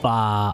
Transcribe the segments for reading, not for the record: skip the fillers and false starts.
Bah.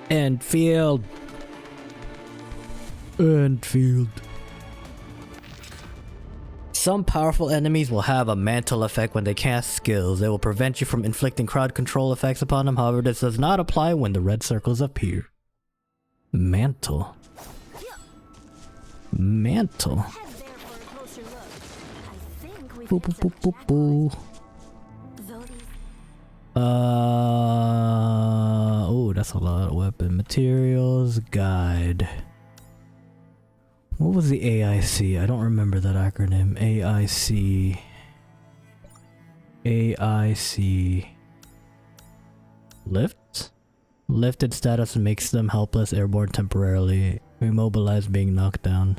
Endfield. Endfield. Some powerful enemies will have a mantle effect when they cast skills. They will prevent you from inflicting crowd control effects upon them. However, this does not apply when the red circles appear. Mantle. Mantle. Boo, boo, boo, boo, boo. Oh, that's a lot of weapon materials. Guide. What was the AIC? I don't remember that acronym. AIC. AIC. Lift? Lifted status makes them helpless, airborne temporarily. Immobilized, being knocked down.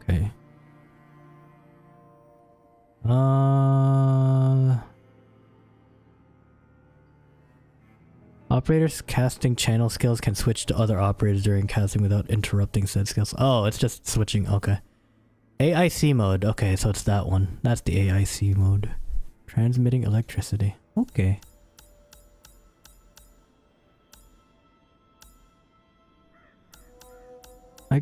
Okay. Operators casting channel skills can switch to other operators during casting without interrupting said skills. Oh, it's just switching. Okay. AIC mode. Okay, so it's that one. That's the AIC mode. Transmitting electricity. Okay. I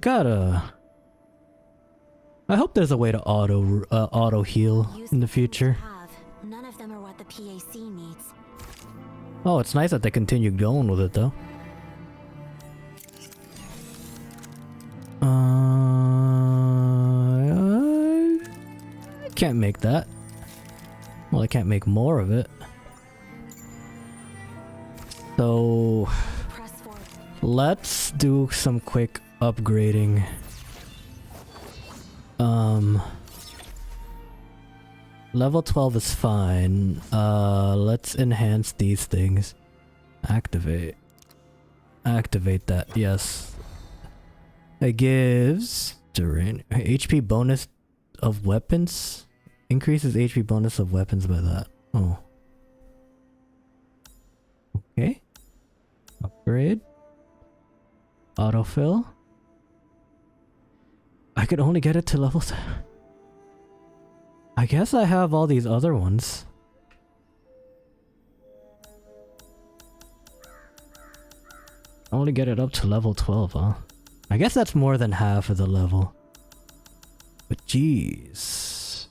hope there's a way to auto heal in the future. None of them are what the PAC needs. Oh, it's nice that they continue going with it though. I can't make that. Well, I can't make more of it. So let's do some quick upgrading. Level 12 is fine. Let's enhance these things. Activate. Activate that, yes. It gives terrain HP bonus of weapons. Increases HP bonus of weapons by that. Oh. Okay. Upgrade. Autofill. I could only get it to level 10. I guess I have all these other ones. Only get it up to level 12, huh? I guess that's more than half of the level. But jeez.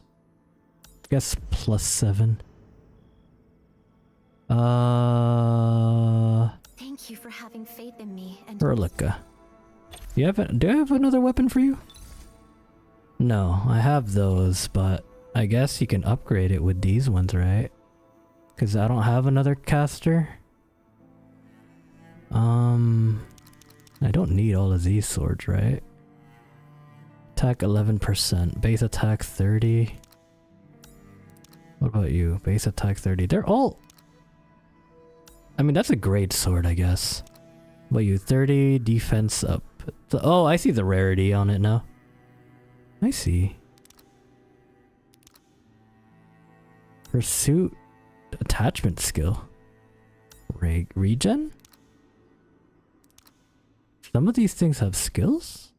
I guess plus 7. Thank you for having faith in me and Erlica. Do I have another weapon for you? No, I have those, but I guess you can upgrade it with these ones, right? Because I don't have another caster. I don't need all of these swords, right? Attack 11%, base attack 30. What about you? Base attack 30. They're all... I mean, that's a great sword, I guess. What about you? 30, defense up. So, oh, I see the rarity on it now. I see. Pursuit attachment skill. Regen? Some of these things have skills?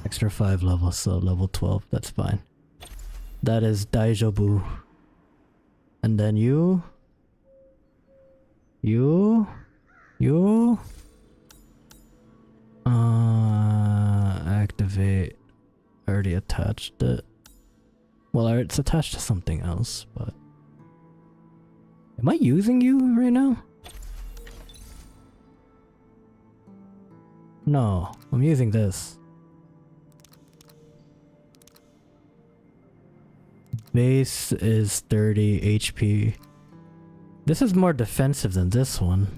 Extra 5 levels, so level 12, that's fine. That is Daijobu. And then you... Activate. I already attached it. Well, it's attached to something else, but... Am I using you right now? No, I'm using this. Base is 30 HP. This is more defensive than this one.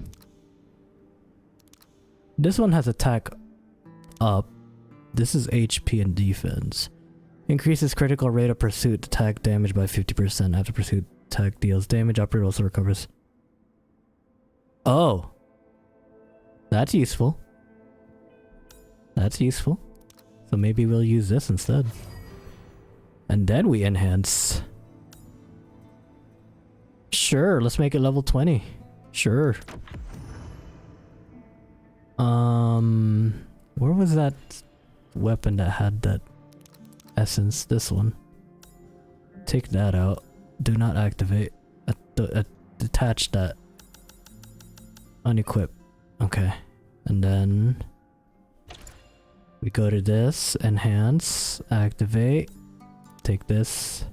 This one has attack up. This is HP and defense. Increases critical rate of pursuit attack damage by 50% after pursuit attack deals damage. Operator also recovers. Oh. That's useful. That's useful. So maybe we'll use this instead. And then we enhance. Sure, let's make it level 20. Sure. Where was that weapon that had that essence? This one. Take that out. Do not activate. Detach that. Unequip. Okay. And then we go to this. Enhance. Activate. Take this.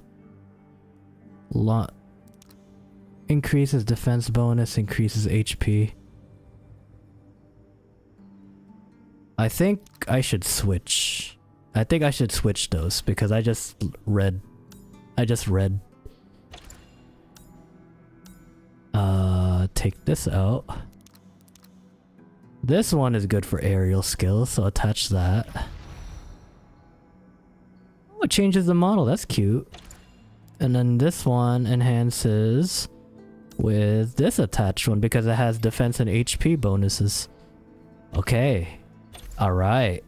Increases defense bonus. Increases HP. I think I should switch. I think I should switch those because I just read. Take this out. This one is good for aerial skills, so attach that. Oh, it changes the model. That's cute. And then this one enhances with this attached one because it has defense and HP bonuses. Okay. Alright.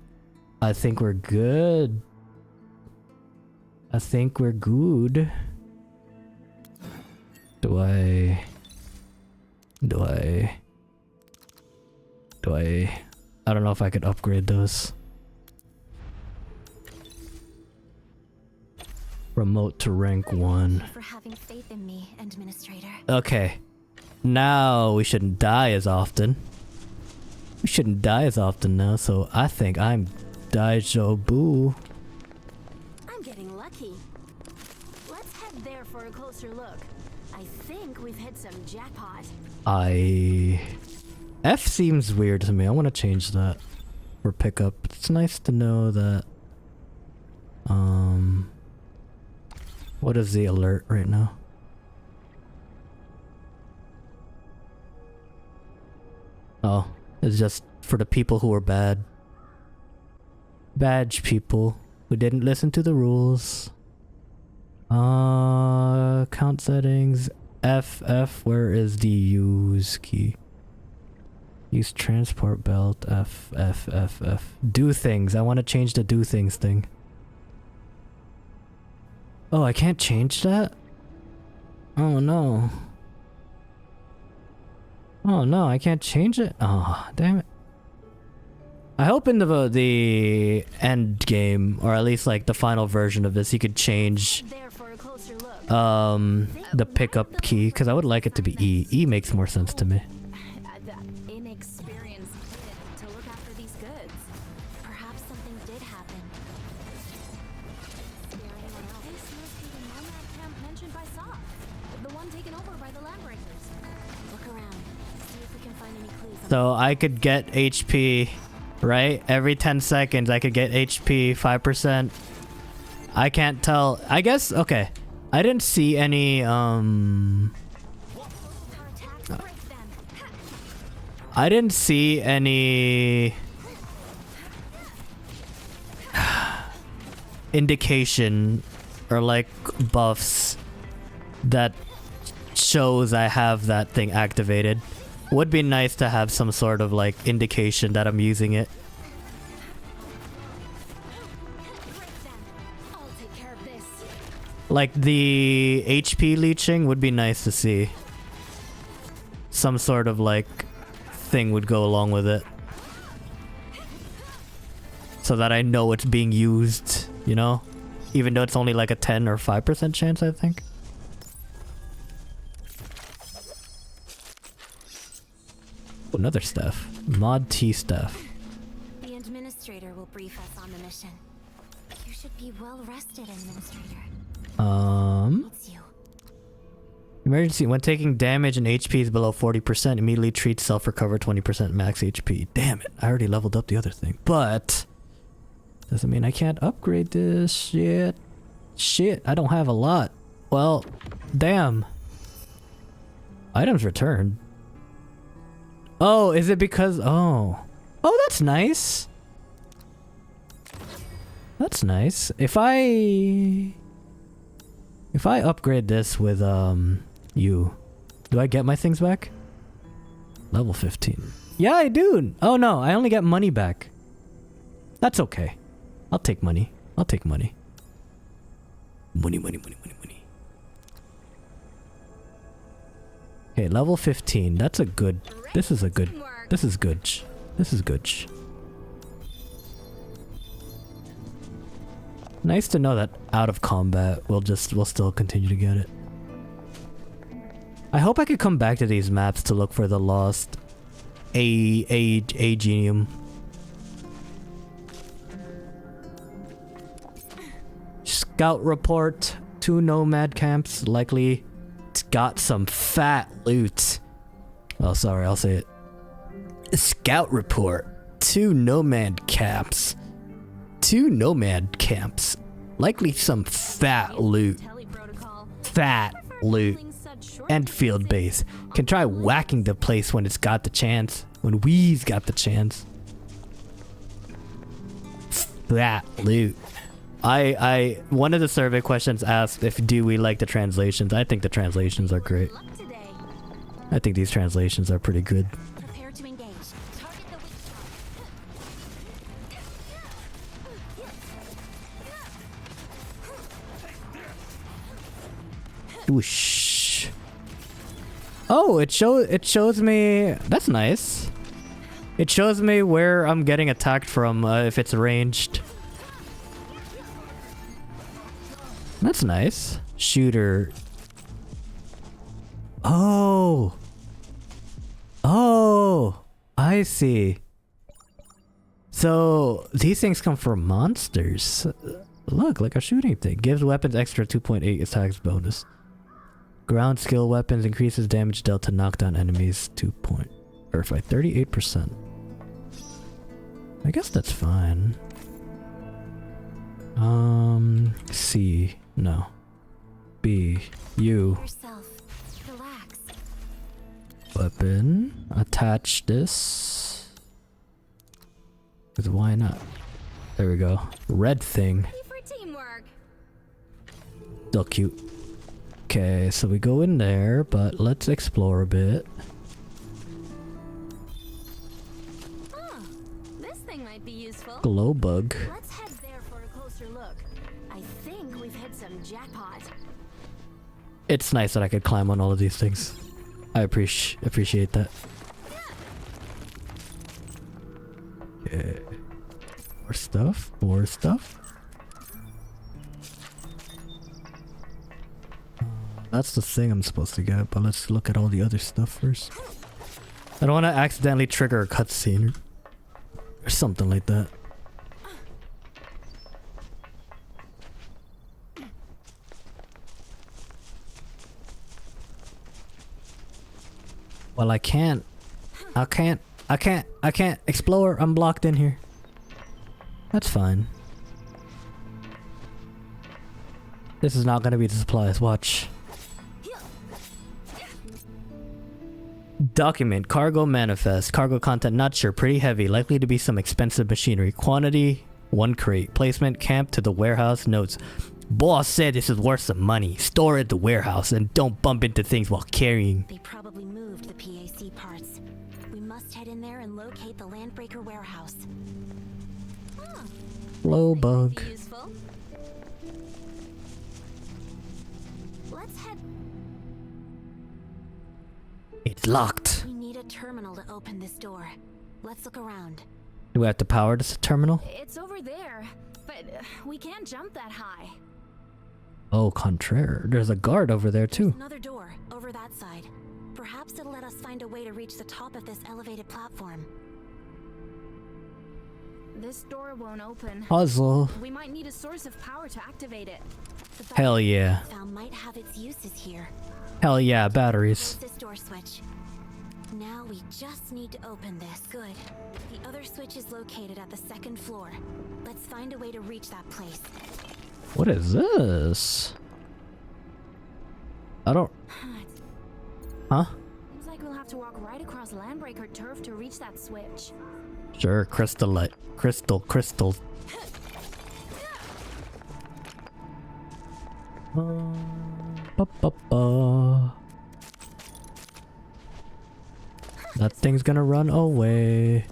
I think we're good. I think we're good. Do I don't know if I could upgrade those. Promote to rank 1. For having faith in me, Administrator. Okay. Now we shouldn't die as often. We shouldn't die as often now, so I think I'm Daijobu. I'm getting lucky. Let's head there for a closer look. I think we've hit some jackpot. F seems weird to me. I want to change that for pickup. It's nice to know that. What is the alert right now? Oh, it's just for the people who are bad. Badge people who didn't listen to the rules. Count settings. F, where is the use key? Use transport belt. F. Do things. I want to change the do things thing. Oh, I can't change that? Oh no. Oh no, I can't change it? Oh, damn it. I hope in the end game, or at least like the final version of this, you could change the pickup key, because I would like it to be E. E makes more sense to me. The inexperienced kid to look after these goods. Perhaps something did happen. This must be the nomad camp mentioned by Soft. The one taken over by the Landbreakers. Look around. See if we can find any clues. So I could get HP, right? Every 10 seconds I could get HP 5%. I can't tell. I guess, okay. I didn't see any, I didn't see any indication or like buffs that shows I have that thing activated. Would be nice to have some sort of like indication that I'm using it. Like the HP leeching would be nice to see. Some sort of like thing would go along with it. So that I know it's being used, you know? Even though it's only like a 10 or 5% chance, I think. Oh, another staff. Mod T staff. The Administrator will brief us on the mission. You should be well rested, Administrator. It's you. Emergency. When taking damage and HP is below 40%, immediately treat self-recover 20% max HP. Damn it. I already leveled up the other thing. But doesn't mean I can't upgrade this shit. Shit, I don't have a lot. Well, damn. Items returned. Oh, is it because... Oh. Oh, that's nice. That's nice. If I upgrade this with you, do I get my things back? Level 15. Yeah, I do. Oh no, I only get money back. That's okay. I'll take money. I'll take money. Money. Okay, level 15. That's a good. This is good. This is good. Nice to know that out of combat, we'll still continue to get it. I hope I could come back to these maps to look for the lost Agenium. Scout report. 2 nomad camps. Likely got some fat loot. Oh, sorry, I'll say it. Scout report. 2 nomad camps. 2 nomad camps. Likely some fat loot. Fat loot. Endfield base. Can try whacking the place when it's got the chance. When we's got the chance. Fat loot. One of the survey questions asked if do we like the translations. I think the translations are great. I think these translations are pretty good. Prepare to engage. Target the weak Whoosh. Oh, it shows me. That's nice. It shows me where I'm getting attacked from if it's ranged. That's nice. Shooter. Oh. Oh, I see. So these things come from monsters. Look, like a shooting thing. Gives weapons extra 2.8 attacks bonus. Ground skill weapons increases damage dealt to knockdown enemies 2 point or by 38%. I guess that's fine. C. No. B. U. Relax. Weapon. Attach this. Because why not? There we go. Red thing. Still cute. Okay, so we go in there, but let's explore a bit. Oh, this thing might be useful. Glow bug. Let's head there for a closer look. I think we've hit some jackpot. It's nice that I could climb on all of these things. I appreciate that. Yeah. More stuff. More stuff. That's the thing I'm supposed to get, but let's look at all the other stuff first. I don't want to accidentally trigger a cutscene or something like that. Well, I can't explore. I'm blocked in here. That's fine. This is not gonna be the supplies. Watch. Document. Cargo manifest. Cargo content not sure. Pretty heavy. Likely to be some expensive machinery. Quantity 1 crate. Placement camp to the warehouse. Notes. Boss said this is worth some money. Store at the warehouse and don't bump into things while carrying. They probably moved the PAC parts. We must head in there and locate the Landbreaker warehouse. Glow bug. Useful. Let's head. It's locked. We need a terminal to open this door. Let's look around. Do we have to power this terminal? It's over there, but we can't jump that high. Oh, contraire. There's a guard over there too. Another door over that side. Perhaps it'll let us find a way to reach the top of this elevated platform. This door won't open. Puzzle. We might need a source of power to activate it. The Hell yeah. found might have its uses here. Hell yeah, There's batteries. this door switch. Now we just need to open this. Good. The other switch is located at the 2nd floor. Let's find a way to reach that place. What is this? I don't... Huh? Seems like we'll have to walk right across Landbreaker turf to reach that switch. Sure, crystal light. Crystal. Ba-ba-ba. That thing's gonna run away.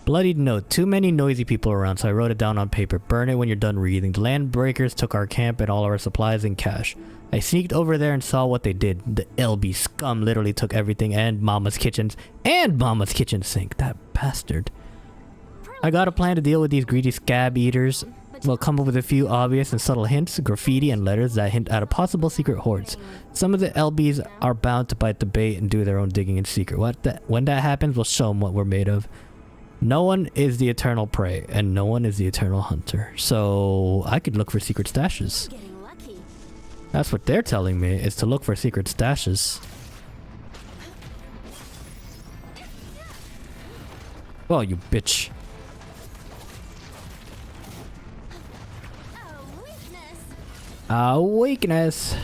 Bloodied note. Too many noisy people around, so I wrote it down on paper. Burn it when you're done reading. The land breakers took our camp and all our supplies and cash. I sneaked over there and saw what they did. The LB scum literally took everything and Mama's kitchen sink. That bastard. I got a plan to deal with these greedy scab eaters. We'll come up with a few obvious and subtle hints, graffiti and letters that hint at a possible secret hoards. Some of the LBs are bound to bite the bait and do their own digging in secret. When that happens, we'll show them what we're made of. No one is the eternal prey, and no one is the eternal hunter. So I could look for secret stashes. That's what they're telling me, is to look for secret stashes. Oh, you bitch. A weakness.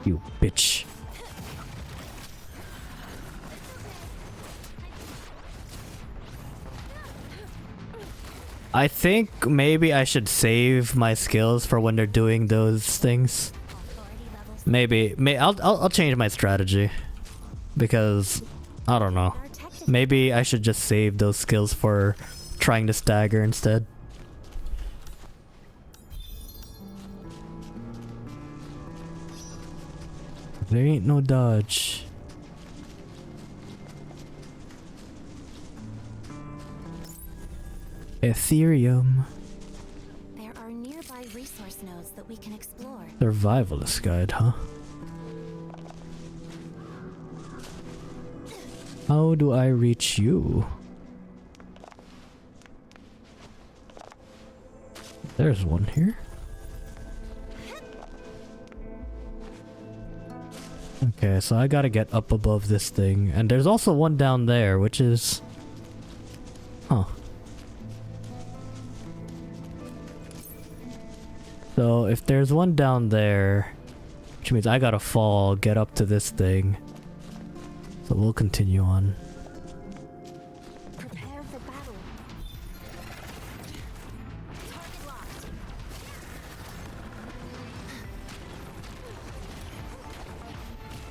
You bitch. I think maybe I should save my skills for when they're doing those things. Maybe I'll change my strategy because I don't know. Maybe I should just save those skills for trying to stagger instead. There ain't no dodge. Ethereum. There are nearby resource nodes that we can explore. Survivalist guide, huh? How do I reach you? There's one here. Okay, so I gotta get up above this thing. And there's also one down there, which is... Huh. So if there's one down there, which means I gotta fall, get up to this thing. So we'll continue on. Prepare for battle. Target locked.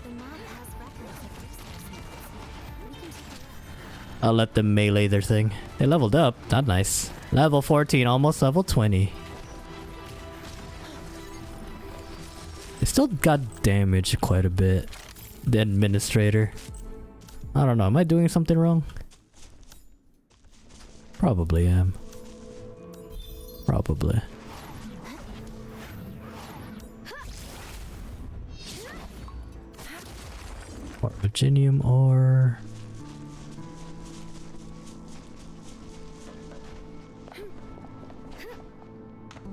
The map has records of resource nodes. We can take a look. I'll let them melee their thing. They leveled up. Not nice. Level 14, almost level 20. They still got damaged quite a bit. The administrator. I don't know. Am I doing something wrong? Probably am. Probably. Or Virginium ore.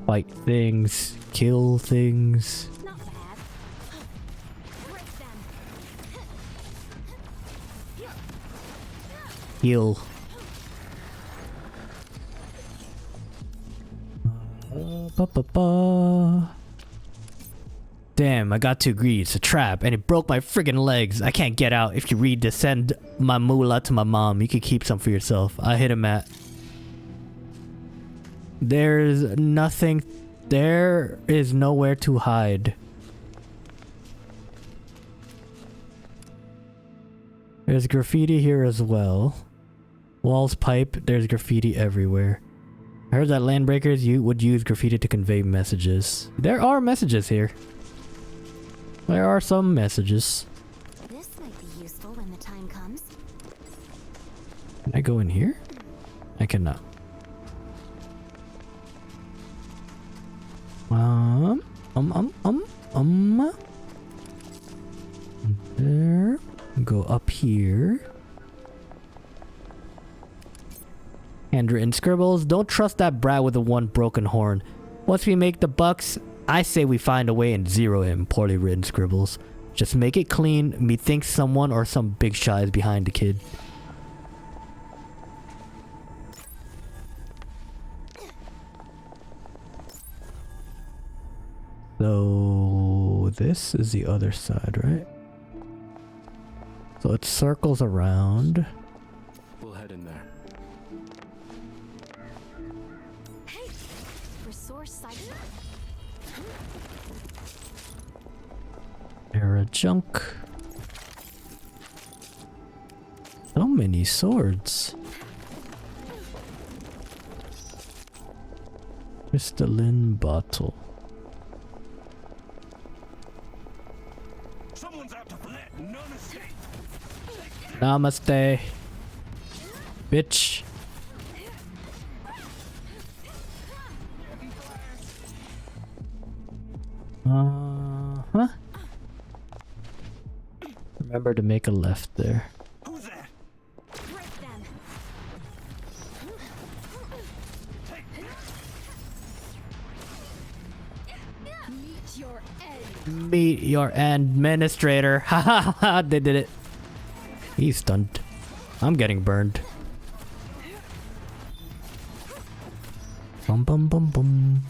Fight things. Kill things. Not bad. Break them. Heal. Ba-ba-ba. Damn, I got too greedy. It's a trap, and it broke my friggin' legs. I can't get out. If you read this, send my moolah to my mom. You can keep some for yourself. I hit him at... There's nothing... There is nowhere to hide. There's graffiti here as well. Walls pipe, there's graffiti everywhere. I heard that landbreakers would use graffiti to convey messages. There are messages here. There are some messages. This might be useful when the time comes. Can I go in here? I cannot. There. Go up here. Handwritten scribbles. Don't trust that brat with the one broken horn. Once we make the bucks, I say we find a way and zero him. Poorly written scribbles. Just make it clean. Methinks someone or some big shot is behind the kid. So... So this is the other side, right? So it circles around. We'll head in there. Hey, resource site. Era junk. So many swords. Crystalline bottle. Someone's out to let none escape. Namaste. Bitch. Huh? Remember to make a left there. Who's that? Break them. Meet your end. Meet your administrator. Ha ha ha, they did it. He's stunned. I'm getting burned. Bum bum bum bum.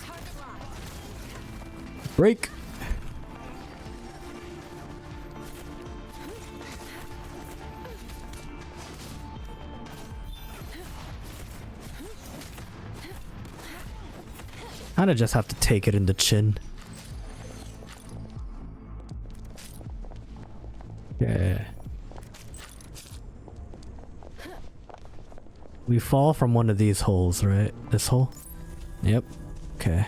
Target locked. Break. Kinda just have to take it in the chin. Yeah. We fall from one of these holes, right? This hole? Yep. Okay.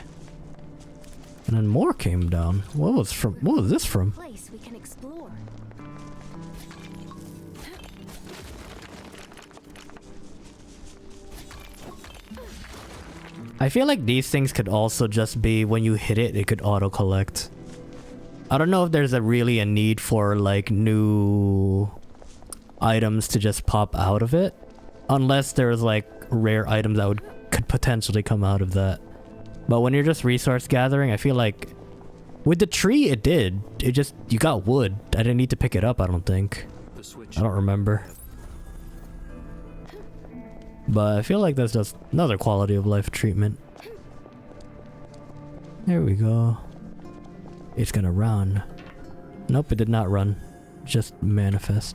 And then more came down. What was this from? Place we can explore. I feel like these things could also just be when you hit it, it could auto-collect. I don't know if there's really a need for like new items to just pop out of it. Unless there's like rare items that could potentially come out of that. But when you're just resource gathering, I feel like with the tree it did. It just, you got wood. I didn't need to pick it up, I don't think. The switch. I don't remember. But I feel like that's just another quality of life treatment. There we go. It's gonna run. Nope, it did not run. Just manifest.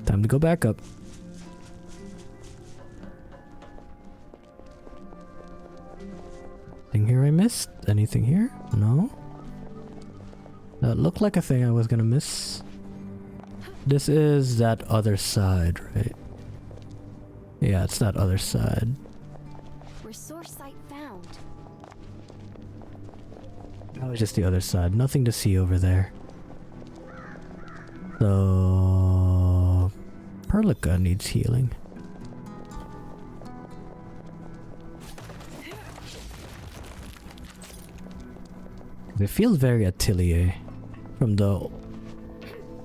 Time to go back up. Anything here I missed? Anything here? No? That looked like a thing I was gonna miss. This is that other side, right? Yeah, it's that other side. Resource site found. That was just the other side. Nothing to see over there. So... Perlica needs healing. It feels very Atelier from the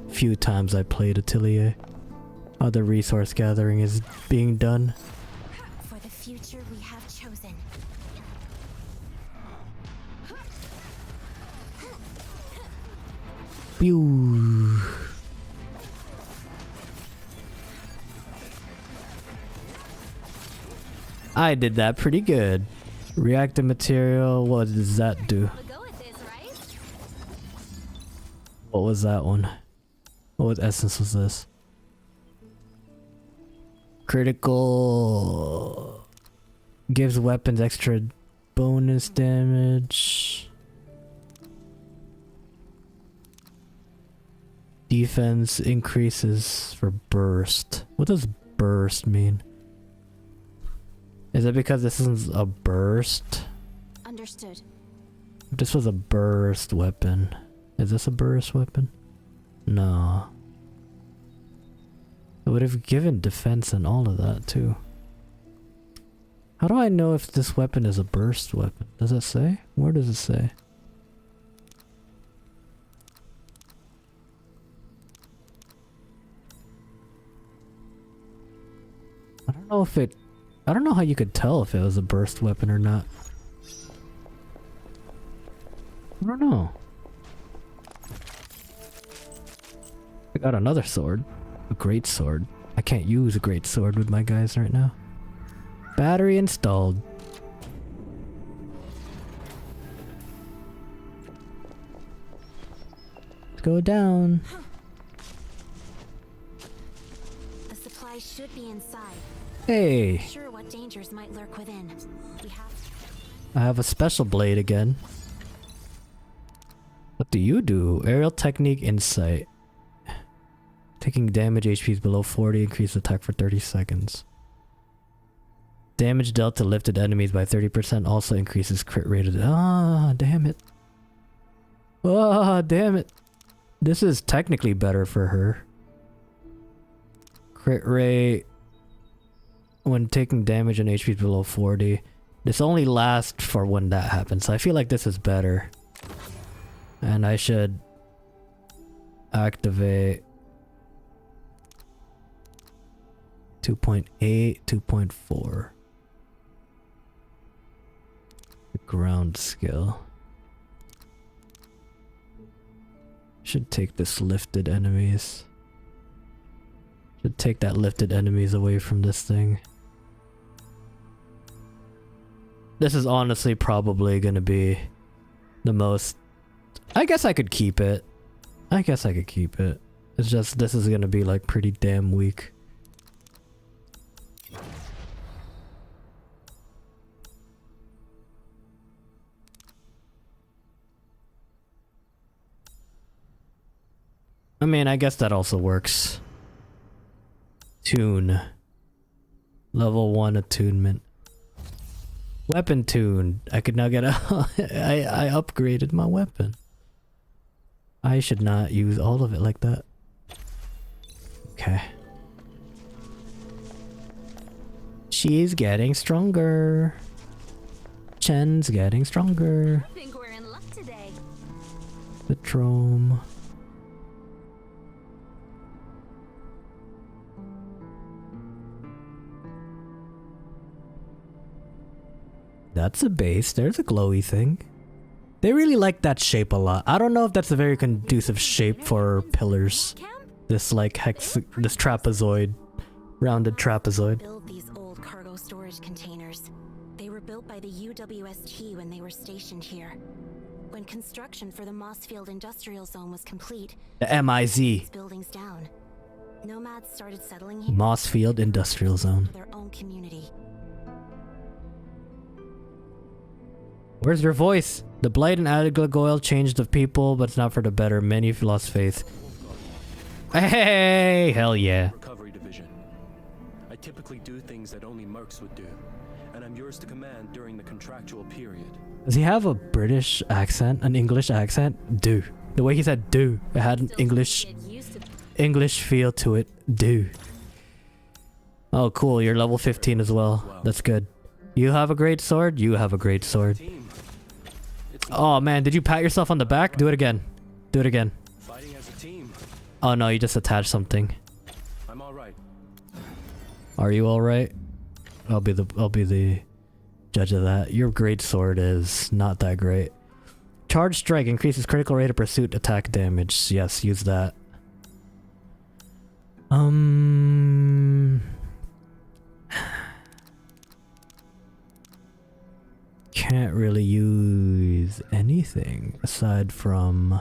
few times I played Atelier. How the resource gathering is being done. For the future we have chosen. Pew. I did that pretty good. Reactive material, what does that do? We'll go with this, right? What was that one? What essence was this? Critical gives weapons extra bonus damage. Defense increases for burst. What does burst mean? Is it because this is a burst? Understood. If this was a burst weapon. Is this a burst weapon? No. It would have given defense and all of that too. How do I know if this weapon is a burst weapon? Does it say? Where does it say? I don't know if it... I don't know how you could tell if it was a burst weapon or not. I don't know. I got another sword. A great sword. I can't use a great sword with my guys right now. Battery installed. go down. The supplies should be inside. Hey, Sure what dangers might lurk within. We have I have a special blade again. What do you do? Aerial technique insight. Taking damage HPs below 40, increase attack for 30 seconds. Damage dealt to lifted enemies by 30% also increases crit rate. Ah, damn it. Ah, damn it. This is technically better for her. Crit rate when taking damage and HPs below 40. This only lasts for when that happens. So I feel like this is better. And I should activate 2.8, 2.4. The ground skill. Should take this lifted enemies. Should take that lifted enemies away from this thing. This is honestly probably gonna be the most... I guess I could keep it. I guess I could keep it. It's just this is gonna be like pretty damn weak. I mean, I guess that also works. Tune. Level 1 attunement. Weapon tune. I could now get a... I upgraded my weapon. I should not use all of it like that. Okay. She's getting stronger. Chen's getting stronger. I think we're in luck today. The Trome. That's a base. There's a glowy thing. They really like that shape a lot. I don't know if that's a very conducive shape for pillars. This like this trapezoid. Rounded trapezoid. build these old cargo storage containers. They were built by the UWST when they were stationed here. When construction for the Mossfield Industrial Zone was complete, The MIZ. these buildings down. Nomads started settling here Mossfield Industrial Zone. for their own community. Where's your voice? The blight and Adaglagoyle changed the people, but it's not for the better. Many have lost faith. Hey, hell yeah. Recovery division. I typically do things that only mercs would do, and I'm yours to command during the contractual period. Does he have a British accent? An English accent? Do. The way he said do. It had an English feel to it. Do. Oh, cool. You're level 15 as well. That's good. You have a great sword? You have a great sword. Team. It's Oh man, did you pat yourself on the back? Do it again. Do it again. fighting as a team. Oh no, you just attached something. I'm all right. Are you alright? I'll be the judge of that. Your great sword is not that great. Charge strike increases critical rate of pursuit attack damage. Yes, use that. Can't really use anything aside from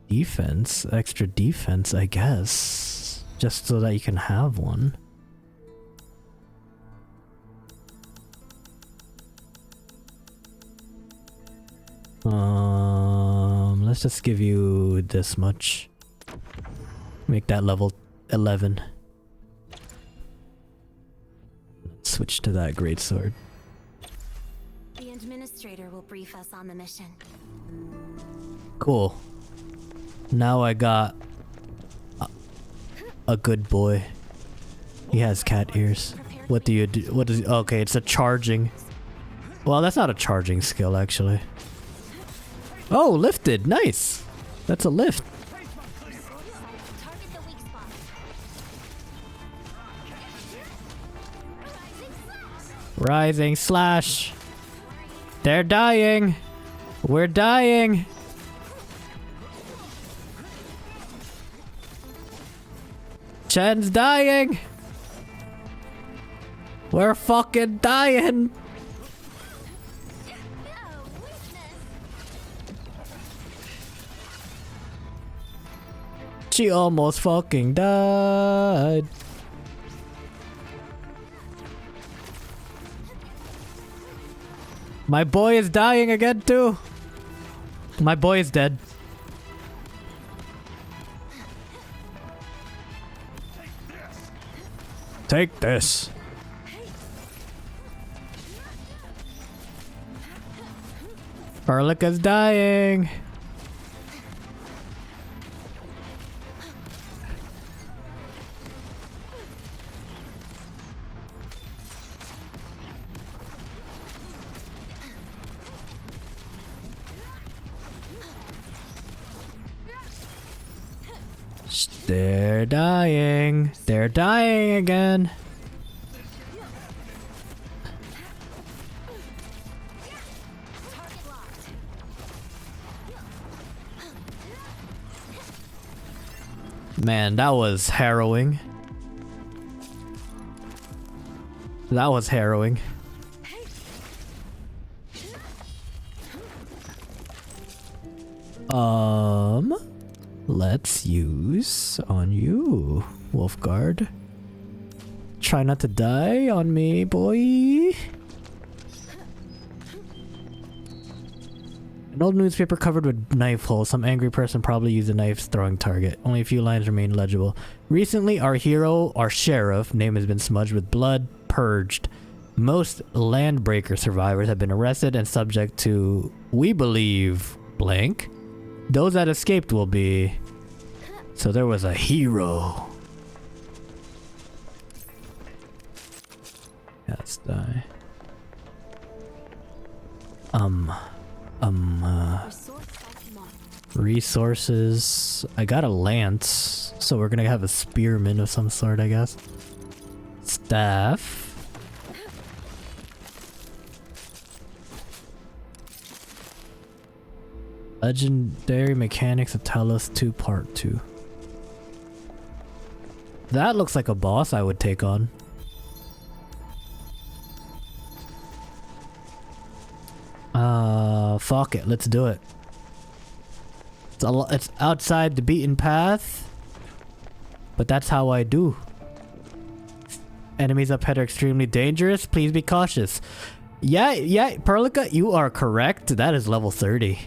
defense, extra defense, I guess, just so that you can have one. Let's just give you this much. Make that level 11. Switch to that greatsword. The administrator will brief us on the mission. Cool. Now I got a good boy. He has cat ears. What do you do? What is? Okay, it's a charging. Well, that's not a charging skill actually. Oh, lifted. Nice. That's a lift. Target the weak spot. Rising slash. They're dying. We're dying. Chen's dying. We're fucking dying. She almost fucking died. My boy is dying again too. My boy is dead. Take this. Perlica's dying. They're dying. They're dying again. Man, that was harrowing. That was harrowing. Let's use on you, Wolfguard. Try not to die on me, boy. An old newspaper covered with knife holes. Some angry person probably used a knife's throwing target. Only a few lines remain legible. Recently, our hero, our sheriff, name has been smudged with blood, purged. Most Landbreaker survivors have been arrested and subject to, we believe, blank. Those that escaped will be. So there was a hero. Yeah, let's die. Resources. I got a lance, so we're gonna have a spearman of some sort, I guess. Staff. Legendary Mechanics of Talos 2 Part 2. That looks like a boss I would take on. Fuck it, let's do it. It's outside the beaten path, but that's how I do. Enemies up ahead are extremely dangerous. Please be cautious. Yeah, Perlica, you are correct. That is level 30.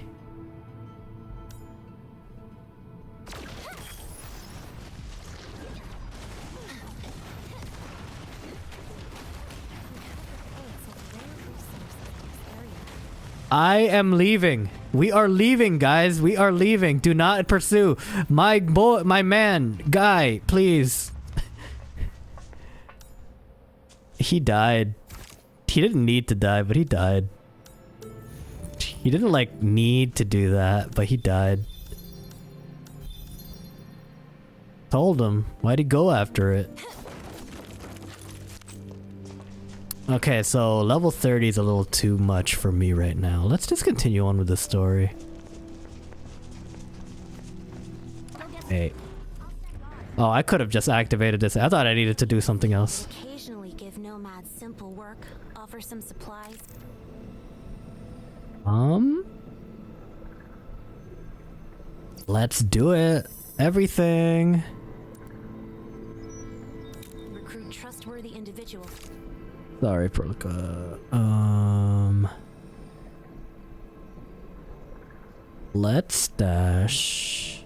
I am leaving. We are leaving, guys. We are leaving. Do not pursue. My boy, my man, guy, please. He died. He didn't need to die, but he died. He didn't, like, need to do that, but he died. Told him. Why'd he go after it? Okay, so level 30 is a little too much for me right now. Let's just continue on with the story. Hey. Oh, I could have just activated this. I thought I needed to do something else. Occasionally give nomads simple work, offer some supplies. Let's do it. Everything. Recruit trustworthy individuals. Sorry, Perlica. Let's stash.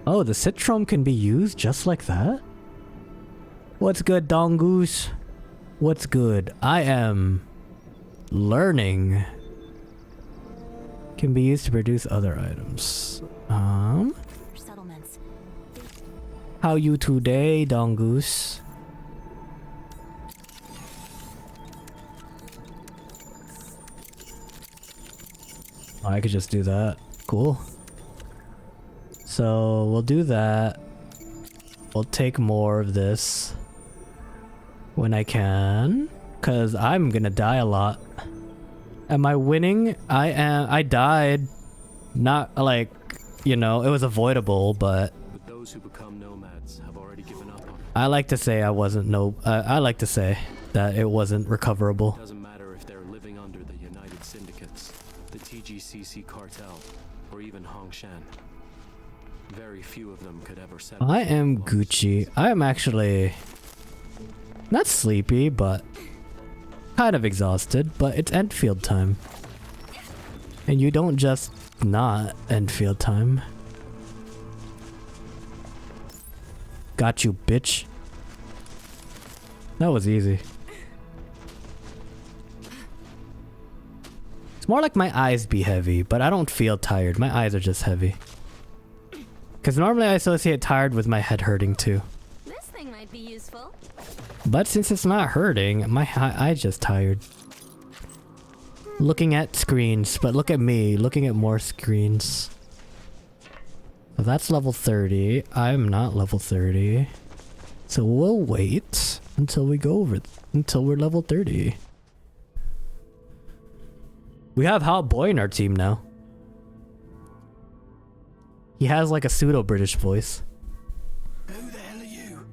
Oh, the Citrom can be used just like that? What's good, Dongoose? What's good? I am learning. Can be used to produce other items. Settlements. How you today, Dongoose? Oh, I could just do that. Cool. So we'll do that. We'll take more of this when I can, cause I'm gonna die a lot. Am I winning? I am. I died. Not like, you know, it was avoidable, but Those who become nomads have already given up on it. I like to say I wasn't I like to say that it wasn't recoverable. Doesn't matter if they're living CC cartel, or even Hong Shan. Very few of them could ever set. I am Gucci. I am actually not sleepy, but kind of exhausted, but it's Endfield time. And you don't just not Endfield time. Got you, bitch. That was easy. It's more like my eyes be heavy, but I don't feel tired. My eyes are just heavy. Because normally I associate tired with my head hurting too. This thing might be useful. But since it's not hurting, my eye's just tired. Looking at screens, but look at me, looking at more screens. So that's level 30. I'm not level 30. So we'll wait until we go over, until we're level 30. We have Hot Boy in our team now. He has like a pseudo-British voice. Who the hell are you?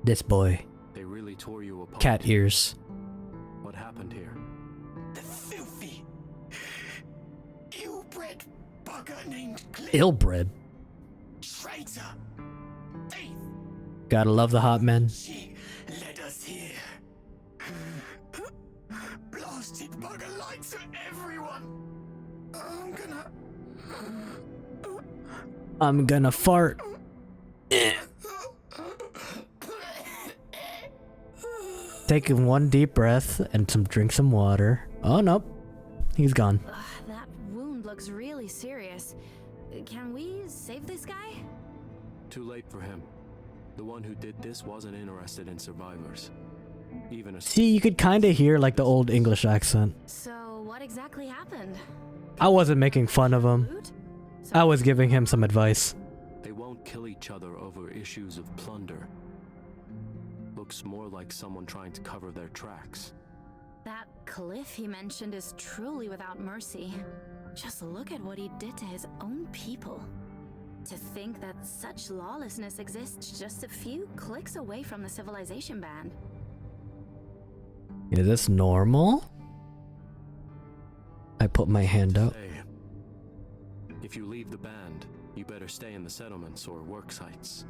This boy. They really tore you apart. Cat ears. What happened here? The filthy, ill-bred bugger named Cliff. Ill-bred. Traitor. Thief. Gotta love the hot men. She led us here. Blasted bugger lied to everyone. I'm gonna fart. Taking one deep breath and drink some water. Oh nope, he's gone. That wound looks really serious. Can we save this guy? Too late for him. The one who did this wasn't interested in survivors. Even a See, you could kind of hear like the old English accent. So what exactly happened? I wasn't making fun of him. Loot? I was giving him some advice. They won't kill each other over issues of plunder. Looks more like someone trying to cover their tracks. That Cliff he mentioned is truly without mercy. Just look at what he did to his own people. To think that such lawlessness exists just a few clicks away from the civilization band. Is this normal? I put my hand out. Hey, if you leave the band, you better stay in the settlements or work sites.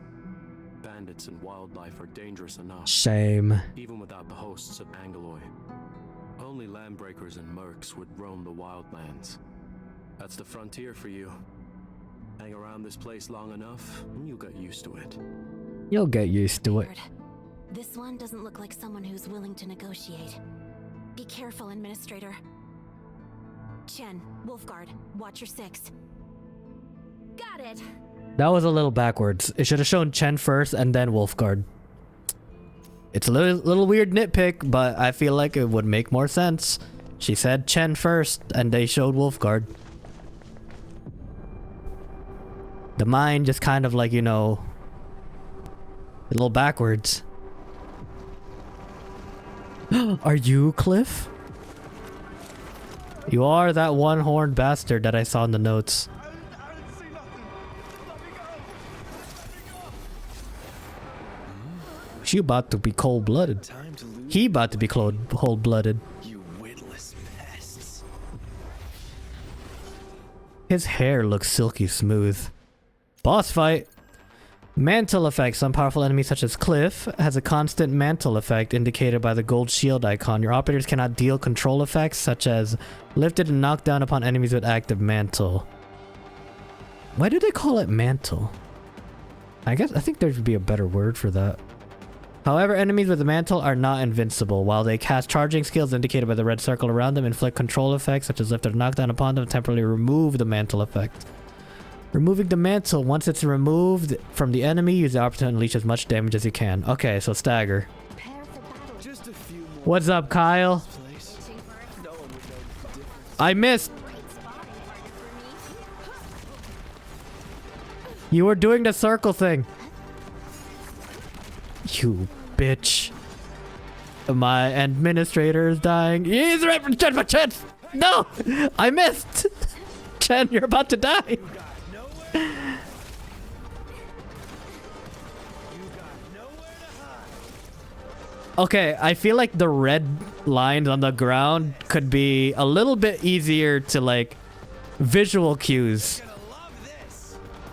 Bandits and wildlife are dangerous enough, Shame. even without the hosts of Angaloy. Only landbreakers and mercs would roam the wildlands. That's the frontier for you. Hang around this place long enough, and you'll get used to it. You'll get used to it. Weird. This one doesn't look like someone who's willing to negotiate. Be careful, Administrator. Chen, Wolfguard, watch your 6. Got it. That was a little backwards. It should have shown Chen first and then Wolfguard. It's a little weird nitpick, but I feel like it would make more sense. She said Chen first and they showed Wolfguard. The mind just kind of like, you know, a little backwards. Are you Cliff? You are that one-horned bastard that I saw in the notes. I didn't see nothing. Let me go. She about to be cold-blooded. Time to lose. He about to be cold-blooded. You witless pests. His hair looks silky smooth. Boss fight. Mantle effect. Some powerful enemies such as Cliff has a constant mantle effect indicated by the gold shield icon. Your operators cannot deal control effects such as lifted and knocked down upon enemies with active mantle. Why do they call it mantle? I think there would be a better word for that. However, enemies with the mantle are not invincible. While they cast charging skills indicated by the red circle around them, inflict control effects such as lift or knock down upon them, and temporarily remove the mantle effect. Removing the mantle, once it's removed from the enemy, use the opportunity to unleash as much damage as you can. Okay, so stagger. Just a few more. What's up, Kyle? Place. No one would know the difference. I missed. You were doing the circle thing. You bitch. My administrator is dying. He's right. Chen, my chance. No, I missed. Chen, you're about to die. Okay, I feel like the red lines on the ground could be a little bit easier to like visual cues.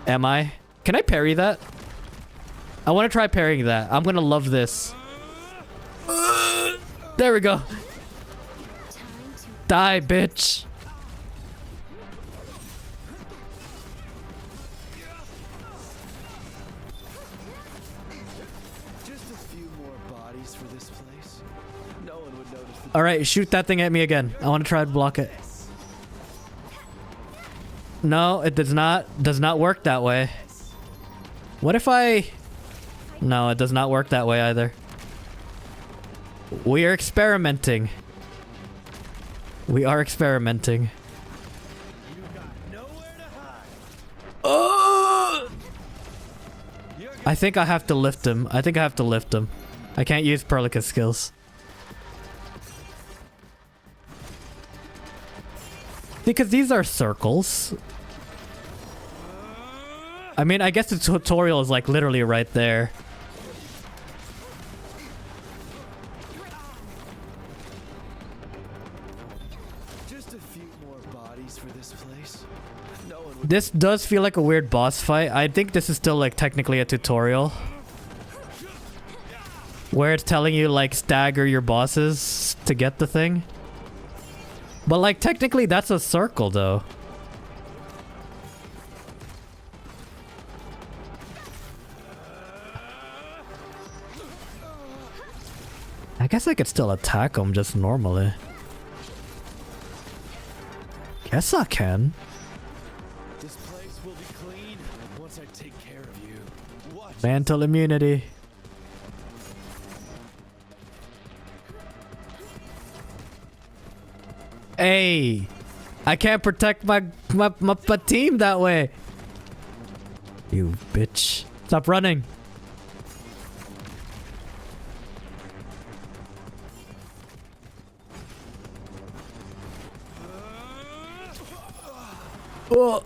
Am I? Can I parry that? I want to try parrying that. I'm gonna love this. There we go. Die, bitch. All right, shoot that thing at me again. I want to try to block it. No, it does not work that way. What if I... No, it does not work that way either. We are experimenting. We are experimenting. Oh! I think I have to lift him. I think I have to lift him. I can't use Perlica's skills. Because these are circles. I mean, I guess the tutorial is like literally right there. Just a few more bodies for this place. This does feel like a weird boss fight. I think this is still like technically a tutorial. Where it's telling you like stagger your bosses to get the thing. But like technically that's a circle though. I guess I could still attack him just normally. Guess I can. This place will be clean once I take care of you. Watch. Mantle immunity. Hey, I can't protect my team that way. You bitch. Stop running. Oh.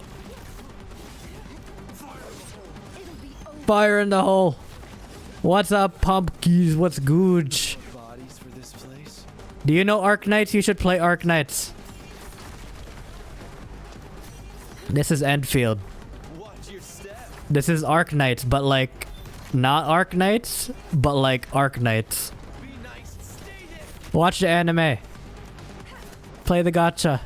Fire in the hole. What's up, pumpkins? What's good? Do you know Arc Knights? You should play Arc Knights. This is Endfield. This is Arc Knights, but like not Arc Knights, but like Arc Knights. Watch the anime. Play the gacha.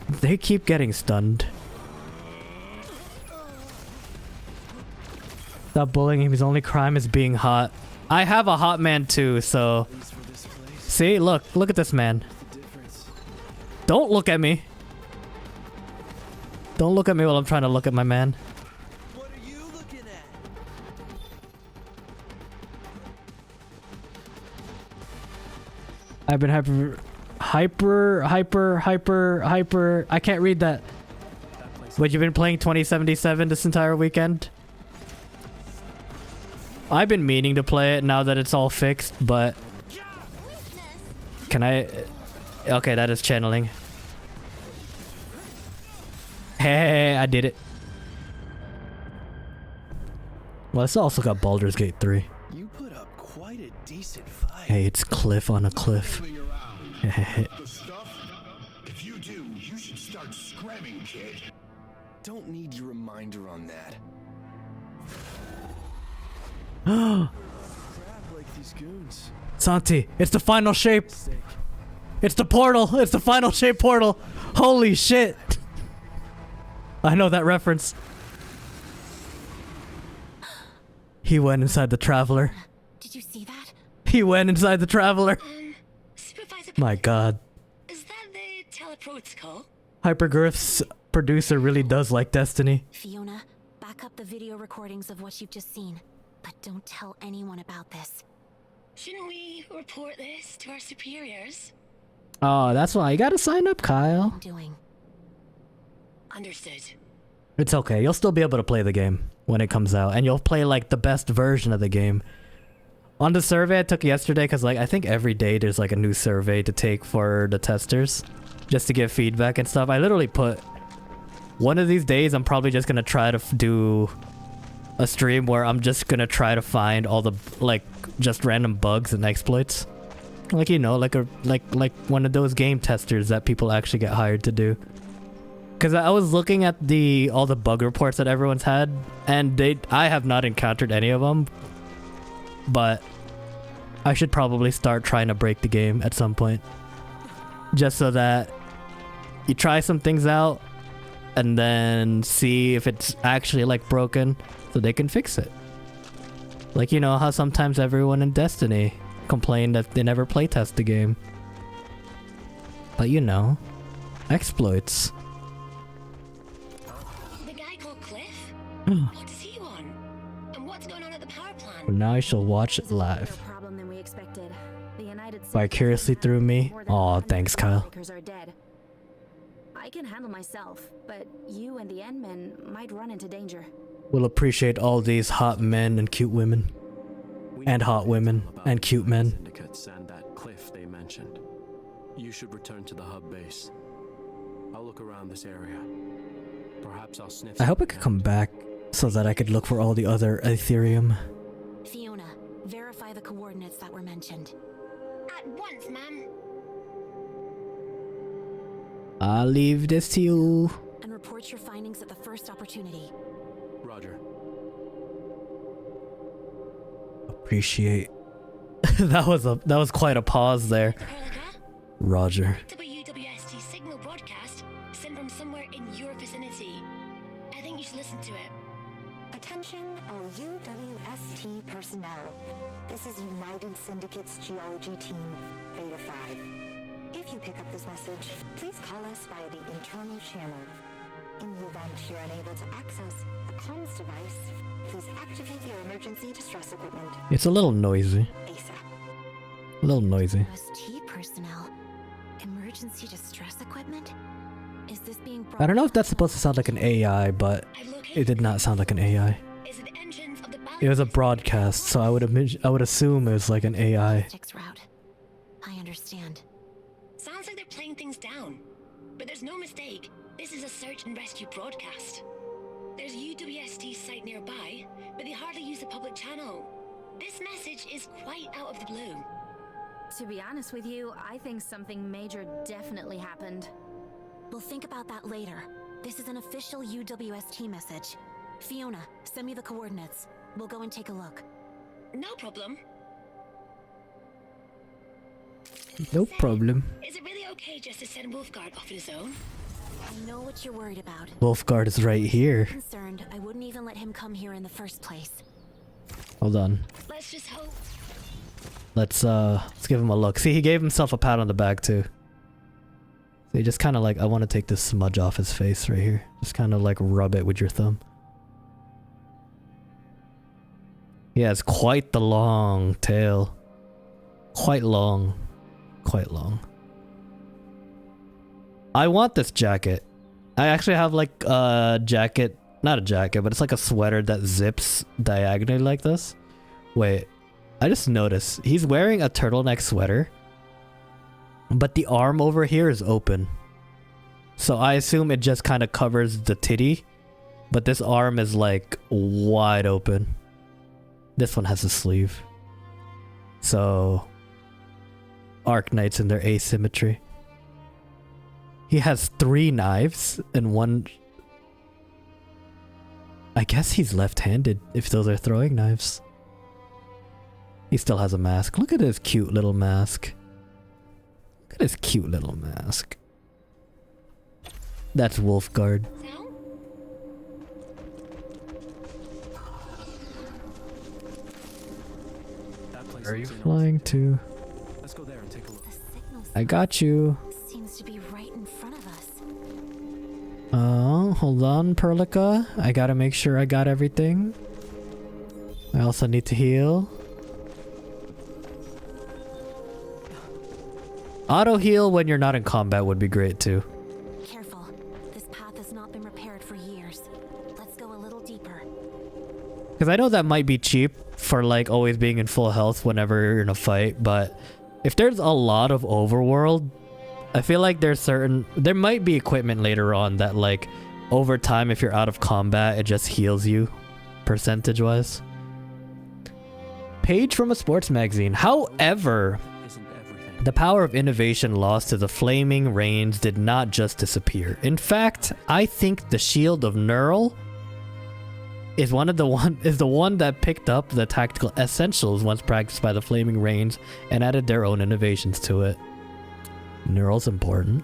They keep getting stunned. Stop bullying him. His only crime is being hot. I have a hot man too, so... See? Look at this man. Don't look at me. Don't look at me while I'm trying to look at my man. What are you looking at? I've been hyper. I can't read that. But you've been playing 2077 this entire weekend? I've been meaning to play it now that it's all fixed, but... Can I... Okay, that is channeling. Hey, I did it. Well, it's also got Baldur's Gate 3. You put up quite a decent fight. Hey, it's cliff on a cliff. If you do, you should start screaming, kid. Don't need your reminder on that. Crap like these goons. Santi, it's the final shape. It's the portal. It's the final shape portal. Holy shit. I know that reference. He went inside the Traveler. Did you see that? He went inside the Traveler. Supervisor. My god. Is that the teleprotocol? Hypergriff's producer really does like Destiny. Fiona, back up the video recordings of what you've just seen. But don't tell anyone about this. Shouldn't we report this to our superiors? Oh, that's why you gotta sign up, Kyle. Doing. Understood. It's okay. You'll still be able to play the game when it comes out. And you'll play, like, the best version of the game. On the survey I took yesterday, because, like, I think every day there's, like, a new survey to take for the testers. Just to give feedback and stuff. I literally put... One of these days, I'm probably just gonna try to do a stream where I'm just gonna try to find all the like just random bugs and exploits. Like, you know, like one of those game testers that people actually get hired to do. Cause I was looking at all the bug reports that everyone's had, and I have not encountered any of them. But I should probably start trying to break the game at some point. Just so that you try some things out and then see if it's actually like broken so they can fix it. Like, you know how sometimes everyone in Destiny complain that they never playtest the game. But you know, exploits. The guy called Cliff? What does he want? And what's going on at the power plant? Now I shall watch it live. Problem than we expected. The United States Vicariously through me. more than Aw, 100 thanks, Kyle. lawbreakers are dead. I can handle myself, but you and the Endmen might run into danger. We'll appreciate all these hot men and cute women. We And know hot very women, little about and the cute crime men. syndicates and that cliff they mentioned. You should return to the hub base. I'll look around this area. Perhaps I'll sniff. I hope I something could come out. back so that I could look for all the other Ethereum. Fiona, verify the coordinates that were mentioned. At once, ma'am. I'll leave this to you. And report your findings at the first opportunity. Roger. Appreciate. that was quite a pause there. Perlica, Roger. WWST signal broadcast sent from somewhere in your vicinity. I think you should listen to it. Attention all UWST personnel. This is United Syndicate's Geology Team, Beta 5. If you pick up this message, please call us via the internal channel. In the event you're unable to access a comms device, please activate your emergency distress equipment It's a little noisy. ASAP. A little noisy. ST personnel. Emergency distress equipment? Is this being brought I don't know if that's supposed to sound like an AI, but I've it located did not sound like an AI. is the entrance of the It was a balance broadcast, so I would assume it was like an AI. logistics route? I understand. Sounds like they're playing things down. But there's no mistake. This is a search and rescue broadcast. There's UWST's site nearby, but they hardly use the public channel. This message is quite out of the blue. To be honest with you, I think something major definitely happened. We'll think about that later. This is an official UWST message. Fiona, send me the coordinates. We'll go and take a look. No problem. No problem. Is it really okay just to send Wolfguard off on his own? I know what you're worried about. Wolfguard is right here. Concerned, I wouldn't even let him come here in the first place. Hold on. Let's just hope. Let's give him a look. See, he gave himself a pat on the back too. So you just kind of like, I want to take this smudge off his face right here. Just kind of like rub it with your thumb. He has quite the long tail. Quite long. Quite long. I want this jacket. I actually have like a jacket, not a jacket, but it's like a sweater that zips diagonally like this. Wait, I just noticed he's wearing a turtleneck sweater, but the arm over here is open. So I assume it just kind of covers the titty, but this arm is like wide open. This one has a sleeve. So Arknights in their asymmetry. He has 3 knives and 1. I guess he's left-handed if those are throwing knives. He still has a mask. Look at his cute little mask. Look at his cute little mask. That's Wolfguard. Sound? That place Where are you looks interesting. flying to? Let's go there and take a look. The signal I got you. seems to be right in front of us. Oh, hold on, Perlica. I gotta make sure I got everything. I also need to heal. Auto heal when you're not in combat would be great too. Careful. This path has not been repaired for years. Let's go a little deeper. Because I know that might be cheap for like always being in full health whenever you're in a fight, but if there's a lot of overworld, I feel like there might be equipment later on that like over time if you're out of combat it just heals you percentage-wise. Page from a sports magazine. However, Isn't everything. the power of innovation lost to the flaming rains did not just disappear. In fact, I think the Shield of Neural is the one that picked up the tactical essentials once practiced by the flaming rains and added their own innovations to it. Neural's important.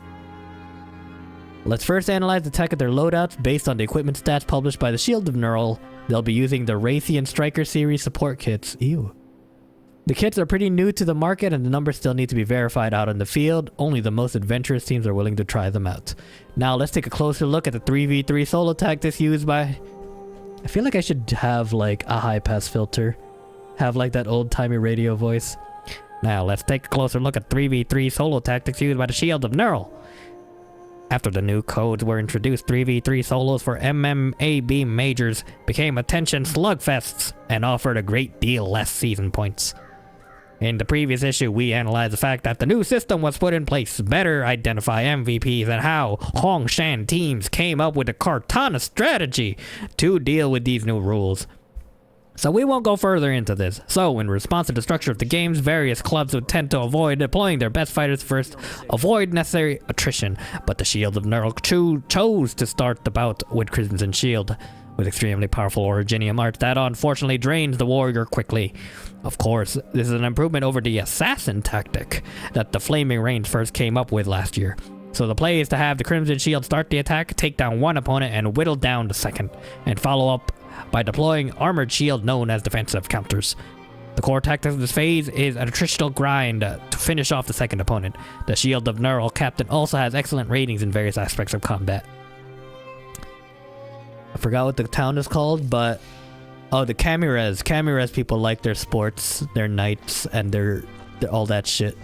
Let's first analyze the tech of their loadouts based on the equipment stats published by the Shield of Neural. They'll be using the Raytheon Striker series support kits. Ew. The kits are pretty new to the market and the numbers still need to be verified out in the field. Only the most adventurous teams are willing to try them out. Now let's take a closer look at the 3v3 solo tactics used by... I feel like I should have like a high pass filter. Have like that old timey radio voice. Now let's take a closer look at 3v3 solo tactics used by the Shield of Neural. After the new codes were introduced, 3v3 solos for MMAB majors became attention slugfests and offered a great deal less season points. In the previous issue, we analyzed the fact that the new system was put in place to better identify MVPs and how Hongshan teams came up with a Cortana strategy to deal with these new rules. So we won't go further into this. So, in response to the structure of the games, various clubs would tend to avoid deploying their best fighters first, avoid necessary attrition, but the Shield of Neural chose to start the bout with Crimson Shield, with extremely powerful Originium art that unfortunately drains the warrior quickly. Of course, this is an improvement over the assassin tactic that the Flaming Rains first came up with last year. So the play is to have the Crimson Shield start the attack, take down one opponent, and whittle down the second, and follow up by deploying armored shield known as defensive counters. The core tactic of this phase is an attritional grind to finish off the second opponent. The Shield of Neural Captain also has excellent ratings in various aspects of combat. I forgot what the town is called, but... Oh, the Camirez. Camirez people like their sports, their knights, and their all that shit.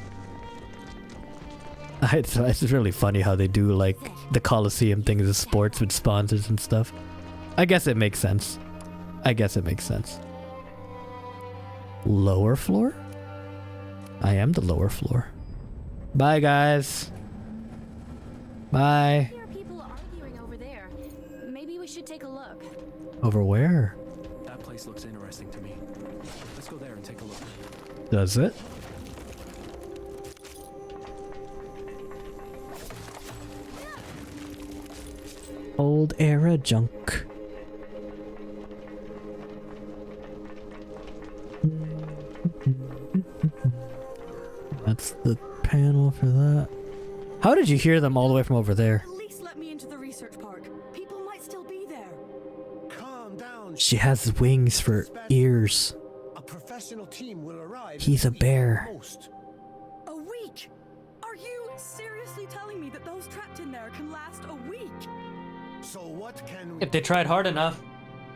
It's really funny how they do, like, the Coliseum things as sports with sponsors and stuff. I guess it makes sense. Lower floor? I am the lower floor. Bye, guys. Bye. There are people arguing over there. Maybe we should take a look. Over where? That place looks interesting to me. Let's go there and take a look. Does it? Old era junk. That's the panel for that. How did you hear them all the way from over there? At least let me into the research park. People might still be there. Calm down. She has wings for ears. A professional team will arrive. He's a bear. A week? Are you seriously telling me that those trapped in there can last a week? So what can we... If they tried hard enough.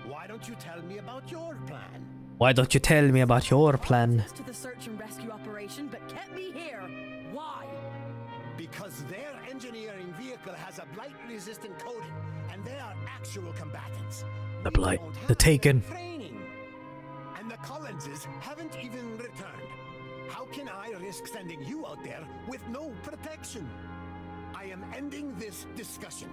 Why don't you tell me about your plan? Why don't you tell me about your plan? To the search and rescue operation, but kept me here. Why? Because their engineering vehicle has a blight-resistant coating, and they are actual combatants. The We blight. don't have The Taken. training. And the Collinses haven't even returned. How can I risk sending you out there with no protection? I am ending this discussion.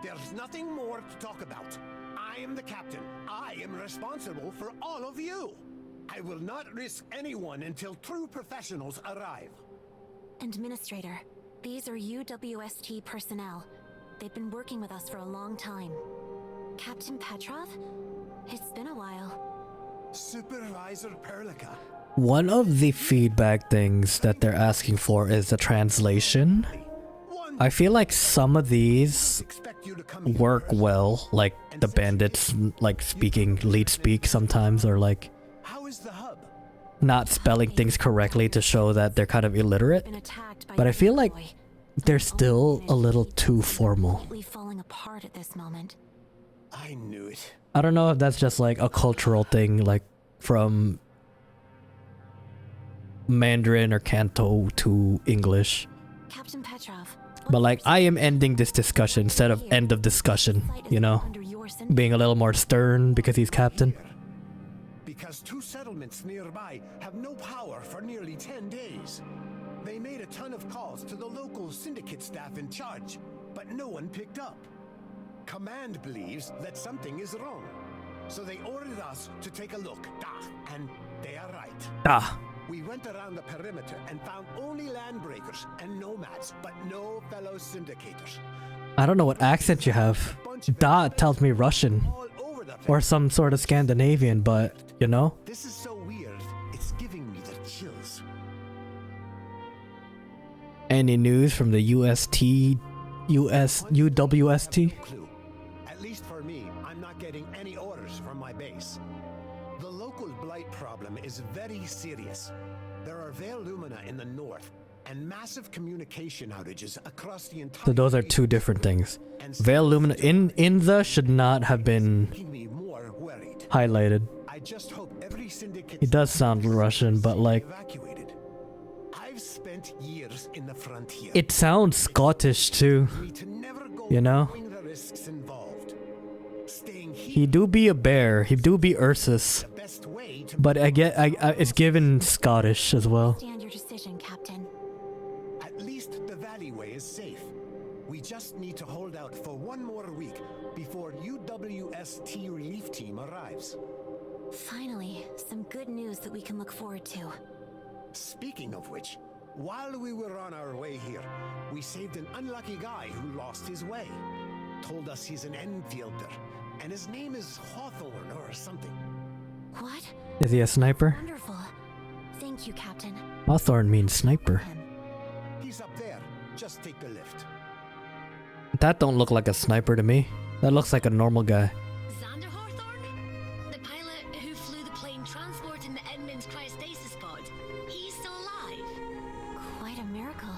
There's nothing more to talk about. I am the captain. I am responsible for all of you. I will not risk anyone until true professionals arrive. Administrator, these are UWST personnel. They've been working with us for a long time. Captain Petrov? It's been a while. Supervisor Perlica. One of the feedback things that they're asking for is the translation. I feel like some of these Expect you to come here work first. well, like the bandits like speaking lead speak sometimes, or like How is the hub? not spelling things correctly to show that they're kind of illiterate. Been attacked by But I feel like Boy. they're still a little too formal. Completely falling apart at this moment. I knew it. I don't know if that's just like a cultural thing, like from Mandarin or Canto to English. Captain Petrov. But like, I am ending this discussion instead of end of discussion, you know? Being a little more stern because he's captain. Because two settlements nearby have no power for nearly 10 days. They made a ton of calls to the local syndicate staff in charge, but no one picked up. Command believes that something is wrong. So they ordered us to take a look. And they are right. We went around the perimeter and found only landbreakers and nomads, but no fellow syndicators. I don't know what accent you have. Da tells me Russian. All over the place. Or some sort of Scandinavian, but, you know? This is so weird, it's giving me the chills. Any news from the UWST? Clue. At least for me, I'm not getting any orders from my base. The local blight problem is very serious. There are Veil Lumina in the north and massive communication outages across the entire So those are two different things. Veil Lumina in the should not have been making me more worried. highlighted. I just hope every syndicate He does sound Russian, but like evacuated. I've spent years in the frontier. it sounds Scottish too. Me to never go You know? knowing the risks involved. Staying here He do be a bear. He do be Ursus. the best way to But I it's given Scottish as well. Stand your decision, Captain. At least the Valleyway is safe. We just need to hold out for one more week before UWST relief team arrives. Finally, some good news that we can look forward to. Speaking of which, while we were on our way here, we saved an unlucky guy who lost his way. Told us he's an Enfielder, and his name is Hawthorne or something. What? Is he a sniper? Wonderful. Thank you, Captain. Hawthorne means sniper. He's up there. Just take the lift. That don't look like a sniper to me. That looks like a normal guy. Xander Hawthorne? The pilot who flew the plane transporting the Edmonds cryostasis pod. He's still alive. Quite a miracle,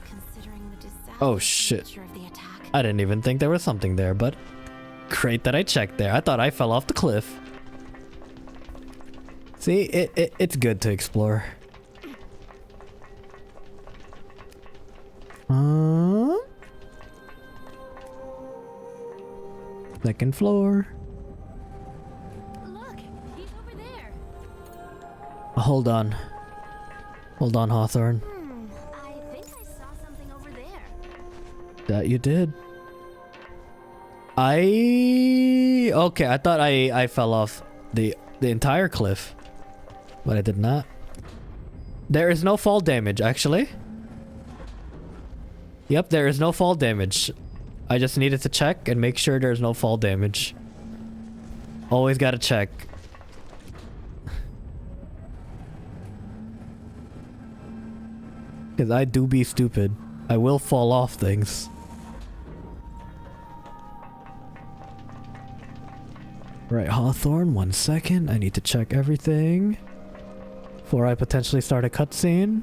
considering the disastrous Oh, shit. nature of the attack. I didn't even think there was something there, but great that I checked there. I thought I fell off the cliff. See, it's good to explore. Second floor. Look, he's over there. Hold on. Hold on, Hawthorne. I think I saw something over there. That you did. Okay, I thought I fell off the entire cliff. But I did not. There is no fall damage, actually. Yep, there is no fall damage. I just needed to check and make sure there's no fall damage. Always gotta check. Because I do be stupid. I will fall off things. Right, Hawthorne, 1 second. I need to check everything before I potentially start a cutscene.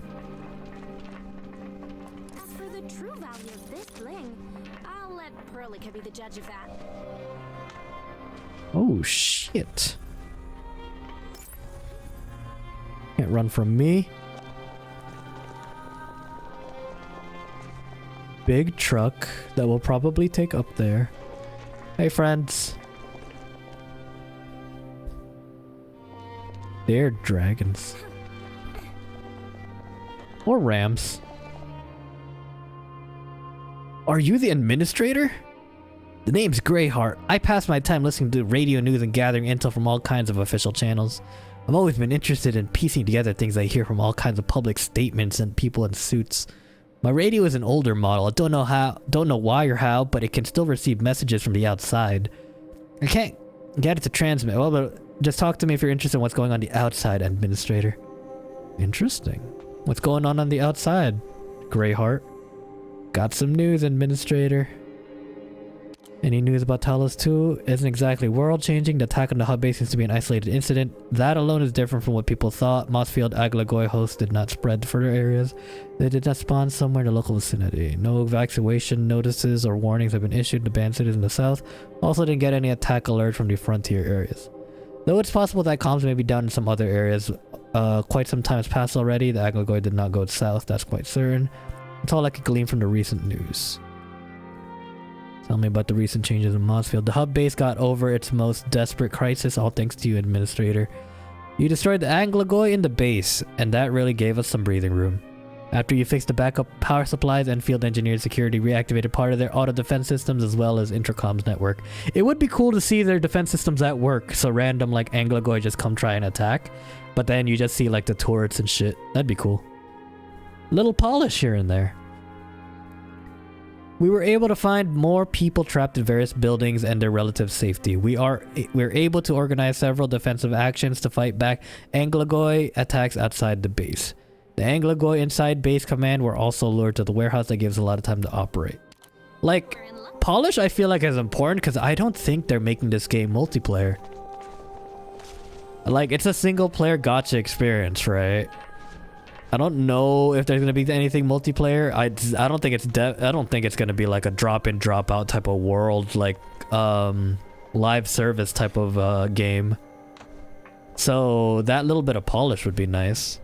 As for the true value of this bling, I'll let Perlica be the judge of that. Oh, shit. Can't run from me. Big truck that will probably take up there. Hey, friends. They're dragons. Or rams. Are you the administrator? The name's Greyheart. I pass my time listening to radio news and gathering intel from all kinds of official channels. I've always been interested in piecing together things I hear from all kinds of public statements and people in suits. My radio is an older model. I don't know why or how, but it can still receive messages from the outside. I can't get it to transmit. Well, but just talk to me if you're interested in what's going on the outside, Administrator. Interesting. What's going on the outside, Greyheart? Got some news, Administrator. Any news about Talos 2 isn't exactly world-changing. The attack on the hub base seems to be an isolated incident. That alone is different from what people thought. Mossfield Aglagoy hosts did not spread to further areas. They did not spawn somewhere in the local vicinity. No evacuation notices or warnings have been issued to banned cities in the south. Also didn't get any attack alerts from the frontier areas. Though it's possible that comms may be down in some other areas. Quite some time has passed already. The Aglagoy did not go south, that's quite certain. That's all I could glean from the recent news. Tell me about the recent changes in Mossfield. The hub base got over its most desperate crisis, all thanks to you, Administrator. You destroyed the Aglagoy in the base, and that really gave us some breathing room. After you fixed the backup power supplies, Enfield engineered security reactivated part of their auto defense systems as well as intercoms network. It would be cool to see their defense systems at work, so random like Anglogoy just come try and attack, but then you just see like the turrets and shit. That'd be cool. Little polish here and there. We were able to find more people trapped in various buildings and their relative safety. We're able to organize several defensive actions to fight back Anglogoy attacks outside the base. The Anglogoy inside base command were also lured to the warehouse that gives a lot of time to operate. Like, polish I feel like is important because I don't think they're making this game multiplayer. Like, it's a single player gacha experience, right? I don't know if there's gonna be anything multiplayer. I don't think it's gonna be like a drop in drop out type of world, like live service type of game. So that little bit of polish would be nice.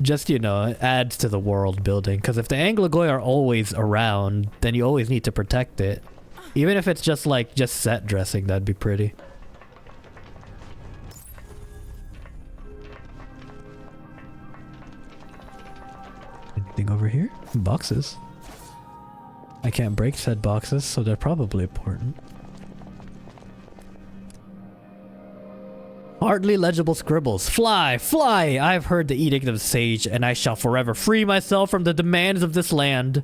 Just, you know, it adds to the world building. Because if the Anglogoy are always around, then you always need to protect it. Even if it's just like just set dressing, that'd be pretty. Anything over here? Boxes. I can't break said boxes, so they're probably important. Hardly legible scribbles. Fly! Fly! I've heard the edict of the sage, and I shall forever free myself from the demands of this land.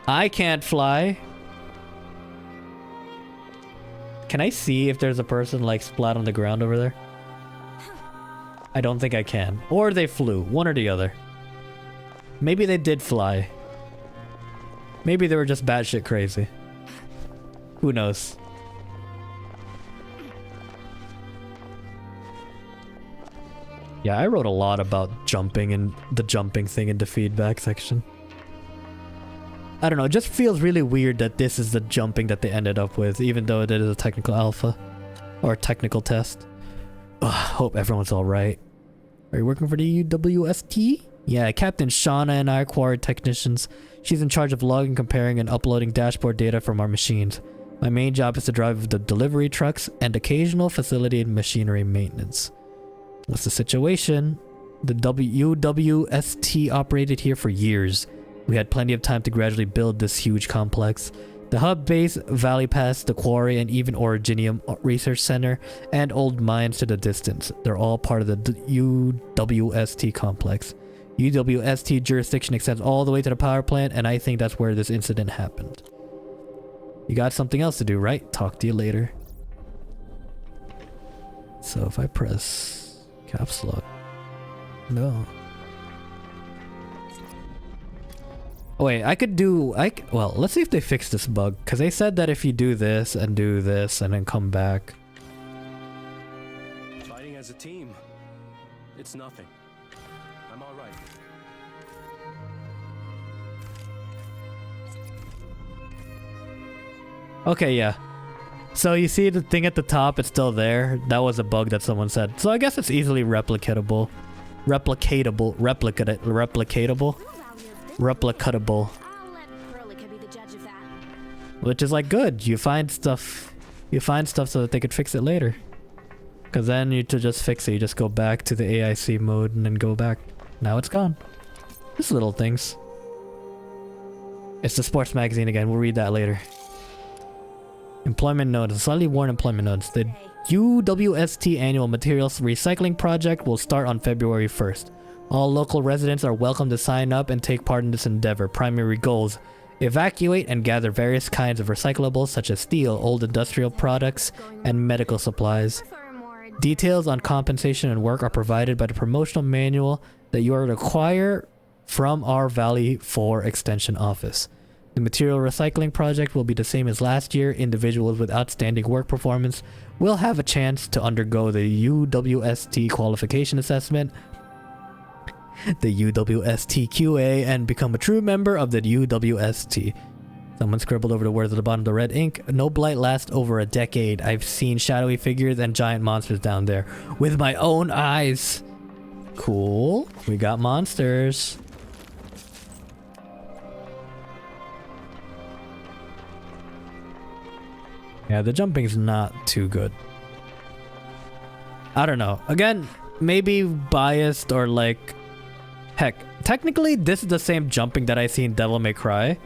I can't fly. Can I see if there's a person like splat on the ground over there? I don't think I can. Or they flew. One or the other. Maybe they did fly. Maybe they were just batshit crazy. Who knows? Yeah, I wrote a lot about jumping and the jumping thing in the feedback section. I don't know, it just feels really weird that this is the jumping that they ended up with, even though it is a technical alpha. Or a technical test. Ugh, hope everyone's alright. Are you working for the UWST? Yeah, Captain Shauna and I are quarried technicians. She's in charge of logging, comparing, and uploading dashboard data from our machines. My main job is to drive the delivery trucks and occasional facility and machinery maintenance. What's the situation? The UWST operated here for years. We had plenty of time to gradually build this huge complex. The hub base, Valley Pass, the quarry, and even Originium Research Center, and old mines to the distance. They're all part of the UWST complex. UWST jurisdiction extends all the way to the power plant, and I think that's where this incident happened. You got something else to do, right? Talk to you later. So if I press caps lock. No. Oh wait, I could do... well, let's see if they fix this bug. Because they said that if you do this and then come back... Fighting as a team, it's nothing. I'm all right. Okay, yeah. So you see the thing at the top, it's still there. That was a bug that someone said. So I guess it's easily replicatable. Replicatable. Which is like good. You find stuff so that they could fix it later. Because then you to just fix it, you just go back to the AIC mode and then go back. Now it's gone. Just little things. It's the sports magazine again. We'll read that later. Employment notice. Slightly worn employment notice. The UWST annual materials recycling project will start on February 1st. All local residents are welcome to sign up and take part in this endeavor. Primary goals: evacuate and gather various kinds of recyclables such as steel, old industrial products, and medical supplies. Details on compensation and work are provided by the promotional manual that you are to acquire from our Valley 4 Extension office. The material recycling project will be the same as last year. Individuals with outstanding work performance will have a chance to undergo the UWST qualification assessment, the UWST QA, and become a true member of the UWST. Someone scribbled over the words at the bottom of the red ink. No blight lasts over a decade. I've seen shadowy figures and giant monsters down there with my own eyes. Cool. We got monsters. Yeah, the jumping's not too good. I don't know. Again, maybe biased or like, heck, technically this is the same jumping that I see in Devil May Cry,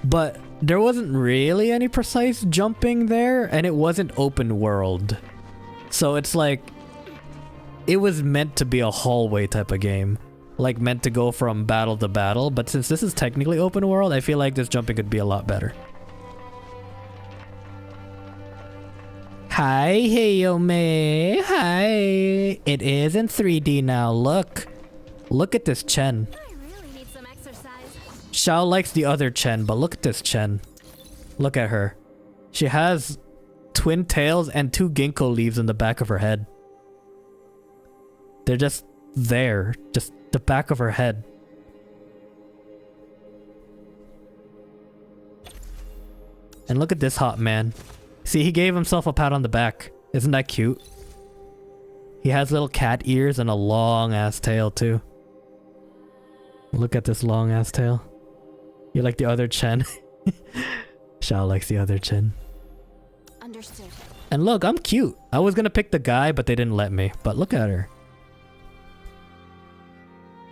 but there wasn't really any precise jumping there, and it wasn't open world. So it's like, it was meant to be a hallway type of game. Like meant to go from battle to battle, but since this is technically open world, I feel like this jumping could be a lot better. Hi, Heyome. Hi. It is in 3D now. Look. Look at this Chen. I really need some exercise. Xiao likes the other Chen, but look at this Chen. Look at her. She has twin tails and 2 ginkgo leaves in the back of her head. They're just there. Just the back of her head. And look at this hot man. See, he gave himself a pat on the back. Isn't that cute? He has little cat ears and a long ass tail too. Look at this long ass tail. You like the other Chen? Xiao likes the other Chen. Understood. And look, I'm cute. I was gonna pick the guy, but they didn't let me. But look at her.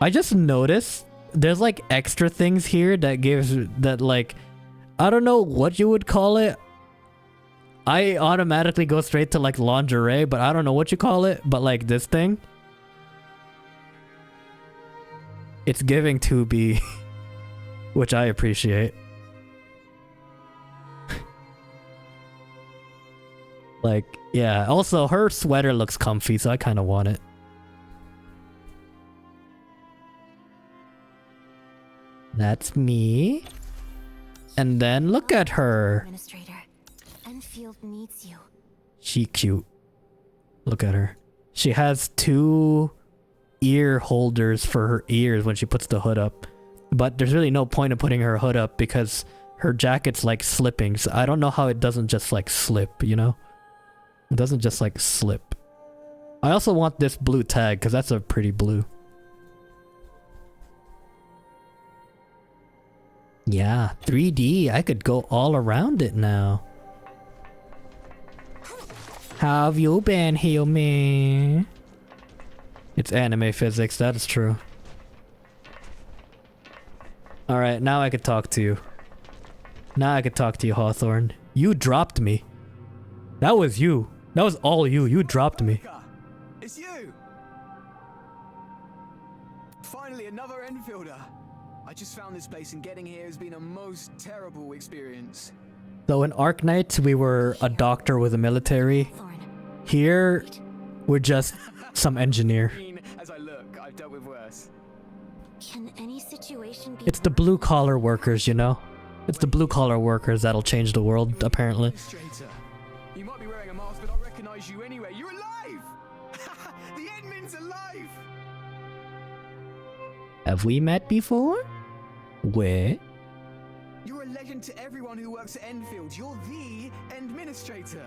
I just noticed there's like extra things here that gives that like, I don't know what you would call it. I automatically go straight to like lingerie, but I don't know what you call it. But like this thing, it's giving 2B, which I appreciate. Like, yeah. Also, her sweater looks comfy, so I kind of want it. That's me. And then look at her. Administrator, Endfield needs you. She cute. Look at her. She has 2 ear holders for her ears when she puts the hood up. But there's really no point in putting her hood up because her jacket's like slipping. So I don't know how it doesn't just like slip, you know? It doesn't just like slip. I also want this blue tag because that's a pretty blue. Yeah, 3D. I could go all around it now. How have you been, Hiyome? It's anime physics, that is true. Alright, now I could talk to you. Now I could talk to you, Hawthorne. You dropped me. That was you. That was all you. You dropped me. It's you! Finally, another Enfielder. I just found this place and getting here has been a most terrible experience. So in Arknights, we were a doctor with a military. Thorn. Here, we're just some engineer. I mean, as I look, I've dealt with worse. Can any situation be It's the blue collar workers, you know? It's the blue collar workers that'll change the world, apparently. Administrator. You might be wearing a mask, but I'll recognize you anyway. You're alive! The admin's alive! Have we met before? Where? You're a legend to everyone who works at Endfield. You're the administrator.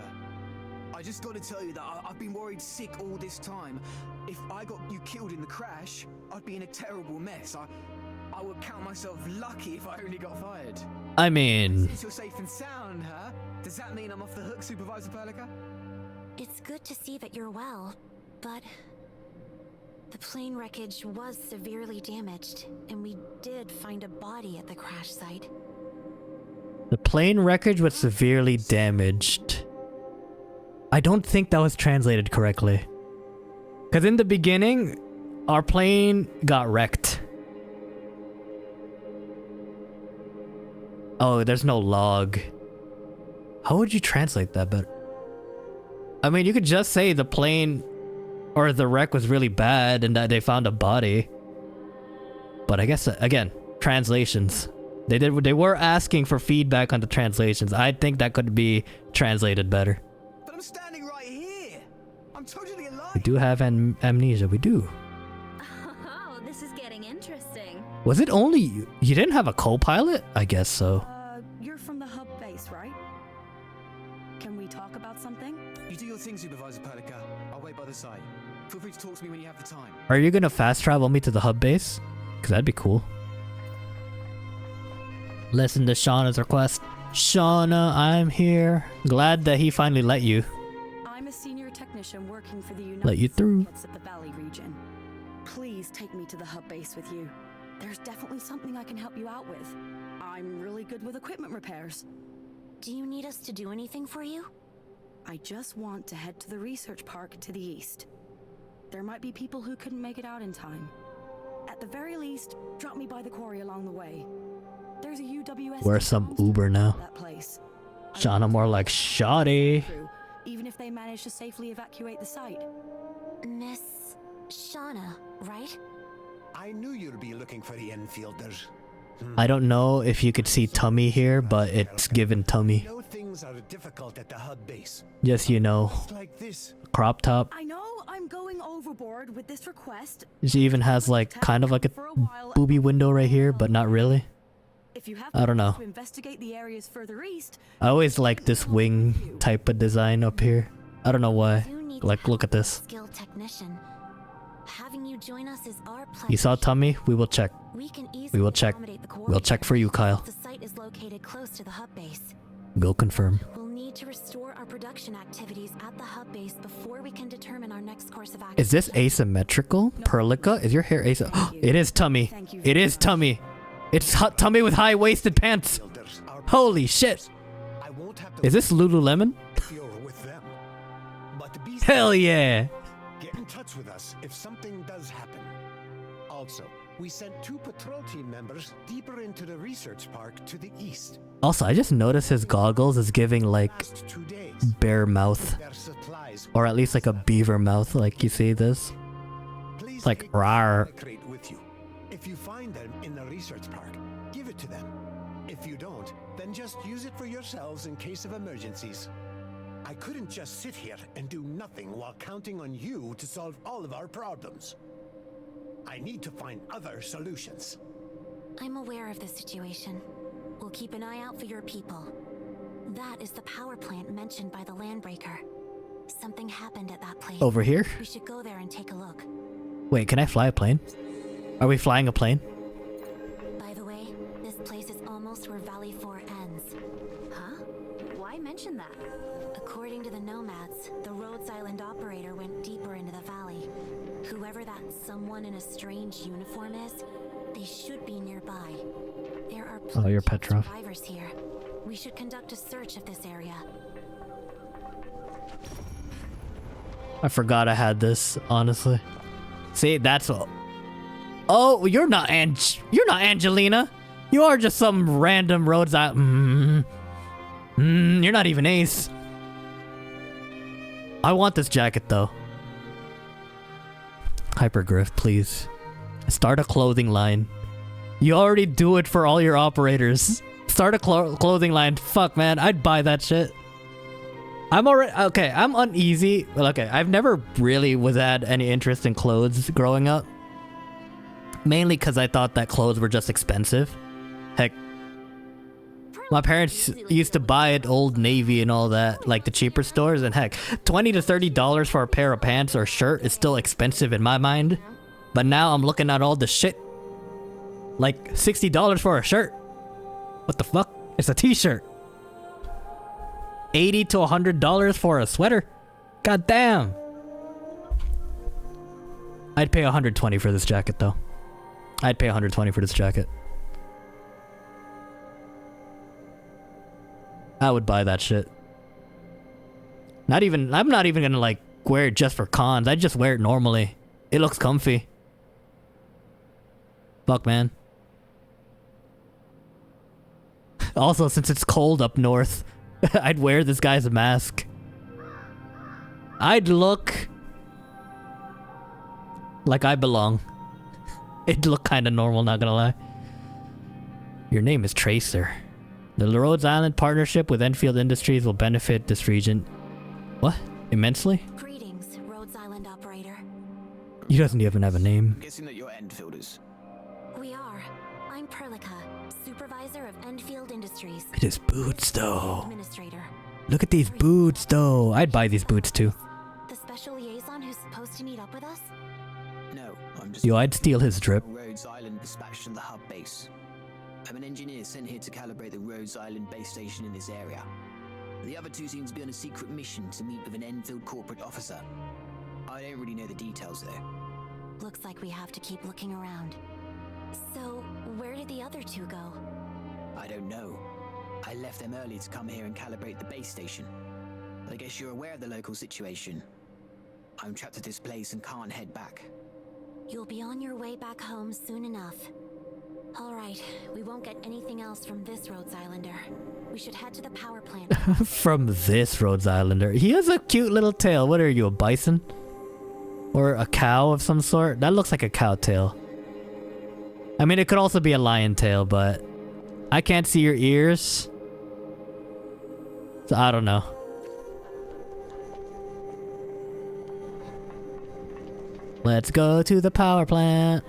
I just got to tell you that I've been worried sick all this time. If I got you killed in the crash, I'd be in a terrible mess. I would count myself lucky if I only got fired. I mean... Since you're safe and sound, huh? Does that mean I'm off the hook, Supervisor Perlica? It's good to see that you're well, but the plane wreckage was severely damaged, and we did find a body at the crash site. The plane wreckage was severely damaged. I don't think that was translated correctly. Because in the beginning, our plane got wrecked. Oh, there's no log. How would you translate that better? I mean, you could just say the plane or the wreck was really bad and that they found a body. But I guess, again, translations. They were asking for feedback on the translations. I think that could be translated better. But I'm standing right here. I'm totally alive. We do have amnesia. We do. Oh, this is getting interesting. Was it only you? You didn't have a co-pilot? I guess so. You're from the hub base, right? Can we talk about something? You do your thing, Supervisor Perlica. I'll wait by the side. Feel free to talk to me when you have the time. Are you gonna fast travel me to the hub base? Because that'd be cool. Listen to Shauna's request. Shauna, I'm here. Glad that he finally let you. I'm a senior technician technician working for the United Let you through. Syndicates of the Valley region. Please take me to the hub base with you. There's definitely something I can help you out with. I'm really good with equipment repairs. Do you need us to do anything for you? I just want to head to the research park to the east. There might be people who couldn't make it out in time. At the very least, drop me by the quarry along the way. There's a UWS. Where's some Uber now? That place. Shauna more like shoddy. Even if they manage to safely evacuate the site. Miss Shauna, right? I knew you'd be looking for the Enfielders. I don't know if you could see tummy here, but it's given tummy. I know things are difficult at the hub base. Yes, you know. Just like this. Crop top. I know I'm going overboard with this request. She even has like kind of like a booby window right here, but not really. If you have I don't know. to investigate the areas further east, I always like this wing type of design up here. I don't know why. Like, look at this. Skilled technician. Having you join us is our pleasure. You saw tummy? We will check. We will check. We'll check for you, Kyle. The site is located close to the hub base. We'll confirm. We'll need to restore our production activities at the hub base before we can determine our next course of action. Is this asymmetrical? Perlica? Is your hair It is tummy. It is tummy. It's tummy with high-waisted pants. Holy shit. Is this Lululemon? Hell yeah. Get in touch with us if something does happen. Also, we sent 2 patrol team members deeper into the research park to the east. Also, I just noticed his goggles is giving like bear mouth. Or at least like a beaver mouth, like you see this. It's like rawr. With you. If you find them in the research park, give it to them. If you don't, then just use it for yourselves in case of emergencies. I couldn't just sit here and do nothing while counting on you to solve all of our problems. I need to find other solutions. I'm aware of the situation. We'll keep an eye out for your people. That is the power plant mentioned by the Landbreaker. Something happened at that place. Over here? We should go there and take a look. Wait, can I fly a plane? Are we flying a plane? By the way, this place is almost where Valley 4 ends. Huh? Why mention that? According to the nomads, the Rhodes Island operator went deeper into the valley. Whoever that someone in a strange uniform is, they should be nearby. There are plenty you're of Petrov. survivors here. We should conduct a search of this area. I forgot I had this, honestly. See, that's all. Oh, you're not Angelina. You are just some random Rhodes Island. You're not even Ace. I want this jacket though. Hypergriff, please. Start a clothing line. You already do it for all your operators. Start a clothing line. Fuck, man. I'd buy that shit. I'm already... Okay, I'm uneasy. Well, okay, I've never really had any interest in clothes growing up. Mainly because I thought that clothes were just expensive. Heck, my parents used to buy at Old Navy and all that, like the cheaper stores, and heck, $20 to $30 for a pair of pants or shirt is still expensive in my mind. But now I'm looking at all the shit. Like $60 for a shirt. What the fuck? It's a t-shirt. $80 to $100 for a sweater. God damn. I'd pay $120 for this jacket though. I'd pay $120 for this jacket. I would buy that shit. I'm not even gonna like wear it just for cons. I just wear it normally. It looks comfy. Fuck, man. Also, since it's cold up north, I'd wear this guy's mask. I'd look like I belong. It'd look kind of normal, not gonna lie. Your name is Tracer. The Rhodes Island partnership with Enfield Industries will benefit this region. What? Immensely? Greetings, Rhodes Island operator. He doesn't even have a name. I'm guessing that you're Enfielders. We are. I'm Perlica, supervisor of Endfield Industries. Look at his boots, though. Administrator. Look at these boots, though. I'd buy these boots, too. The special liaison who's supposed to meet up with us? No, I'm just... Yo, I'd steal his drip. Rhodes Island dispatched from the hub base. I'm an engineer sent here to calibrate the Rhodes Island base station in this area. The other two seem to be on a secret mission to meet with an Enfield corporate officer. I don't really know the details though. Looks like we have to keep looking around. So, where did the other two go? I don't know. I left them early to come here and calibrate the base station. But I guess you're aware of the local situation. I'm trapped at this place and can't head back. You'll be on your way back home soon enough. Alright, we won't get anything else from this Rhodes Islander. We should head to the power plant. From this Rhodes Islander. He has a cute little tail. What are you, a bison? Or a cow of some sort? That looks like a cow tail. I mean, it could also be a lion tail, but I can't see your ears. So I don't know. Let's go to the power plant.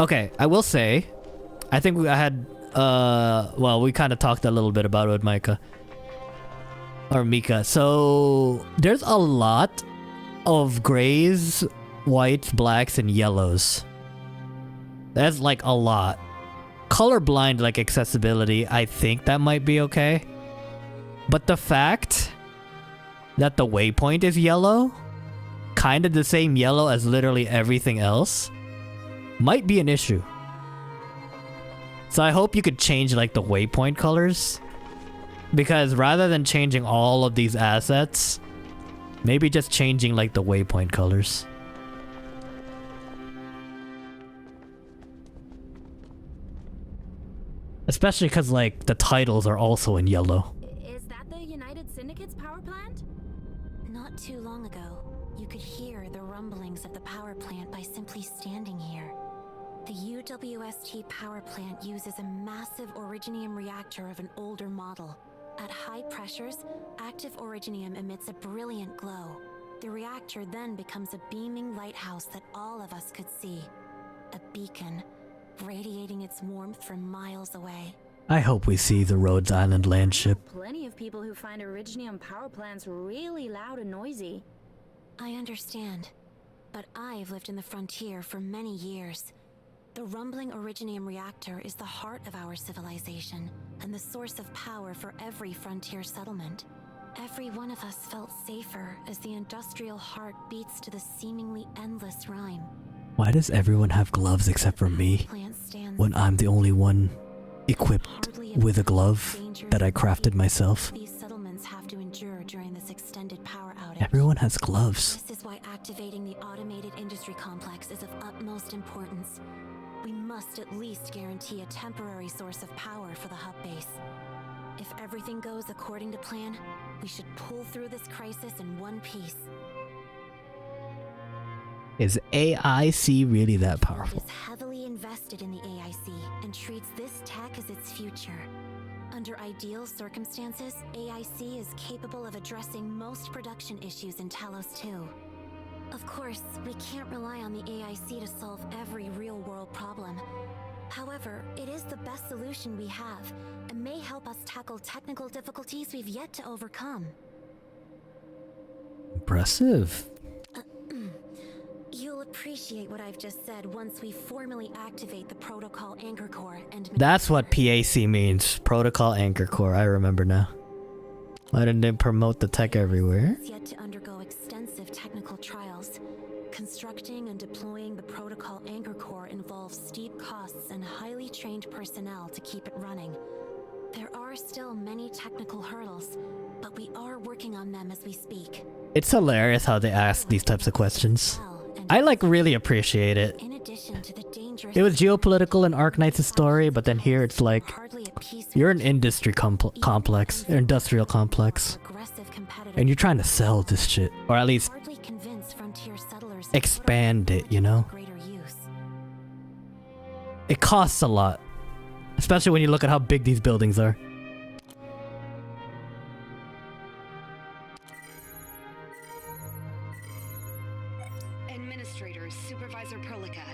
Okay, I will say, I think I had, well, we kind of talked a little bit about it with Micah. Or Mika. So, there's a lot of grays, whites, blacks, and yellows. That's like a lot. Colorblind, like accessibility, I think that might be okay. But the fact that the waypoint is yellow, kind of the same yellow as literally everything else, might be an issue. So I hope you could change like the waypoint colors. Because rather than changing all of these assets, maybe just changing like the waypoint colors. Especially because like the titles are also in yellow. Is that the United Syndicate's power plant? Not too long ago, you could hear the rumblings of the power plant by simply standing here. The UWST power plant uses a massive originium reactor of an older model. At high pressures, active originium emits a brilliant glow. The reactor then becomes a beaming lighthouse that all of us could see. A beacon, radiating its warmth from miles away. I hope we see the Rhodes Island land ship. Plenty of people who find originium power plants really loud and noisy. I understand, but I've lived in the frontier for many years. The rumbling originium reactor is the heart of our civilization and the source of power for every frontier settlement. Every one of us felt safer as the industrial heart beats to the seemingly endless rhyme. Why does everyone have gloves except for me? When I'm the only one equipped with a glove that I crafted myself? These settlements have to endure during this extended power outage. Everyone has gloves. This is why activating the automated industry complex is of utmost importance. We must at least guarantee a temporary source of power for the hub base. If everything goes according to plan, we should pull through this crisis in one piece. Is AIC really that powerful? It is heavily invested in the AIC and treats this tech as its future. Under ideal circumstances, AIC is capable of addressing most production issues in Talos 2. Of course, we can't rely on the AIC to solve every real-world problem. However, it is the best solution we have, and may help us tackle technical difficulties we've yet to overcome. Impressive. You'll appreciate what I've just said once we formally activate the Protocol Anchor Core and... That's what PAC means. Protocol Anchor Core. I remember now. Why didn't they promote the tech everywhere? It's yet to undergo extensive technical trials. Constructing and deploying the Protocol Anchor Core involves steep costs and highly trained personnel to keep it running. There are still many technical hurdles, but we are working on them as we speak. It's hilarious how they ask these types of questions. I like really appreciate it. In addition to the dangerous... It was geopolitical in Arknight's story, but then here it's like you're an industry complex, industrial complex, and you're trying to sell this shit, or at least expand it, you know? It costs a lot, especially when you look at how big these buildings are. Administrator, Supervisor Perlica,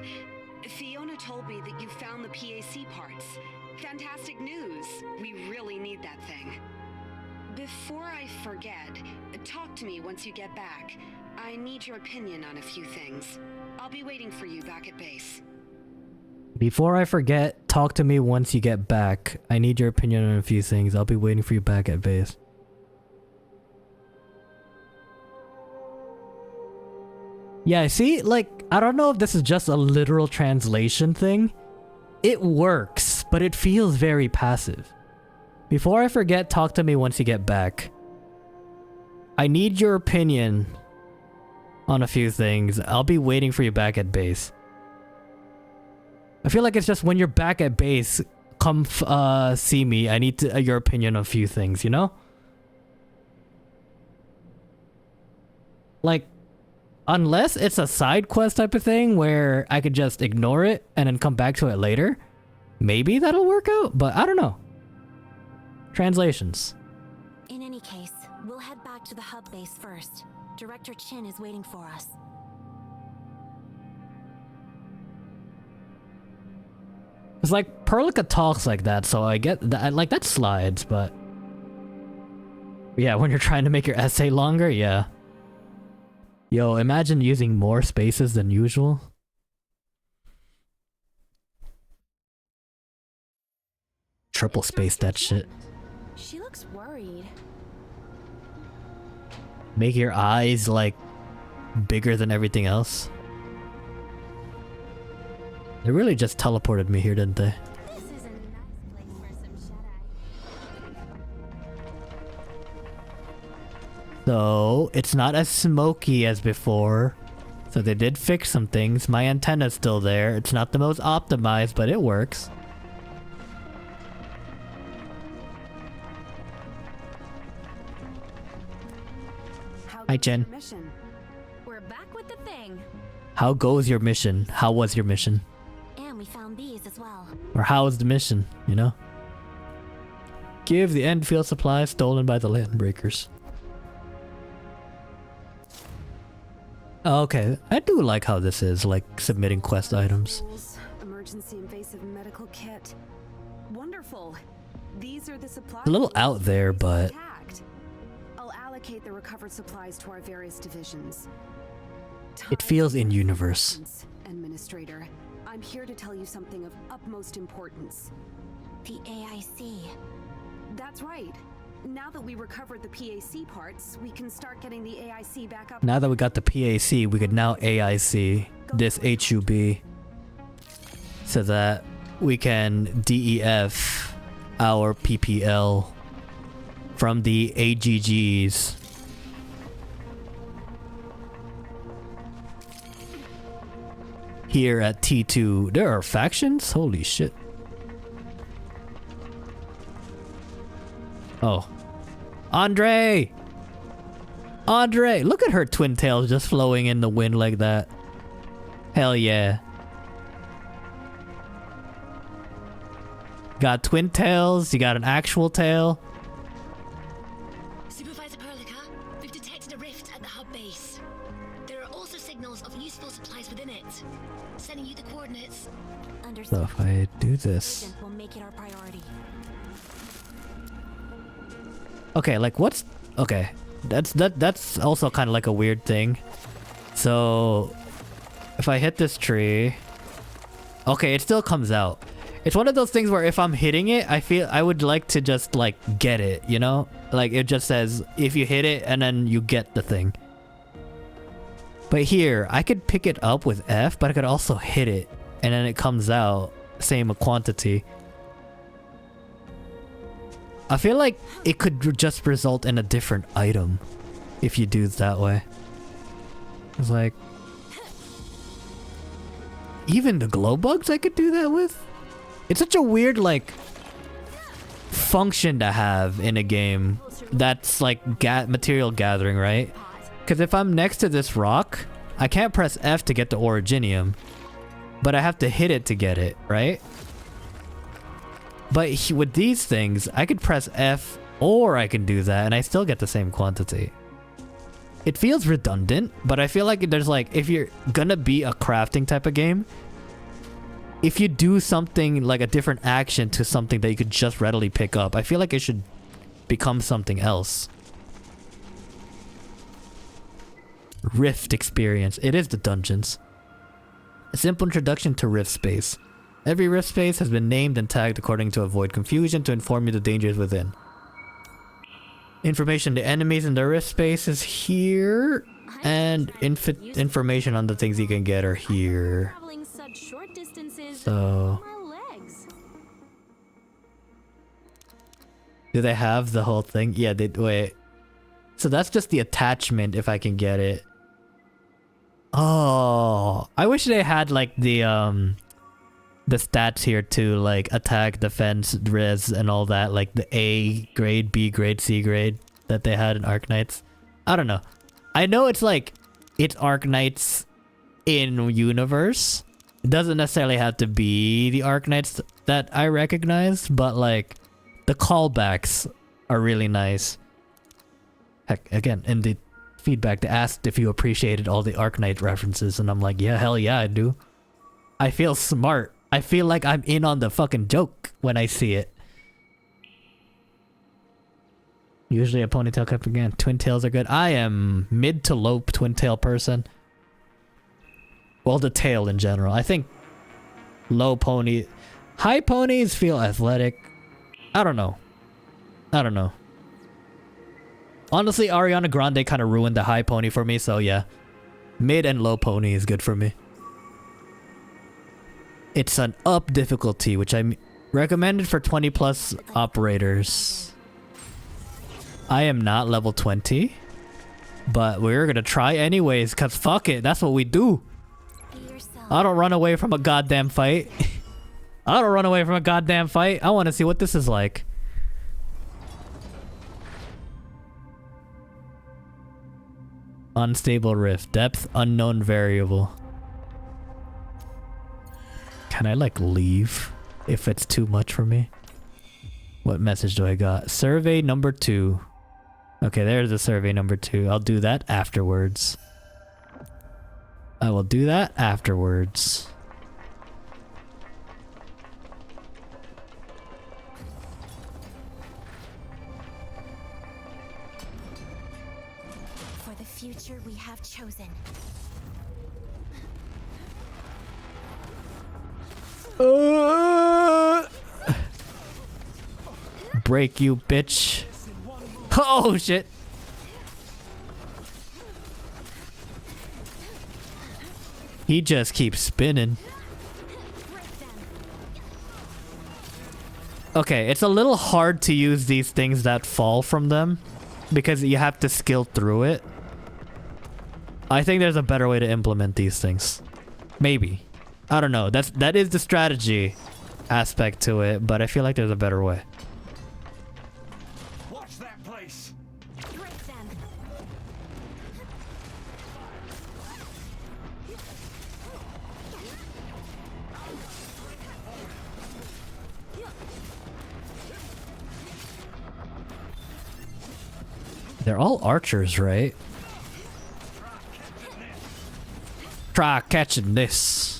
Fiona told me that you found the PAC parts. Fantastic news. We really need that thing. Before I forget, talk to me once you get back. I need your opinion on a few things. I'll be waiting for you back at base. Before I forget, talk to me once you get back. I need your opinion on a few things. I'll be waiting for you back at base. Yeah, see, like, I don't know if this is just a literal translation thing. It works, but it feels very passive. Before I forget, talk to me once you get back. I need your opinion on a few things. I'll be waiting for you back at base. I feel like it's just when you're back at base, come see me. I need your opinion on a few things, you know? Like, unless it's a side quest type of thing where I could just ignore it and then come back to it later, maybe that'll work out, but I don't know. Translations. In any case, we'll head back to the hub base first. Director Chin is waiting for us. It's like Perlica talks like that, so I get that. Like that slides, but yeah, when you're trying to make your essay longer, yeah. Yo, imagine using more spaces than usual. Triple space that shit. She looks worried. Make your eyes like bigger than everything else. They really just teleported me here, didn't they? This is a nice place for some shut-eye. So, it's not as smoky as before. So they did fix some things. My antenna's still there. It's not the most optimized, but it works. Hi, Jen. We're back with the thing. How goes your mission? How was your mission? And we found these as well. Or how was the mission, you know? Give the Endfield supplies stolen by the Landbreakers. Okay, I do like how this is, like submitting quest items. Emergency invasive medical kit. Wonderful. These are the supplies. A little out there, but I'll allocate the recovered supplies to our various divisions. it feels in universe. Administrator, I'm here to tell you something of utmost importance. The AIC. That's right. Now that we recovered the PAC parts, we can start getting the AIC back up. Now that we got the PAC, we could now AIC this HUB so that we can DEF our PPL from the AGGs. Here at T2, there are factions? Holy shit. Oh. Andre! Andre! Look at her twin tails just flowing in the wind like that. Hell yeah. Got twin tails, you got an actual tail. Supervisor Perlica, we've detected a rift at the hub base. There are also signals of useful supplies within it. Sending you the coordinates. So if I do this... We'll make it our priority. Okay, like what's... Okay. That's also kind of like a weird thing. So... If I hit this tree... Okay, it still comes out. It's one of those things where if I'm hitting it, I feel I would like to just like get it, you know? Like it just says if you hit it and then you get the thing. But here, I could pick it up with F, but I could also hit it and then it comes out same quantity. I feel like it could just result in a different item if you do it that way. It's like... Even the glow bugs I could do that with? It's such a weird, like, function to have in a game that's like material gathering, right? Because if I'm next to this rock, I can't press F to get the Originium, but I have to hit it to get it, right? But with these things, I could press F or I can do that and I still get the same quantity. It feels redundant, but I feel like there's like, if you're gonna be a crafting type of game, if you do something like a different action to something that you could just readily pick up, I feel like it should become something else. Rift experience. It is the dungeons. A simple introduction to Rift space. Every rift space has been named and tagged according to avoid confusion to inform you the dangers within. Information to enemies in the rift space is here. And information on the things you can get are here. So... do they have the whole thing? Yeah, they... wait. So that's just the attachment if I can get it. Oh, I wish they had like the stats here too, like attack, defense, res, and all that, like the A grade, B grade, C grade that they had in Arknights. I don't know. I know it's like it's Arknights in universe. It doesn't necessarily have to be the Arknights that I recognize, but like the callbacks are really nice. Heck, again, in the feedback, they asked if you appreciated all the Arknight references, and I'm like, yeah, hell yeah, I do. I feel smart. I feel like I'm in on the fucking joke when I see it. Usually a ponytail clip again. Twin tails are good. I am mid to low twin tail person. Well, the tail in general. I think low pony... high ponies feel athletic. I don't know. I don't know. Honestly, Ariana Grande kind of ruined the high pony for me, so yeah. Mid and low pony is good for me. It's an up difficulty, which I recommended for 20 plus operators. I am not level 20, but we're gonna try anyways, cause fuck it, that's what we do. I don't run away from a goddamn fight. I don't run away from a goddamn fight. I want to see what this is like. Unstable rift. Depth unknown variable. Can I like leave if it's too much for me? What message do I got? Survey number 2. Okay, there's the survey number 2. I'll do that afterwards. I will do that afterwards. For the future we have chosen. Break you, bitch. Oh shit. He just keeps spinning. Okay, it's a little hard to use these things that fall from them because you have to skill through it. I think there's a better way to implement these things. Maybe. I don't know. That is the strategy aspect to it, but I feel like there's a better way. Watch that place. They're all archers, right? Try catching this.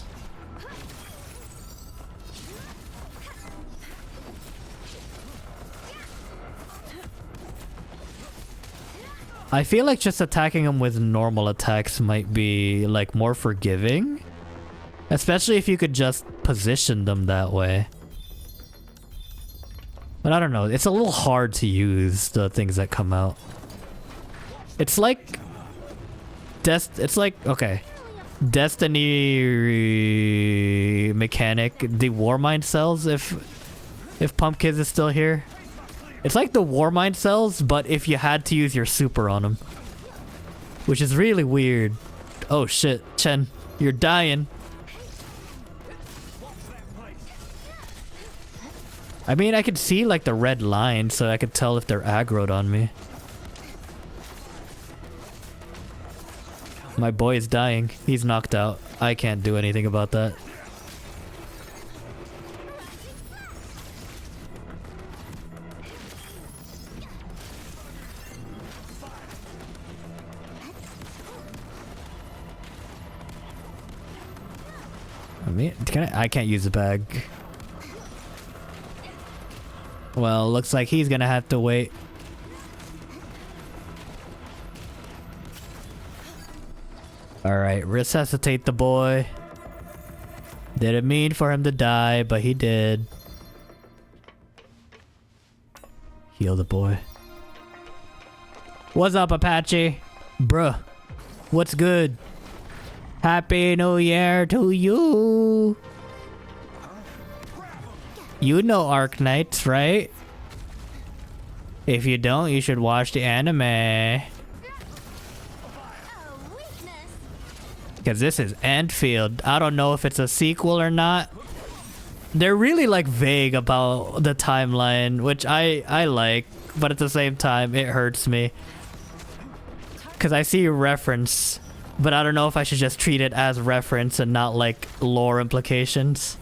I feel like just attacking them with normal attacks might be like more forgiving. Especially if you could just position them that way. But I don't know, it's a little hard to use the things that come out. It's like... it's like, okay. Destiny mechanic, the Warmind cells, if Pumpkins is still here. It's like the Warmind cells, but if you had to use your super on them. Which is really weird. Oh shit, Chen, you're dying. I mean, I could see like the red line, so I could tell if they're aggroed on me. My boy is dying. He's knocked out. I can't do anything about that. I mean, I can't use the bag. Well, looks like he's gonna have to wait. Alright, resuscitate the boy. Didn't mean for him to die, but he did. Heal the boy. What's up, Apache? Bruh. What's good? Happy New Year to you. You know Arknights, right? If you don't, you should watch the anime. Because this is Endfield. I don't know if it's a sequel or not. They're really like vague about the timeline, which I like, but at the same time it hurts me. Because I see a reference, but I don't know if I should just treat it as reference and not like lore implications.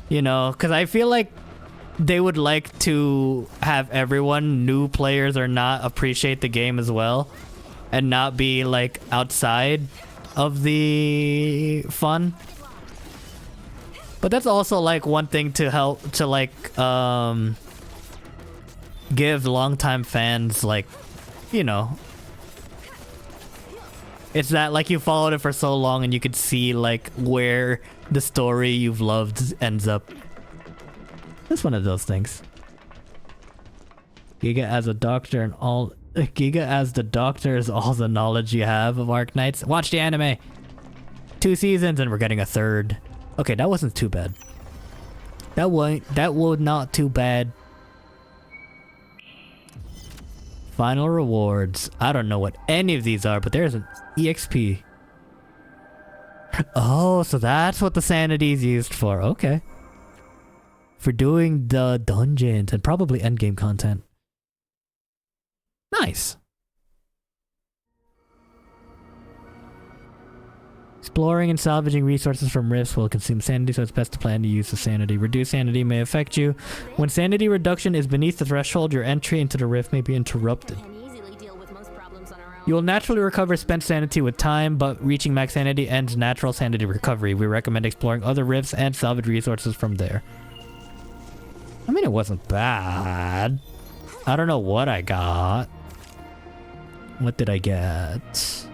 You know, because I feel like they would like to have everyone, new players or not, appreciate the game as well. And not be like outside of the fun. But that's also like one thing to help to like give longtime fans, like, you know, it's that like you followed it for so long and you could see like where the story you've loved ends up. It's one of those things. Giga as a doctor and all Giga as the doctor is all the knowledge you have of Arknights. Watch the anime. 2 seasons and we're getting a 3rd. Okay, that wasn't too bad. That was not too bad. Final rewards. I don't know what any of these are, but there's an EXP. Oh, so that's what the sanity is used for. Okay. For doing the dungeons and probably endgame content. Nice. Exploring and salvaging resources from rifts will consume sanity, so it's best to plan to use the sanity. Reduced sanity may affect you. When sanity reduction is beneath the threshold, your entry into the rift may be interrupted. You will naturally recover spent sanity with time, but reaching max sanity ends natural sanity recovery. We recommend exploring other rifts and salvage resources from there. I mean, it wasn't bad. I don't know what I got. What did I get?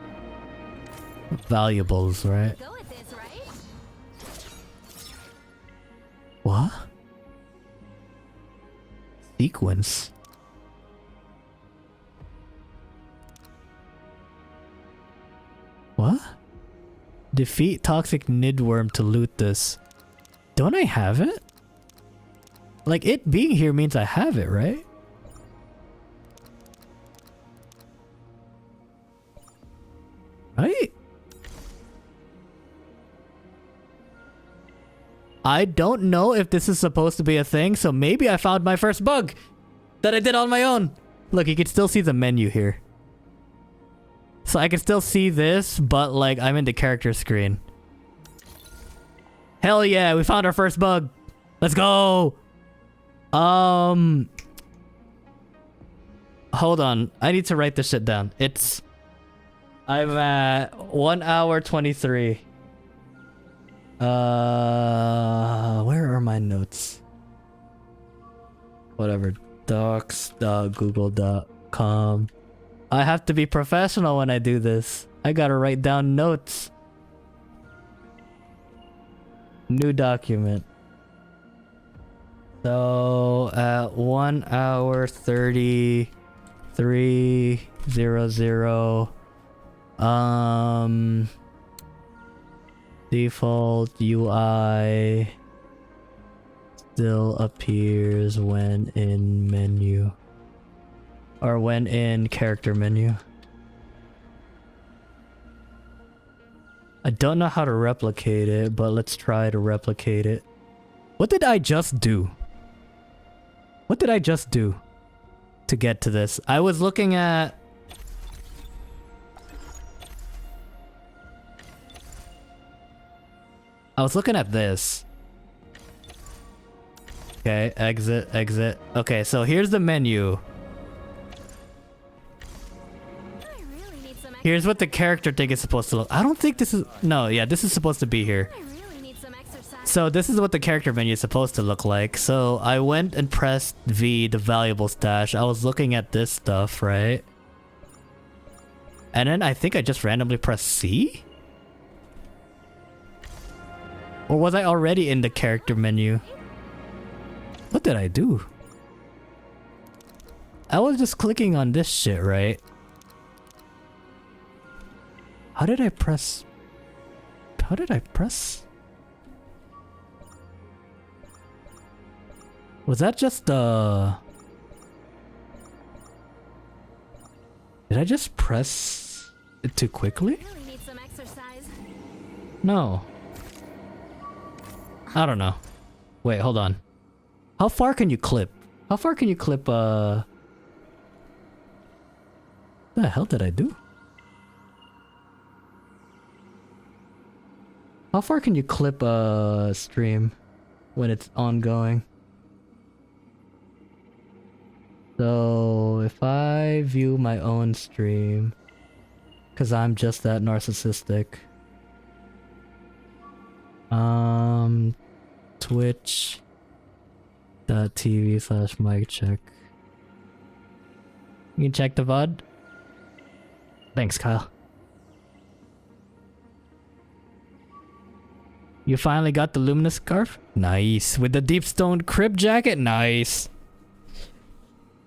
Valuables, right? What? Sequence? What? Defeat toxic nidworm to loot this. Don't I have it? Like, it being here means I have it, right? Right? I don't know if this is supposed to be a thing, so maybe I found my first bug that I did on my own. Look, you can still see the menu here. So I can still see this, but like I'm in the character screen. Hell yeah, we found our first bug. Let's go. Hold on. I need to write this shit down. I'm at 1 hour 23. Where are my notes? Whatever. Docs.google.com. I have to be professional when I do this. I gotta write down notes. New document. So at 1 hour 33:00. Default UI still appears when in menu. Or when in character menu. I don't know how to replicate it, but let's try to replicate it. What did I just do? What did I just do to get to this? I was looking at... I was looking at this. Okay, exit, exit. Okay, so here's the menu. Here's what the character thing is supposed to look. I don't think this is... No, yeah, this is supposed to be here. So this is what the character menu is supposed to look like. So I went and pressed V, the valuable stash. I was looking at this stuff, right? And then I think I just randomly pressed C? Or was I already in the character menu? What did I do? I was just clicking on this shit, right? How did I press? How did I press? Was that just Did I just press it too quickly? Really need some exercise. No. I don't know. Wait, hold on. How far can you clip? How far can you clip, What the hell did I do? How far can you clip a stream when it's ongoing? So, if I view my own stream, because I'm just that narcissistic. Twitch.tv/mic check. You can check the VOD? Thanks, Kyle. You finally got the luminous scarf? Nice. With the deep stone crib jacket? Nice.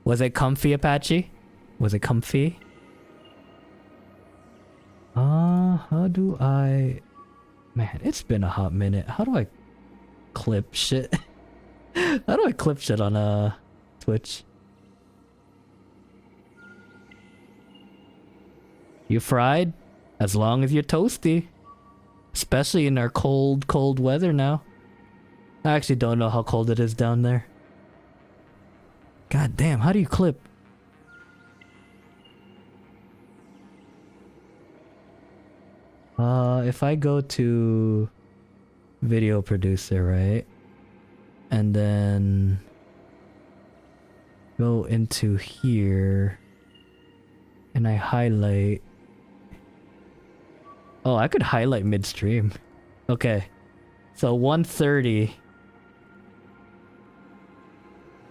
Was it comfy, Apache? Was it comfy? How do I... Man, it's been a hot minute. How do I clip shit? How do I clip shit on Twitch? You fried? As long as you're toasty. Especially in our cold weather now. I actually don't know how cold it is down there. God damn, how do you clip? If I go to video producer, right? And then go into here and I highlight. Oh, I could highlight midstream. Okay. So 1:30.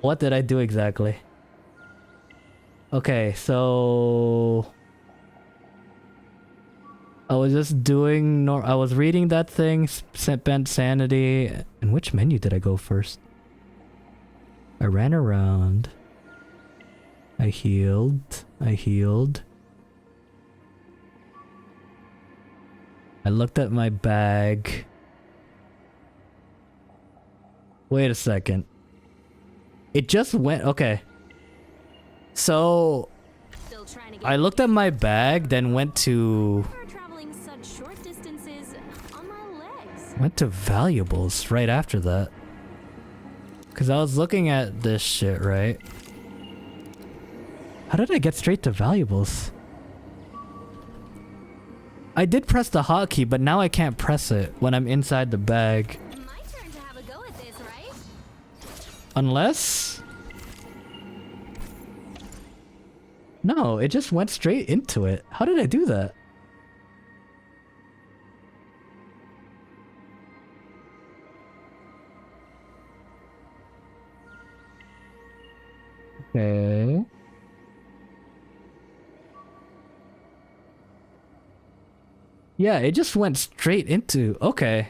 What did I do exactly? Okay, so I was just doing I was reading that thing, spent sanity. And which menu did I go first? I ran around. I healed. I looked at my bag. Wait a second. It just went... Okay. So... I looked at my bag, then went to... Went to valuables right after that. Because I was looking at this shit, right? How did I get straight to valuables? I did press the hotkey, but now I can't press it when I'm inside the bag. My turn to have a go at this, right? Unless... No, it just went straight into it. How did I do that? Okay. Yeah, it just went straight into... Okay.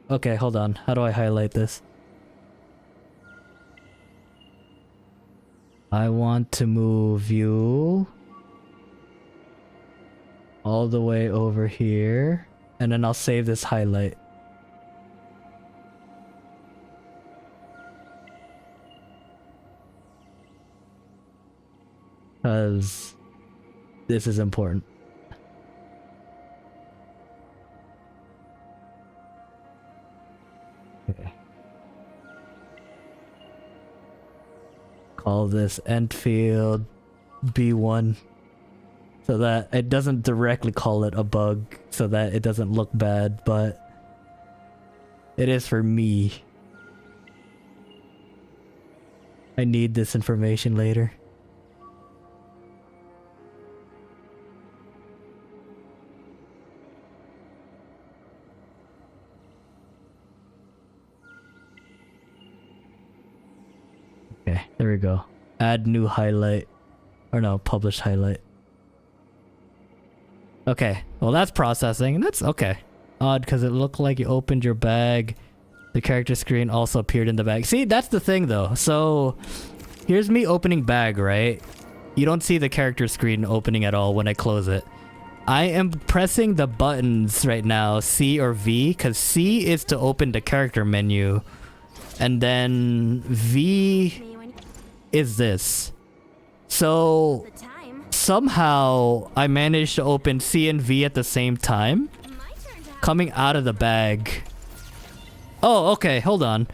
Okay, hold on. How do I highlight this? I want to move you all the way over here. And then I'll save this highlight. Because this is important. Okay. Call this Endfield B1 so that it doesn't directly call it a bug, so that it doesn't look bad, but it is for me. I need this information later. Okay, there we go. Add new highlight. Or no, publish highlight. Okay, well that's processing. That's okay. Odd, because it looked like you opened your bag. The character screen also appeared in the bag. See, that's the thing though. So, here's me opening bag, right? You don't see the character screen opening at all when I close it. I am pressing the buttons right now, C or V, because C is to open the character menu. And then V is this. So, somehow I managed to open C and V at the same time. Coming out of the bag. Oh, okay, hold on.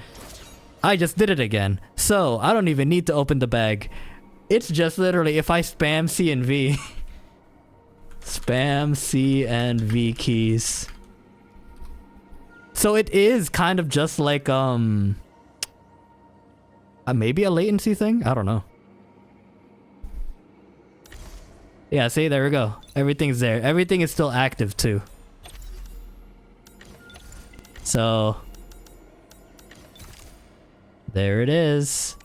I just did it again. So, I don't even need to open the bag. It's just literally if I spam C and V. Spam C and V keys. So it is kind of just like, maybe a latency thing? I don't know. Yeah, see, there we go. Everything's there. Everything is still active too. So... there it is.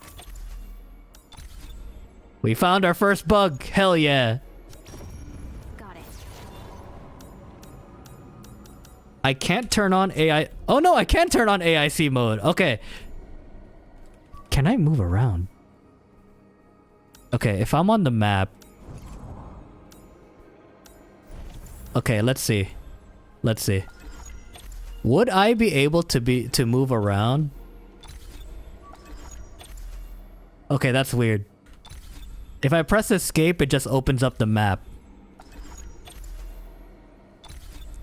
We found our first bug. Hell yeah. Got it. I can't turn on AI. Oh no, I can turn on AIC mode. Okay. Can I move around? Okay, if I'm on the map. Okay, let's see. Let's see. Would I be able to move around? Okay, that's weird. If I press escape, it just opens up the map.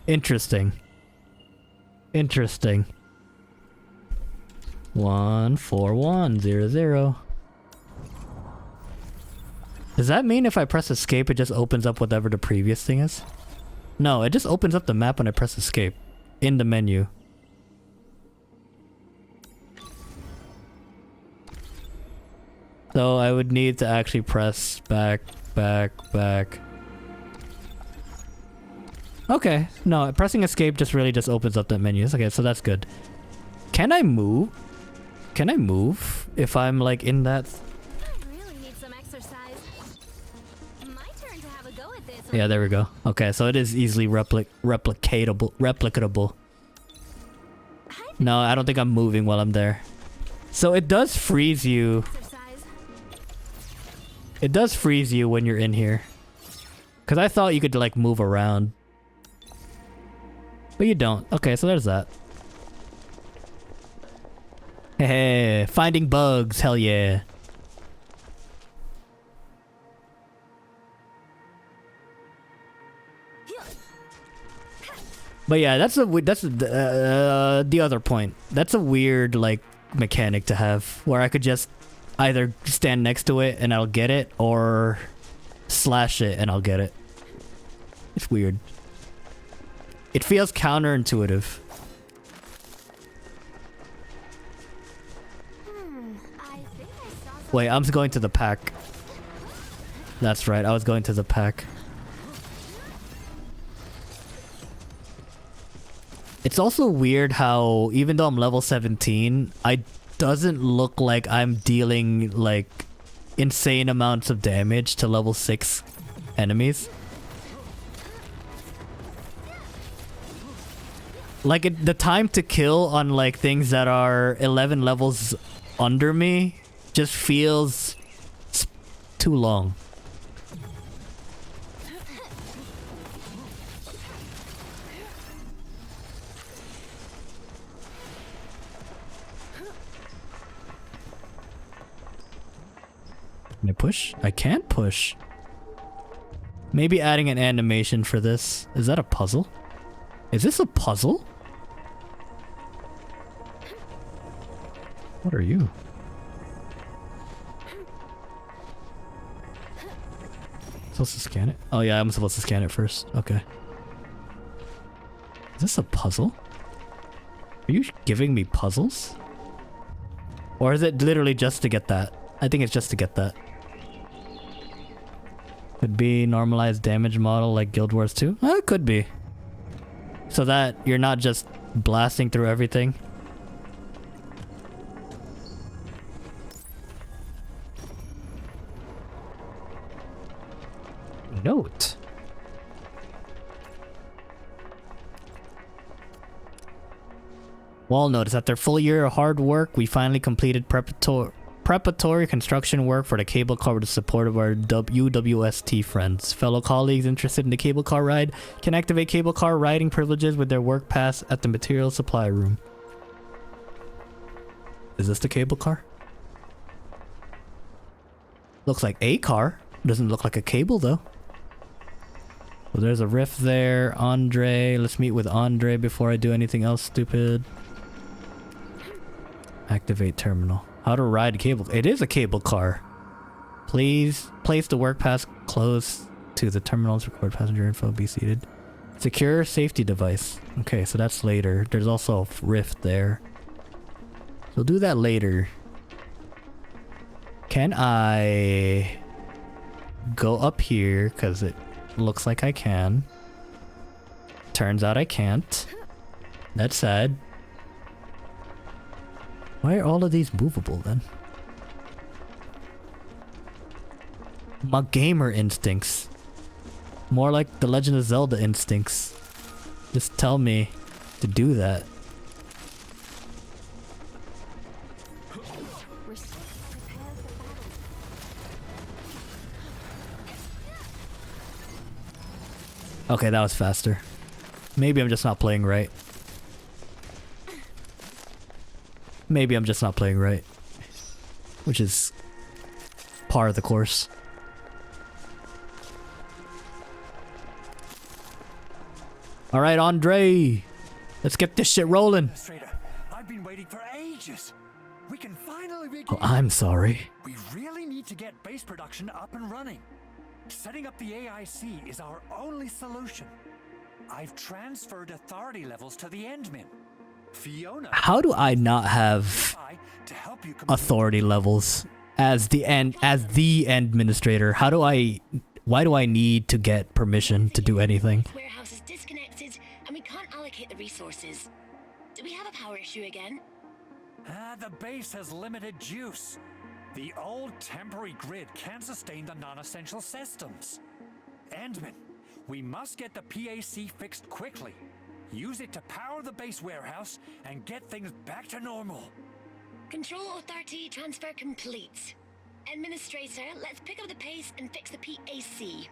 Interesting. Interesting. 14100. Does that mean if I press escape, it just opens up whatever the previous thing is? No, it just opens up the map when I press escape. In the menu. So I would need to actually press back. Okay, no, pressing escape just really just opens up that menu. Okay, so that's good. Can I move? Can I move if I'm like in that? I really need some exercise. My turn to have a go at this. Yeah, there we go. Okay, so it is easily replicatable. No, I don't think I'm moving while I'm there. So it does freeze you. It does freeze you when you're in here. Because I thought you could like move around. But you don't. Okay, so there's that. Hey, finding bugs. Hell yeah. But yeah, that's the other point. That's a weird like mechanic to have where I could just either stand next to it and I'll get it, or slash it and I'll get it. It's weird. It feels counterintuitive. Wait, I'm going to the pack. That's right, I was going to the pack. It's also weird how, even though I'm level 17, I doesn't look like I'm dealing like insane amounts of damage to level 6 enemies. Like the time to kill on like things that are 11 levels under me just feels too long. Can I push? I can't push. Maybe adding an animation for this. Is that a puzzle? Is this a puzzle? What are you? Supposed to scan it? Oh yeah, I'm supposed to scan it first. Okay. Is this a puzzle? Are you giving me puzzles? Or is it literally just to get that? I think it's just to get that. Could be normalized damage model like Guild Wars 2? It could be. So that you're not just blasting through everything. Note. Wall notice, after a full year of hard work, we finally completed preparatory construction work for the cable car with the support of our UWST friends. Fellow colleagues interested in the cable car ride can activate cable car riding privileges with their work pass at the material supply room. Is this the cable car? Looks like a car. Doesn't look like a cable though. Well, there's a rift there. Andre. Let's meet with Andre before I do anything else stupid. Activate terminal. How to ride a cable. It is a cable car. Please place the work pass close to the terminals. Record passenger info. Be seated. Secure safety device. Okay, so that's later. There's also a rift there. So do that later. Can I go up here? Because it looks like I can. Turns out I can't. That's sad. Why are all of these movable then? My gamer instincts. More like the Legend of Zelda instincts. Just tell me to do that. Okay, that was faster. Maybe I'm just not playing right. Maybe I'm just not playing right. Which is par of the course. Alright, Andre! Let's get this shit rolling! I've been waiting for ages! We can finally begin! Oh, I'm sorry. We really need to get base production up and running. Setting up the AIC is our only solution. I've transferred authority levels to the Endmin. Fiona, how do I not have authority levels as the administrator? Why do I need to get permission to do anything? Warehouse is disconnected and we can't allocate the resources. Do we have a power issue again? The base has limited juice. The old temporary grid can't sustain the non-essential systems. Endman, we must get the PAC fixed quickly. Use it to power the base warehouse and get things back to normal. Control authority transfer complete. Administrator, let's pick up the pace and fix the PAC.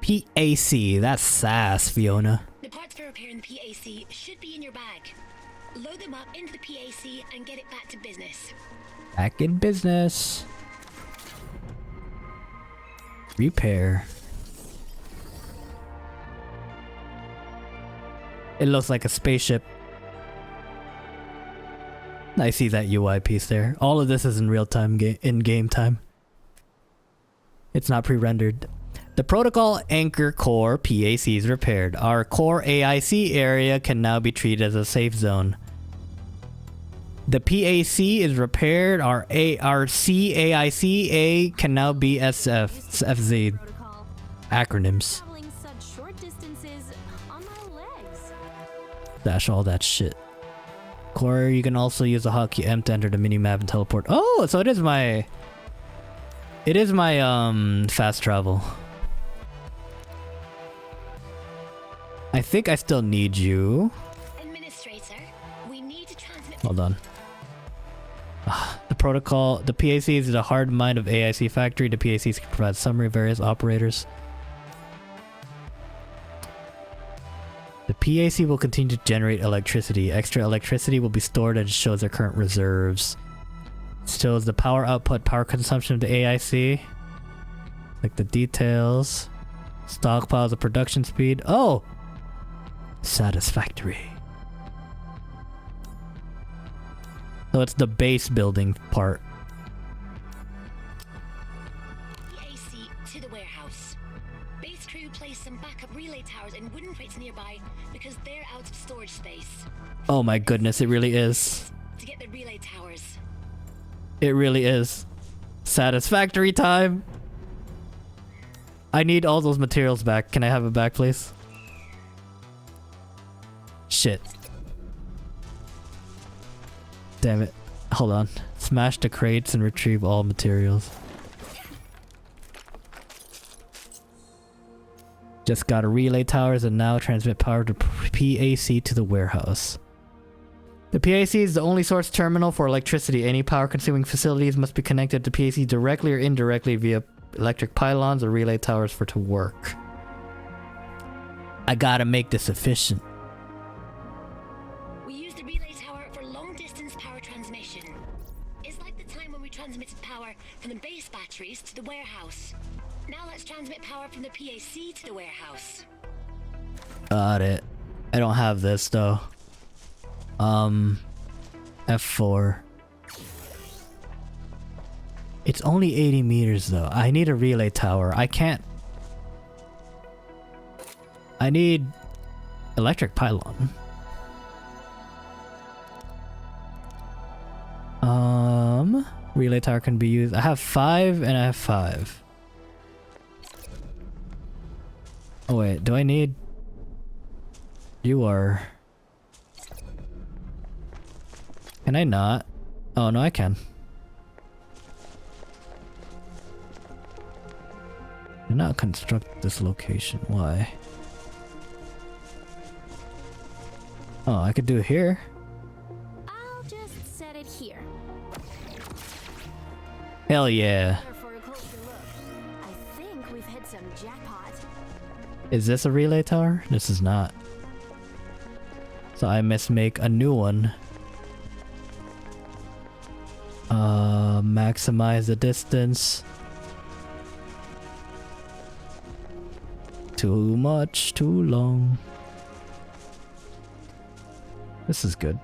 PAC, that's sass, Fiona. The parts for repairing the PAC should be in your bag. Load them up into the PAC and get it back to business. Back in business. Repair. It looks like a spaceship. I see that UI piece there. All of this is in real time, in game time. It's not pre-rendered. The protocol anchor core PAC is repaired. Our core AIC area can now be treated as a safe zone. The PAC is repaired. Our CAICA can now be SFZ. Acronyms. Dash all that shit. Core, you can also use the hotkey M to enter the minimap and teleport. Oh, so it is my fast travel. I think I still need you. Administrator, we need to transmit. Hold on. The protocol, the PAC is the hard mind of AIC factory. The PACs can provide summary of various operators. The PAC will continue to generate electricity. Extra electricity will be stored and shows their current reserves. Shows the power output, power consumption of the AIC. Like the details. Stockpiles of production speed. Oh! Satisfactory. So it's the base building part. PAC to the warehouse. Base crew placed some backup relay towers in wooden crates nearby because they're out of storage space. Oh my goodness, it really is. To get the relay towers. It really is. Satisfactory time! I need all those materials back. Can I have it back, please? Shit. Damn it. Hold on. Smash the crates and retrieve all materials. Just got a relay towers and now transmit power to PAC to the warehouse. The PAC is the only source terminal for electricity. Any power-consuming facilities must be connected to PAC directly or indirectly via electric pylons or relay towers for it to work. I gotta make this efficient. We use the relay tower for long-distance power transmission. It's like the time when we transmitted power from the base batteries to the warehouse. Now let's transmit power from the PAC to the warehouse. Got it. I don't have this though. F4. It's only 80 meters though. I need a relay tower. I can't. I need electric pylon. Relay tower can be used. I have 5 and I have 5. Oh wait, do I need? You are. Can I not? Oh no, I can. Do not construct this location. Why? Oh, I could do it here. I'll just set it here. Hell yeah. For a closer look, I think we've hit some jackpot. Is this a relay tower? This is not. So I must make a new one. Maximize the distance. Too much, too long. This is good.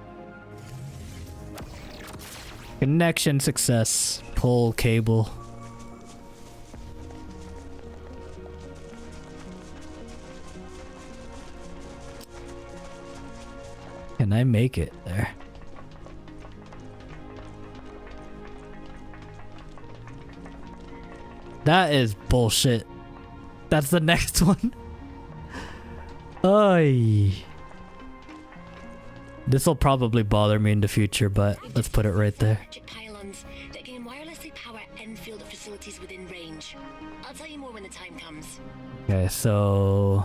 Connection success. Pull cable. Can I make it there? That is bullshit. That's the next one. Oy. This will probably bother me in the future, but let's put it right there. Electric pylons that can wirelessly power Endfield facilities within range. I'll tell you more when the time comes. Okay, so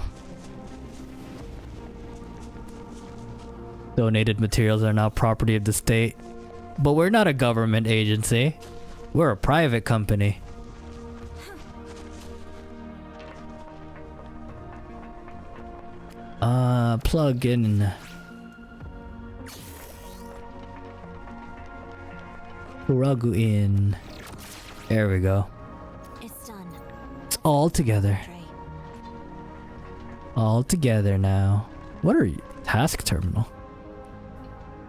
donated materials are now property of the state. But we're not a government agency. We're a private company. Plug in. Plug in. There we go. It's done. It's all together. All together now. What are you? Task terminal.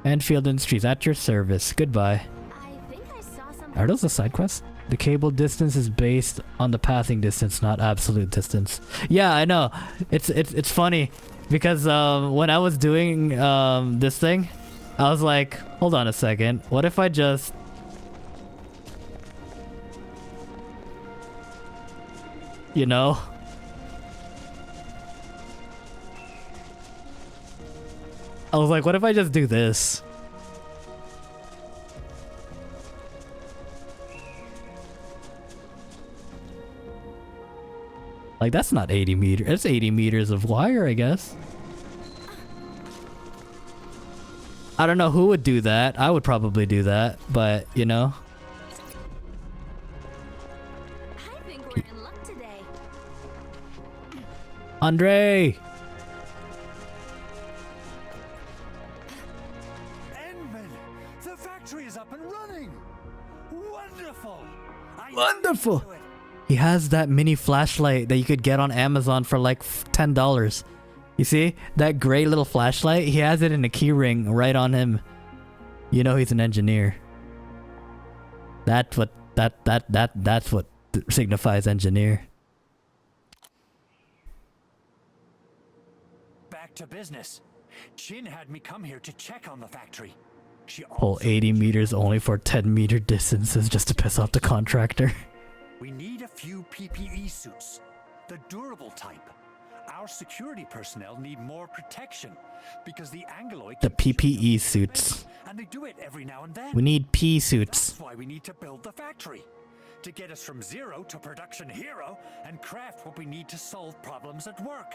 Endfield Industries at your service. Goodbye. I think I saw something. Are those the side quests? The cable distance is based on the passing distance, not absolute distance. Yeah, I know. It's funny because when I was doing this thing, I was like, hold on a second. What if I just you know? I was like, what if I just do this? Like, that's not 80 meters. That's 80 meters of wire, I guess. I don't know who would do that. I would probably do that, but, you know. I think we're in luck today. Andre! Endman! The factory is up and running! Wonderful! Wonderful! He has that mini flashlight that you could get on Amazon for like $10. You see? That gray little flashlight? He has it in a key ring right on him. You know he's an engineer. That's what that's what signifies engineer. Back to business. Jin had me come here to check on the factory. She Pull 80 meters only for 10-meter distances just to piss off the contractor. We need a few PPE suits. The durable type. Our security personnel need more protection because the Angeloid... The PPE suits. And they do it every now and then. We need P suits. That's why we need to build the factory. To get us from zero to production hero and craft what we need to solve problems at work.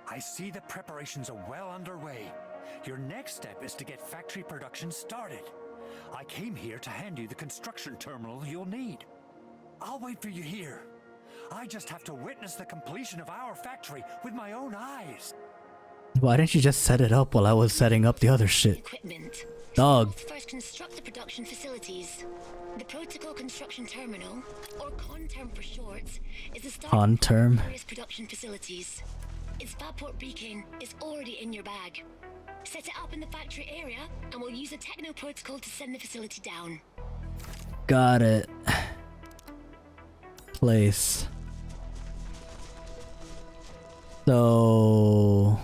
I see the preparations are well underway. Your next step is to get factory production started. I came here to hand you the construction terminal you'll need. I'll wait for you here. I just have to witness the completion of our factory with my own eyes. Why didn't you just set it up while I was setting up the other shit? Equipment. Dog. First construct the production facilities. The Protocol Construction Terminal, or CONTERM for short, is the start CONTERM. of various production facilities. Its Fatport beacon is already in your bag. Set it up in the factory area, and we'll use a techno protocol to send the facility down. Got it. Place. So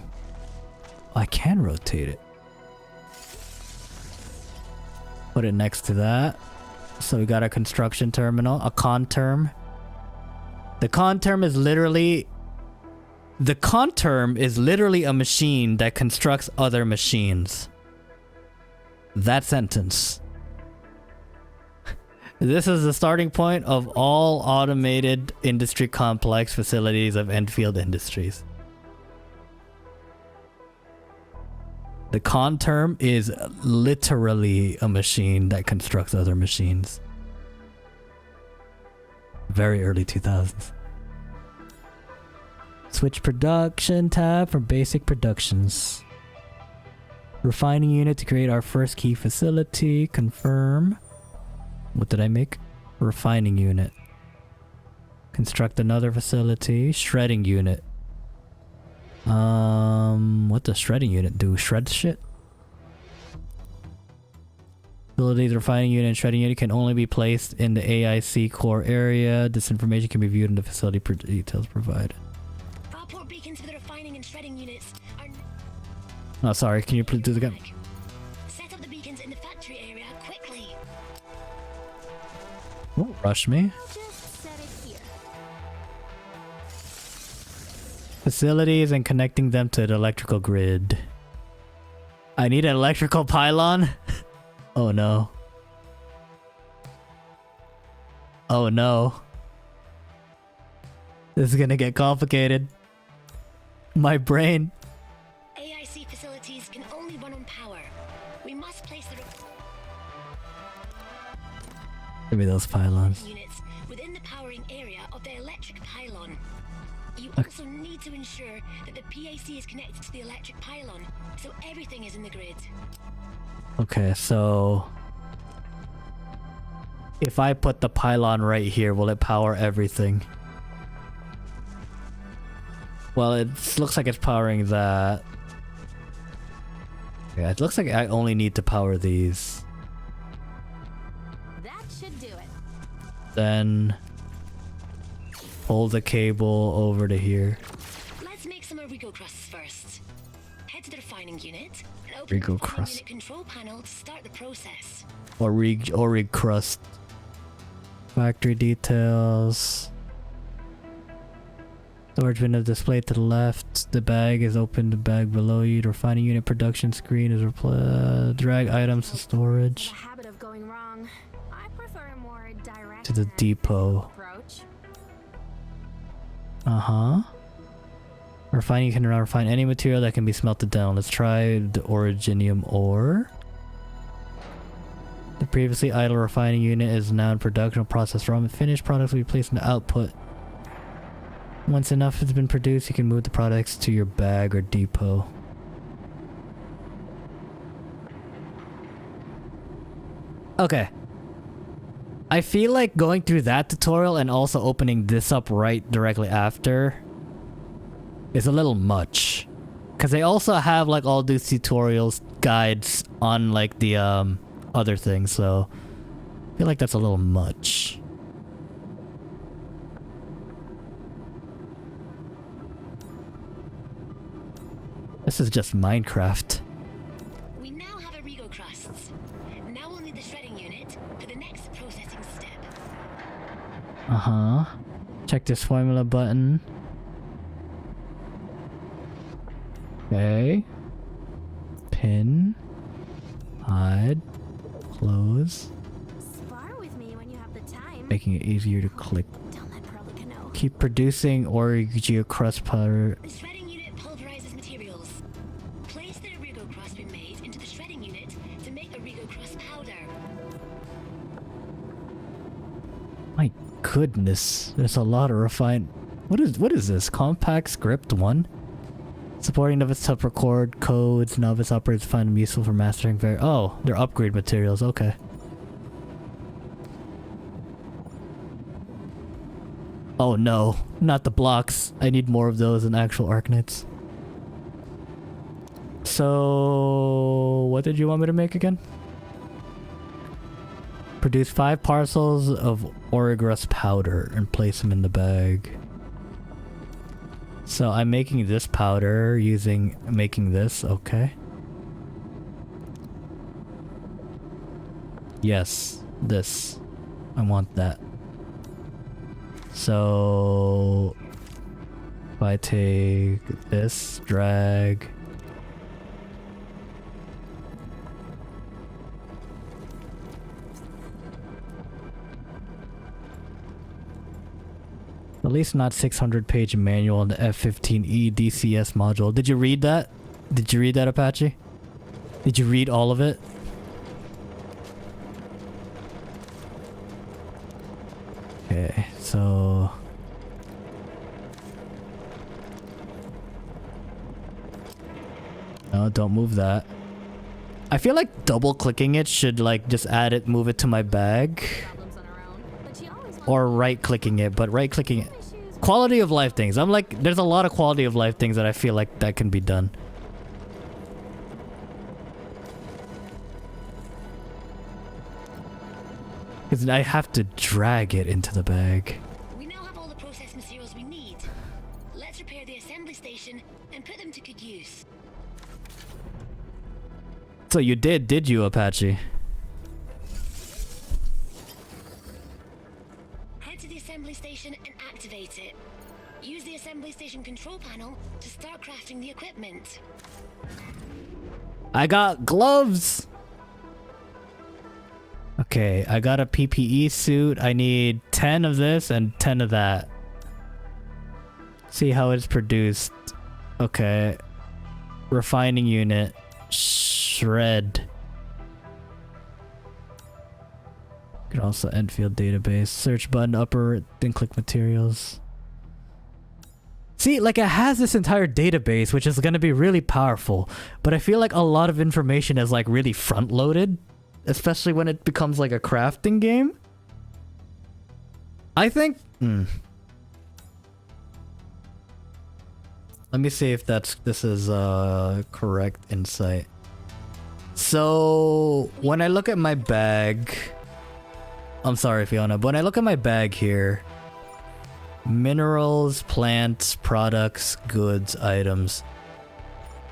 I can rotate it. Put it next to that. So we got a construction terminal, a CONTERM. The CONTERM is literally a machine that constructs other machines. That sentence. This is the starting point of all automated industry complex facilities of Endfield Industries. The CONTERM is literally a machine that constructs other machines. Very early 2000s. Switch production tab for basic productions. Refining unit to create our first key facility. Confirm. What did I make? Refining unit. Construct another facility. Shredding unit. What does shredding unit do? Shred shit? Facilities, refining unit, and shredding unit can only be placed in the AIC core area. This information can be viewed in the facility details provided. Fatport beacons for the refining and shredding units are... Oh, sorry. Can you please do it again? Set up the beacons in the factory area quickly. Don't rush me. Just set it here. Facilities and connecting them to the electrical grid. I need an electrical pylon? Oh no. Oh no. This is gonna get complicated. My brain. AIC facilities can only run on power. We must place the Give me those pylons. units within the powering area of the electric pylon. You also need to ensure that the PAC is connected to the electric pylon, so everything is in the grid. Okay, so if I put the pylon right here, will it power everything? Well, it looks like it's powering that. Yeah, it looks like I only need to power these. That should do it. Then pull the cable over to here. Let's make some Origo crusts first. Head to the refining unit and open Origo the refining crust. unit control panel to start the process. Orig crust. Factory details. Storage window displayed to the left. The bag is open. The bag below you. The refining unit production screen is replaced. Drag items to storage. The habit of going wrong. I prefer a more direct To the depot. approach. Refining can now refine any material that can be smelted down. Let's try the originium ore. The previously idle refining unit is now in production. Process raw and finished products will be placed in the output. Once enough has been produced, you can move the products to your bag or depot. Okay. I feel like going through that tutorial and also opening this up right directly after is a little much. Because they also have like all these tutorials, guides on like the other things, so I feel like that's a little much. This is just Minecraft. We now have Origo crusts. Now we'll need the shredding unit for the next processing step. Check this formula button. Okay. Pin. Hide. Close. Spar with me when you have the time. Making it easier to click. Don't let Perlica know. Keep producing Origio crust powder. The shredding unit pulverizes materials. Place the Origo crust goodness, there's a lot of refined. What is this? Compact script 1? Supporting novice to record codes. Novice operators find them useful for mastering oh, they're upgrade materials. Okay. Oh no, not the blocks. I need more of those than actual Arknights. So, what did you want me to make again? Produce 5 parcels of Origrus powder and place them in the bag. So I'm making this powder making this, okay. Yes, this. I want that. So if I take this, drag. At least not 600-page manual on the F-15E DCS module. Did you read that? Did you read that, Apache? Did you read all of it? Okay, so... No, don't move that. I feel like double-clicking it should, like, just add it, move it to my bag. Or right-clicking it, but right-clicking it. Quality of life things. I'm like, there's a lot of quality of life things that I feel like that can be done. Because I have to drag it into the bag. We now have all the process materials we need. Let's repair the assembly station and put them to good use. So you did you, Apache? Head to the assembly station and activate it. Use the assembly station control panel to start crafting the equipment. I got gloves! Okay, I got a PPE suit. I need 10 of this and 10 of that. See how it's produced. Okay. Refining unit. Shred. You can also Endfield database. Search button upper, then click materials. See, like it has this entire database, which is going to be really powerful. But I feel like a lot of information is like really front loaded. Especially when it becomes like a crafting game. I think... Let me see if this is correct insight. So when I look at my bag, I'm sorry, Fiona, but when I look at my bag here, minerals, plants, products, goods, items,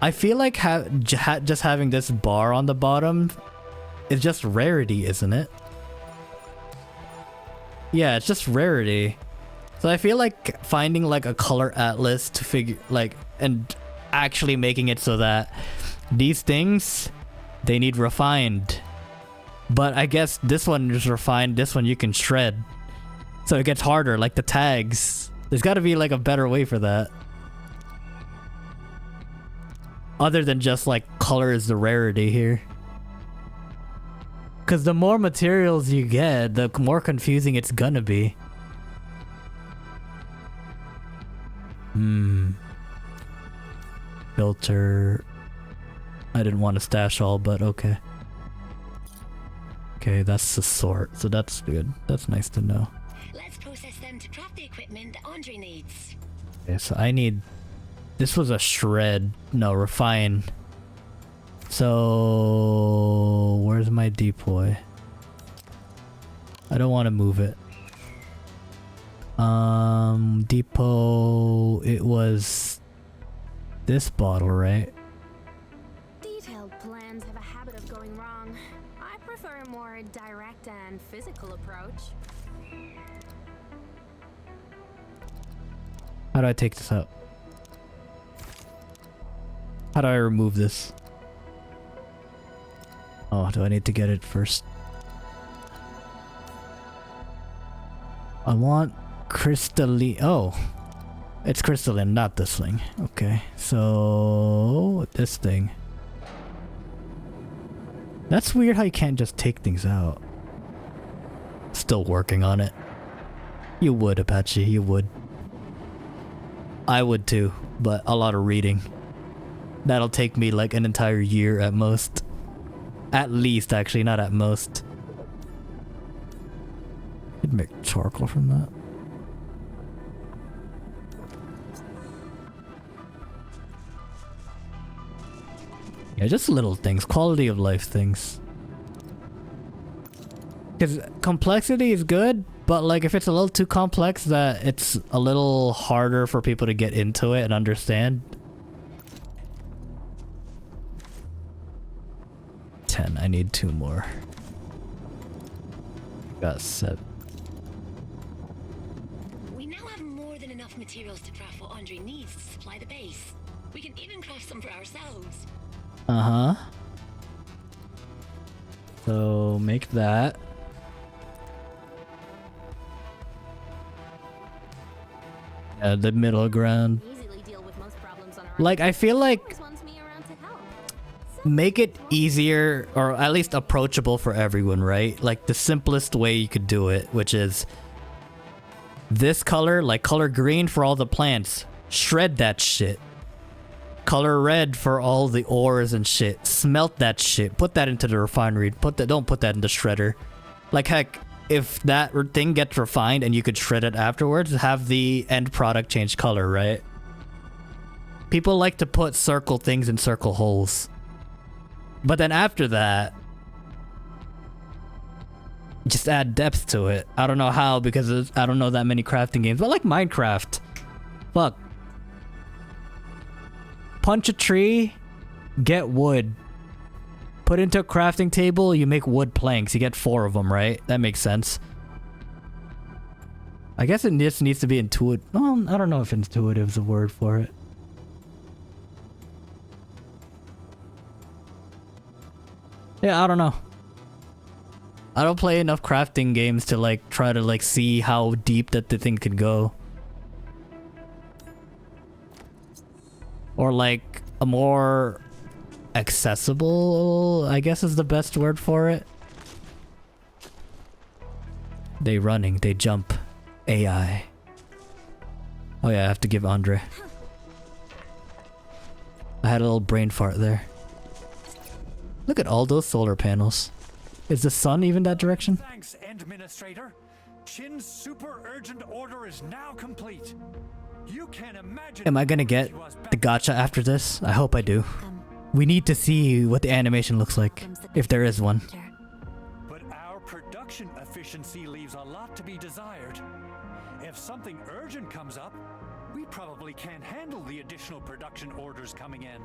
I feel like just having this bar on the bottom is just rarity, isn't it? Yeah, it's just rarity. So I feel like finding like a color atlas to figure like and actually making it so that these things, they need refined. But I guess this one is refined, this one you can shred. So it gets harder, like the tags. There's got to be like a better way for that. Other than just like color is the rarity here. Because the more materials you get, the more confusing it's gonna be. Filter. I didn't want to stash all, but okay. Okay, that's the sort, so that's good. That's nice to know. Let's process them to craft the equipment that Andre needs. Okay, so I need... This was a shred. No, refine. So... Where's my depoy? I don't want to move it. Depot... It was... This bottle, right? Detailed plans have a habit of going wrong. I prefer a more direct and physical approach. How do I take this out? How do I remove this? Oh, do I need to get it first? I want crystalline. Oh, it's crystalline, not this thing. Okay, so this thing. That's weird how you can't just take things out. Still working on it. You would, Apache, you would. I would too, but a lot of reading. That'll take me like an entire year at most. At least, actually, not at most. Could make charcoal from that. Yeah, just little things, quality of life things. Because complexity is good, but like if it's a little too complex that it's a little harder for people to get into it and understand. 10, I need 2 more. Got 7. We now have more than enough materials to craft what Andre needs to supply the base. We can even craft some for ourselves. Uh-huh. So make that. Yeah, the middle ground. Like, I feel like make it easier or at least approachable for everyone, right? Like the simplest way you could do it, which is this color, like color green for all the plants. Shred that shit. Color red for all the ores and shit. Smelt that shit. Put that into the refinery. Don't put that in the shredder. Like heck, if that thing gets refined and you could shred it afterwards, have the end product change color, right? People like to put circle things in circle holes. But then after that, just add depth to it. I don't know how because I don't know that many crafting games. But like Minecraft. Fuck. Punch a tree, get wood. Put into a crafting table, you make wood planks. You get 4 of them, right? That makes sense. I guess it just needs to be intuitive. Well, I don't know if intuitive is a word for it. Yeah, I don't know. I don't play enough crafting games to like try to like see how deep that the thing could go. Or like a more accessible, I guess is the best word for it. They running, they jump. AI. Oh yeah, I have to give Andre. I had a little brain fart there. Look at all those solar panels. Is the sun even that direction? Thanks, Administrator. Chin's super urgent order is now complete. You can imagine. Am I gonna get the gacha after this? I hope I do. We need to see what the animation looks like, if there is one. But our production efficiency leaves a lot to be desired. If something urgent comes up, we probably can't handle the additional production orders coming in.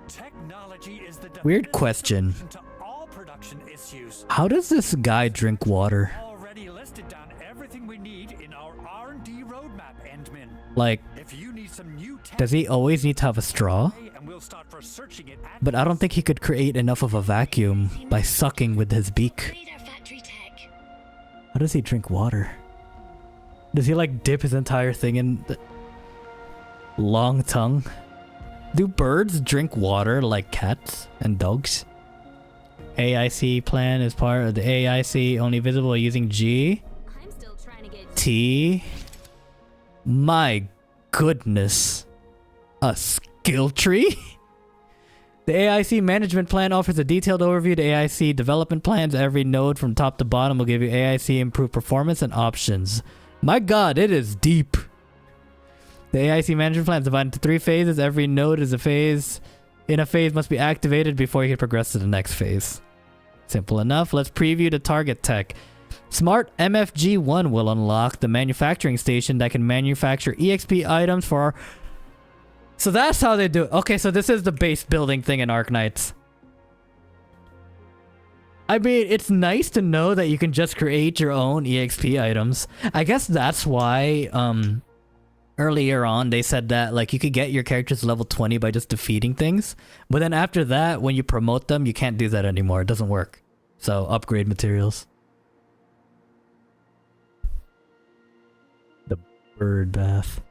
Technology is the weird question. to all production issues. How does this guy drink water? Already listed down everything we need in our R&D roadmap, Endmin. Like, if you need some new does he always need to have a straw? we'll start for searching it But I don't think he could create enough of a vacuum by sucking with his beak. How does he drink water? Does he like dip his entire thing in the long tongue? Do birds drink water like cats and dogs? AIC plan is part of the AIC only visible using G. T. My goodness. A skill tree? The AIC management plan offers a detailed overview of the AIC development plans. Every node from top to bottom will give you AIC improved performance and options. My god, it is deep. The AIC management plan is divided into 3 phases. Every node is a phase. In a phase must be activated before you can progress to the next phase. Simple enough. Let's preview the target tech. Smart MFG1 will unlock the manufacturing station that can manufacture EXP items for our... So that's how they do it. Okay, so this is the base building thing in Arknights. I mean, it's nice to know that you can just create your own EXP items. I guess that's why earlier on they said that like you could get your characters to level 20 by just defeating things. But then after that, when you promote them, you can't do that anymore. It doesn't work. So upgrade materials. The bird bath.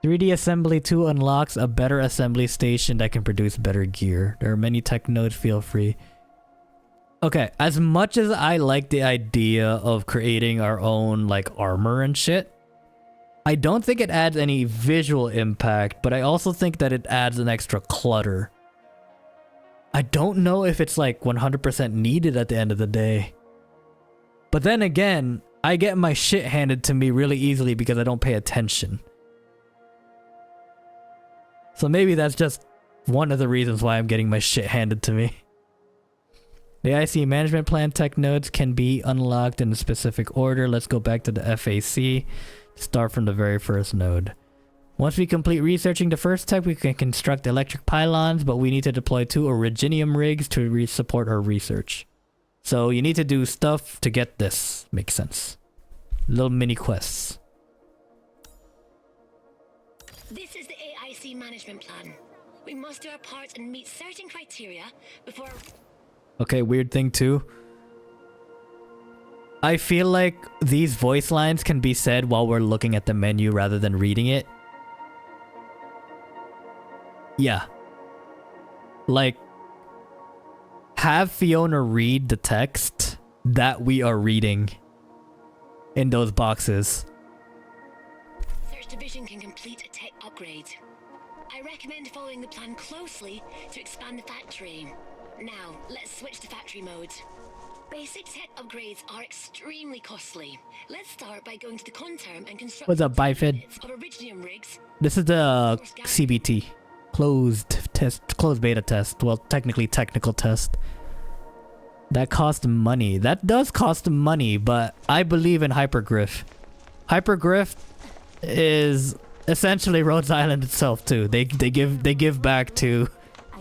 3D Assembly 2 unlocks a better assembly station that can produce better gear. There are many tech nodes, feel free. Okay, as much as I like the idea of creating our own like armor and shit, I don't think it adds any visual impact, but I also think that it adds an extra clutter. I don't know if it's like 100% needed at the end of the day. But then again, I get my shit handed to me really easily because I don't pay attention. So maybe that's just one of the reasons why I'm getting my shit handed to me. The IC management plan tech nodes can be unlocked in a specific order. Let's go back to the FAC. Start from the very first node. Once we complete researching the first tech, we can construct electric pylons, but we need to deploy 2 originium rigs to support our research. So you need to do stuff to get this. Makes sense. Little mini quests. This is the AIC management plan. We must do our part and meet certain criteria before... Okay, weird thing too. I feel like these voice lines can be said while we're looking at the menu rather than reading it. Yeah. Like, have Fiona read the text that we are reading in those boxes. Search Division can complete a tech upgrade. I recommend following the plan closely to expand the factory. Now, let's switch to factory mode. Basic tech upgrades are extremely costly. Let's start by going to the conterm and construct What's up, Bifid? of originium rigs. This is the CBT. Closed beta test. Well, technically technical test. That cost money. That does cost money, but I believe in Hypergriff. Hypergriff is essentially Rhodes Island itself too. They give back to...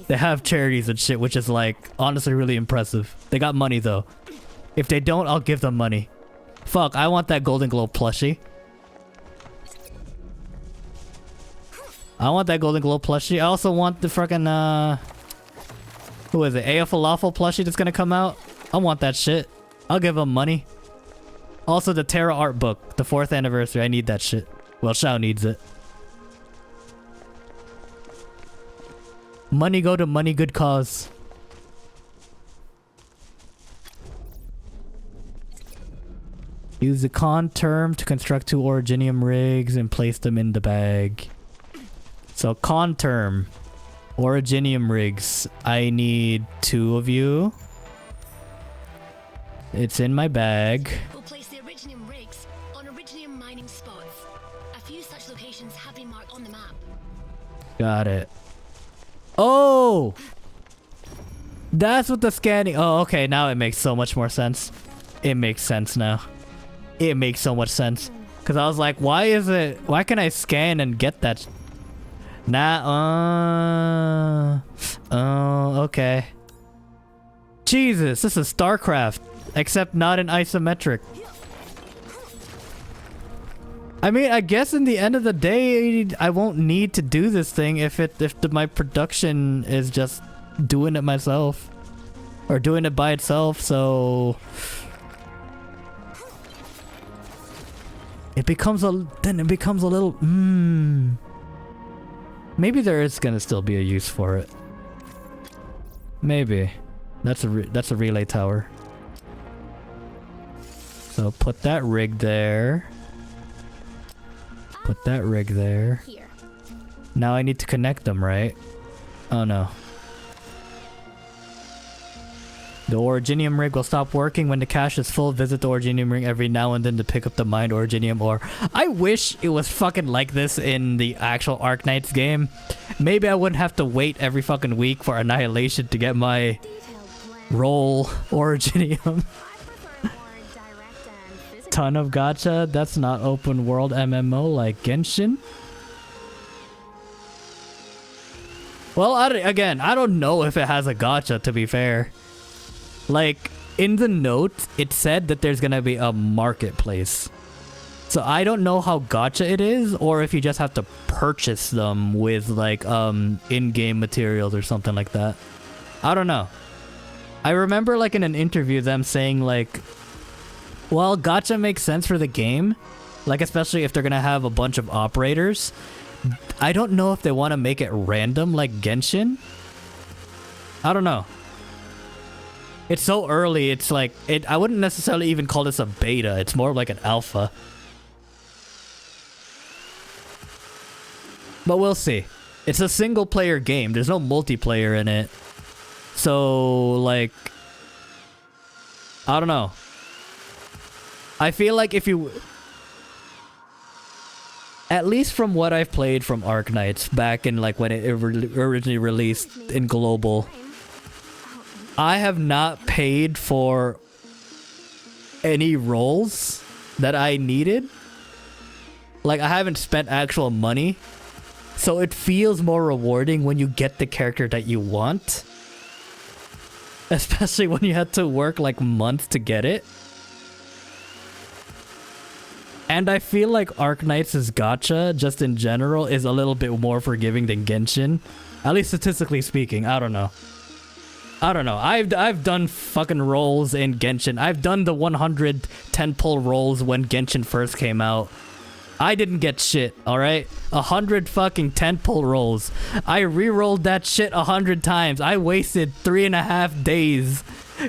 They have charities and shit, which is like honestly really impressive. They got money though. If they don't, I'll give them money. Fuck, I want that Golden Globe plushie. I want that Golden Globe plushie. I also want the freaking who is it? Aya Falafel plushie that's gonna come out. I want that shit. I'll give them money. Also the Terra art book, the 4th anniversary. I need that shit. Well, Shao needs it. Money go to money good cause. Use the con term to construct 2 originium rigs and place them in the bag. So con term, originium rigs. I need 2 of you. It's in my bag. We'll place the originium rigs on originium mining spots. A few such locations have been marked on the map. Got it. Oh! That's what the scanning... Oh, okay. Now it makes so much more sense. It makes sense now. It makes so much sense. Because I was like, why is it... Why can I scan and get that... Nah, oh, okay. Jesus, this is StarCraft. Except not in isometric. I mean, I guess in the end of the day, I won't need to do this thing if my production is just doing it myself. Or doing it by itself, so... It becomes a little... Maybe there is gonna still be a use for it. Maybe. That's a relay tower. So put that rig there. Put that rig there. Here. Now I need to connect them, right? Oh no. The originium rig will stop working when the cache is full. Visit the originium rig every now and then to pick up the mined originium ore. I wish it was fucking like this in the actual Arknights game. Maybe I wouldn't have to wait every fucking week for Annihilation to get my roll originium. Ton of gacha. That's not open world MMO like Genshin. Well, again, I don't know if it has a gacha, to be fair. Like, in the notes, it said that there's gonna be a marketplace. So I don't know how gacha it is, or if you just have to purchase them with, like, in-game materials or something like that. I don't know. I remember, like, in an interview, them saying, like, well, gacha makes sense for the game. Like, especially if they're gonna have a bunch of operators. I don't know if they want to make it random like Genshin. I don't know. It's so early, it's like, I wouldn't necessarily even call this a beta, it's more like an alpha. But we'll see. It's a single player game, there's no multiplayer in it. So, like, I don't know. I feel like if you... At least from what I've played from Arknights back in like when it originally released in global, I have not paid for any roles that I needed. Like I haven't spent actual money. So it feels more rewarding when you get the character that you want. Especially when you had to work like months to get it. And I feel like Arknights' gacha, just in general, is a little bit more forgiving than Genshin. At least statistically speaking, I don't know. I've done fucking rolls in Genshin. I've done the 100 10-pull rolls when Genshin first came out. I didn't get shit, alright? 100 fucking 10-pull rolls. I re-rolled that shit 100 times. I wasted 3.5 days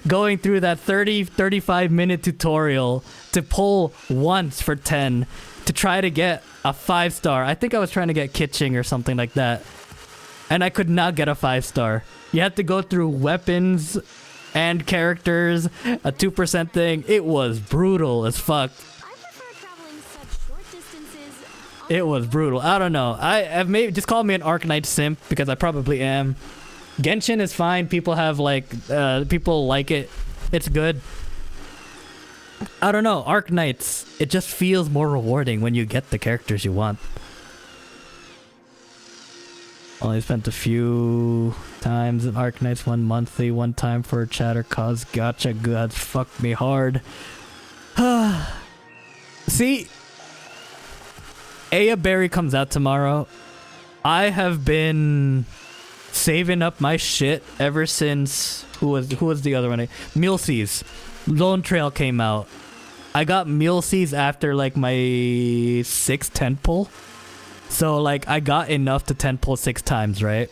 going through that 35 minute tutorial to pull once for 10 to try to get a 5-star. I think I was trying to get Kitching or something like that. And I could not get a 5-star. You had to go through weapons and characters, a 2% thing. It was brutal as fuck. It was brutal. I don't know. I've maybe just call me an Arknight simp because I probably am. Genshin is fine. People have like people like it. It's good. I don't know. Arknights, it just feels more rewarding when you get the characters you want. Only spent a few times in Arknights, one monthly, one time for a chatter cause gotcha gods fuck me hard. See, Aya Berry comes out tomorrow. I have been saving up my shit ever since who was the other one? Mulesies. Lone Trail came out. I got Mulesies after like my 6th 10 pull. So like I got enough to 10 pull 6 times, right?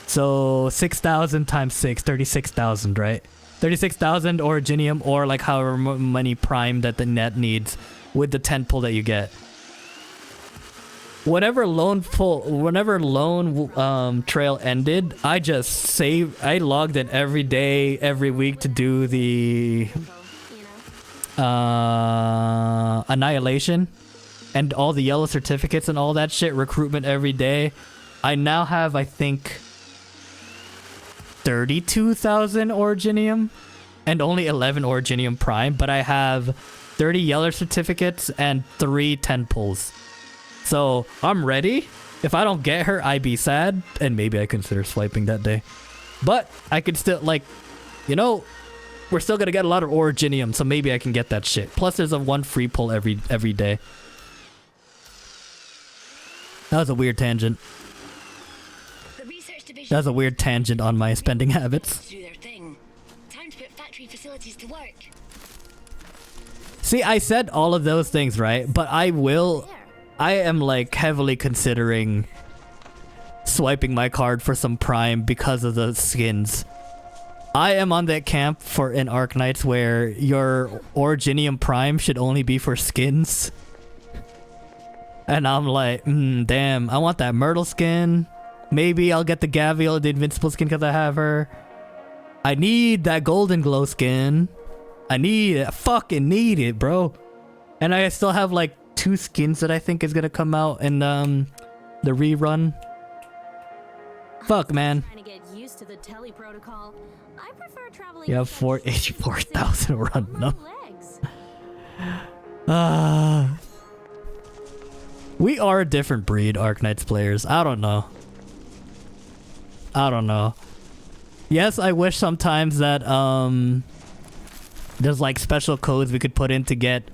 So 6,000 times 6, 36,000, right? 36,000 Originium or like however many prime that the net needs with the 10 pull that you get. Whenever Lone Trail ended, I just I logged in every day, every week to do the Annihilation and all the yellow certificates and all that shit, recruitment every day. I now have, I think, 32,000 Originium and only 11 Originium Prime, but I have 30 yellow certificates and 3 10 pulls. So, I'm ready. If I don't get her, I'd be sad. And maybe I consider swiping that day. But, I could still, like, you know, we're still gonna get a lot of Originium, so maybe I can get that shit. Plus, there's a 1 free pull every day. That was a weird tangent. That was a weird tangent on my spending habits. Time to put factory facilities to work. See, I said all of those things, right? But I am like heavily considering swiping my card for some Prime because of the skins. I am on that camp for in Arknights where your Originium Prime should only be for skins. And I'm like, damn, I want that Myrtle skin. Maybe I'll get the Gavial, the Invincible skin because I have her. I need that Golden Glow skin. I fucking need it, bro. And I still have like 2 skins that I think is gonna come out in the rerun. Fuck, man. You have 84,000 run them. We are a different breed, Arknights players. I don't know. Yes, I wish sometimes that there's like special codes we could put in to get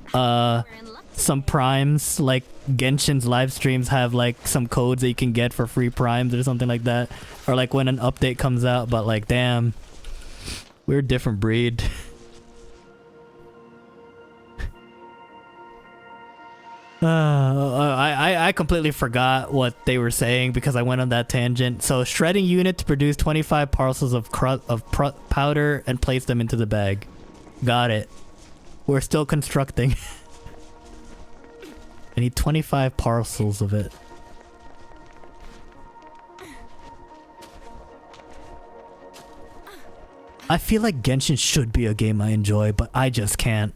some primes, like Genshin's live streams have like some codes that you can get for free primes or something like that, or like when an update comes out. But like, damn, we're a different breed. I completely forgot what they were saying because I went on that tangent. So shredding unit to produce 25 parcels of powder and place them into the bag. Got it. We're still constructing. I need 25 parcels of it. I feel like Genshin should be a game I enjoy, but I just can't.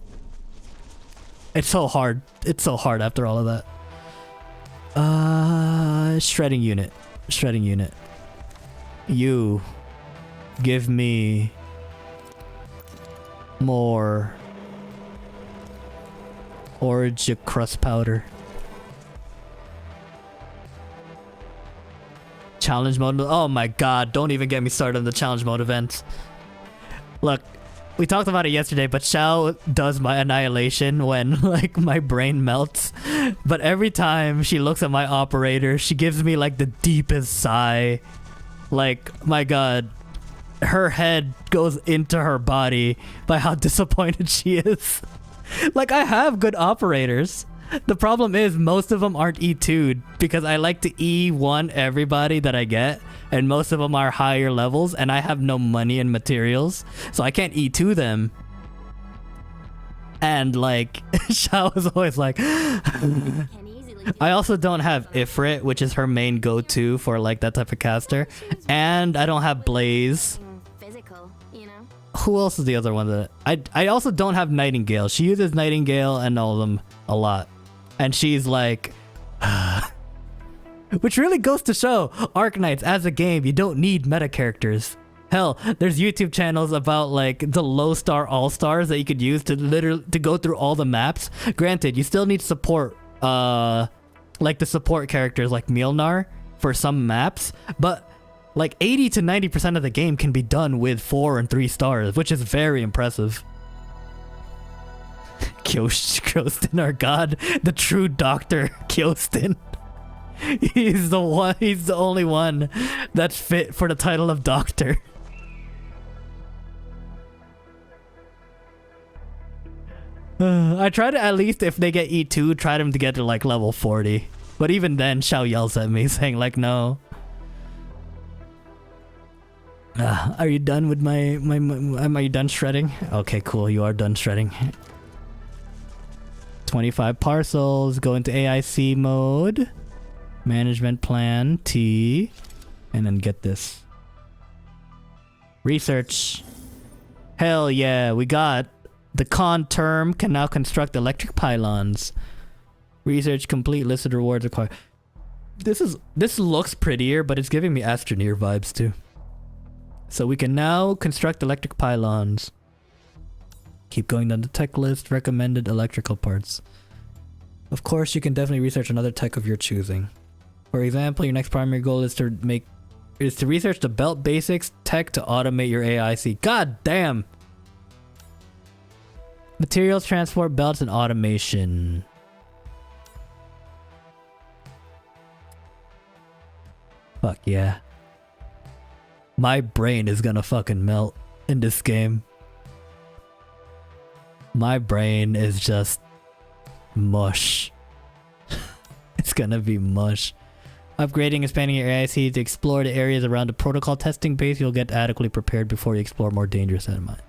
It's so hard. It's so hard after all of that. Shredding unit. Shredding unit. You give me more orange crust powder. Challenge mode. Oh my god, don't even get me started on the challenge mode events. Look, we talked about it yesterday, but Xiao does my annihilation when, like, my brain melts. But every time she looks at my operator, she gives me, like, the deepest sigh. Like, my god. Her head goes into her body by how disappointed she is. Like, I have good operators. The problem is most of them aren't E2'd because I like to E1 everybody that I get, and most of them are higher levels, and I have no money and materials, so I can't E2 them. And like, Xiao is always like, I also don't have Ifrit, which is her main go-to for like that type of caster, and I don't have Blaze. Who else is the other one that I also don't have Nightingale. She uses Nightingale and all of them a lot. And she's like, which really goes to show Arknights as a game, you don't need meta characters. Hell, there's YouTube channels about like the low star all stars that you could use to literally to go through all the maps. Granted, you still need support, like the support characters like Mjolnir for some maps, but like 80 to 90% of the game can be done with 4 and 3 stars, which is very impressive. Kyostin, our god, the true doctor, Kyostin. He's the one, he's the only one that's fit for the title of doctor. I try to, at least if they get E2, try them to get to like level 40. But even then, Xiao yells at me saying like, no. Are you done with are you done shredding? Okay, cool, you are done shredding. 25 parcels, go into AIC mode, management plan, T, and then get this. Research. Hell yeah, we got the con term can now construct electric pylons. Research complete, listed rewards acquired. This looks prettier, but it's giving me Astroneer vibes too. So we can now construct electric pylons. Keep going down the tech list, recommended electrical parts. Of course, you can definitely research another tech of your choosing. For example, your next primary goal is to research the belt basics tech to automate your AIC. God damn! Materials, transport, belts, and automation. Fuck yeah. My brain is gonna fucking melt in this game. My brain is just mush. It's gonna be mush. Upgrading, expanding your AIC to explore the areas around the protocol testing base. You'll get adequately prepared before you explore more dangerous environments.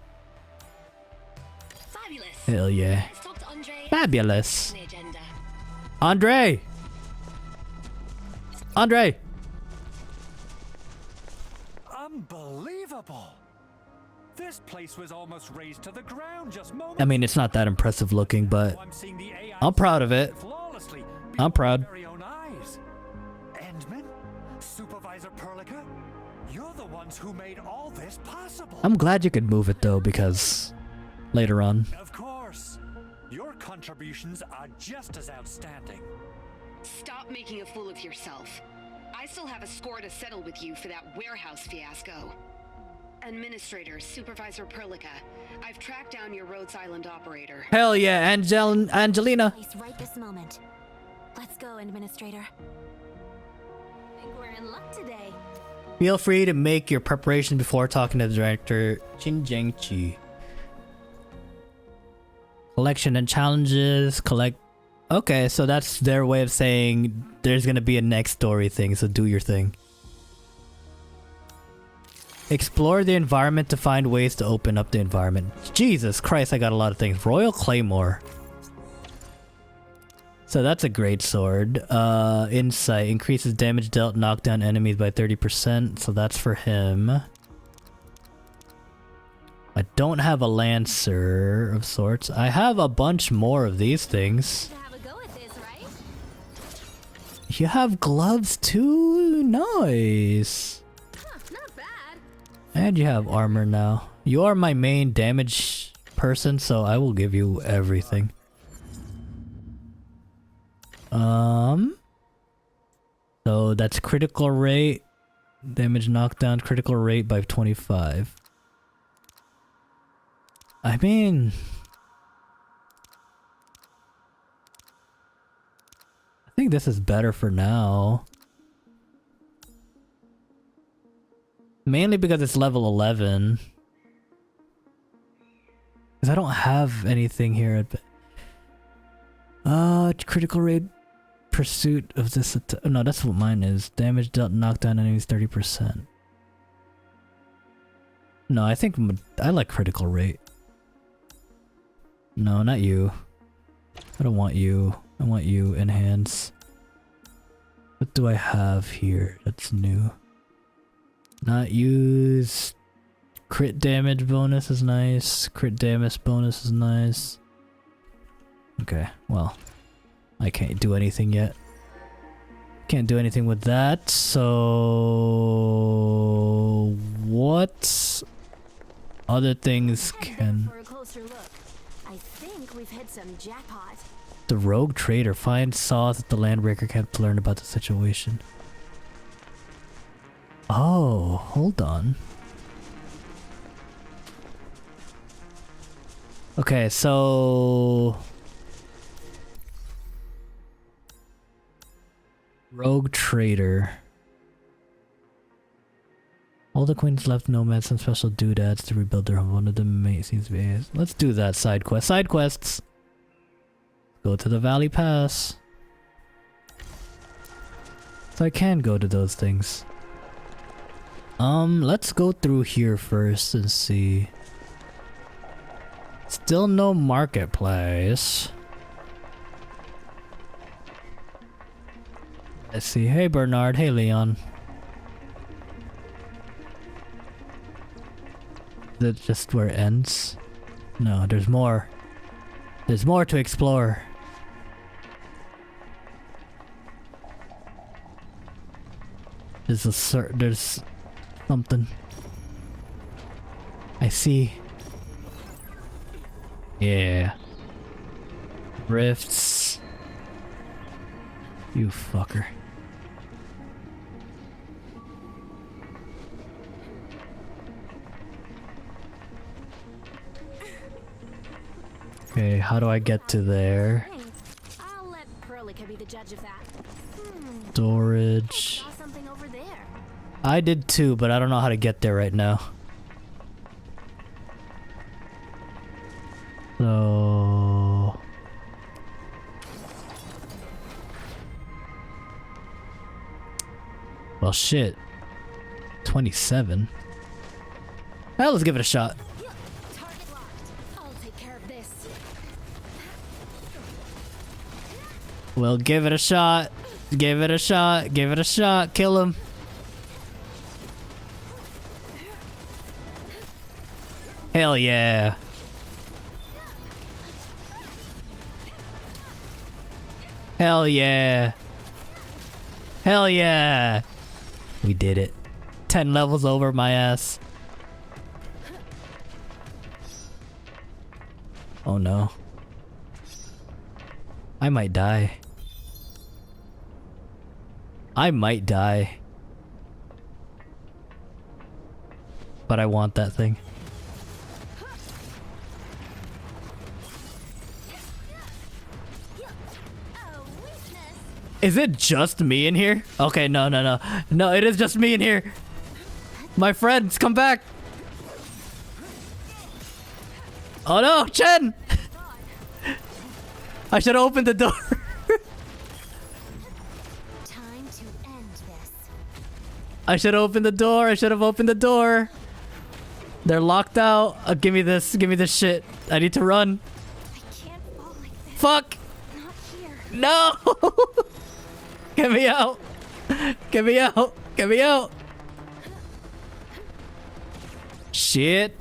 Fabulous. Hell yeah. Let's talk to Andre. Fabulous. On the agenda. Andre! Andre! Unbelievable! This place was almost razed to the ground just moments. I mean, it's not that impressive looking, but I'm proud of it. I'm proud. Endman, Supervisor Perlica, you're the ones who made all this possible. I'm glad you could move it though, because later on. Of course. Your contributions are just as outstanding. Stop making a fool of yourself. I still have a score to settle with you for that warehouse fiasco. Administrator, Supervisor Perlica, I've tracked down your Rhodes Island operator. Hell yeah, Angelina. Right this moment. Let's go, Administrator. I think we're in luck today. Feel free to make your preparations before talking to the director, Qin Jiangqi. Collection and challenges. Collect Okay, so that's their way of saying there's gonna be a next story thing, so do your thing. Explore the environment to find ways to open up the environment. Jesus Christ, I got a lot of things. Royal Claymore. So that's a great sword. Insight. Increases damage dealt, knock down enemies by 30%, so that's for him. I don't have a Lancer of sorts. I have a bunch more of these things. You have gloves too? Nice. And you have armor now. You are my main damage person, so I will give you everything. So that's critical rate. Damage knockdown, critical rate by 25. I mean... I think this is better for now. Mainly because it's level 11. Because I don't have anything here at... critical rate... Pursuit of this... No, that's what mine is. Damage dealt, knockdown enemies 30%. No, I think I like critical rate. No, not you. I don't want you. I want you, enhance. What do I have here that's new? Not use. Crit damage bonus is nice. Crit damage bonus is nice. Okay, well. I can't do anything yet. Can't do anything with that, so... What other things can... I think we've hit some jackpot. The rogue trader finds saw that the landbreaker kept learn about the situation. Oh, hold on. Okay, so... Rogue trader. All the queens left nomads some special doodads to rebuild their home. One of them seems to be... Let's do that side quest. Side quests! Go to the Valley Pass. So I can go to those things. Let's go through here first and see. Still no marketplace. Let's see. Hey Bernard. Hey Leon. Is that just where it ends? No, there's more. There's more to explore. There's something. I see. Yeah. Rifts. You fucker. Okay, how do I get to there? I'll let Perlica be the judge of that. Storage. I saw something over there. I did too, but I don't know how to get there right now. So... Well, shit. 27. Well, let's give it a shot. Target locked. I'll take care of this. We'll give it a shot. Give it a shot. Give it a shot. Kill him. Hell yeah. Hell yeah. Hell yeah. We did it. 10 levels over my ass. Oh no. I might die. I might die. But I want that thing. Is it just me in here? Okay, no. No, it is just me in here. My friends, come back. Oh no, Chen! I should open the door. I should have opened the door. I should have opened the door. They're locked out. Give me this. Give me this shit. I need to run. I can't fall like this. Fuck. Not here. No. Get me out. Get me out. Get me out. Shit.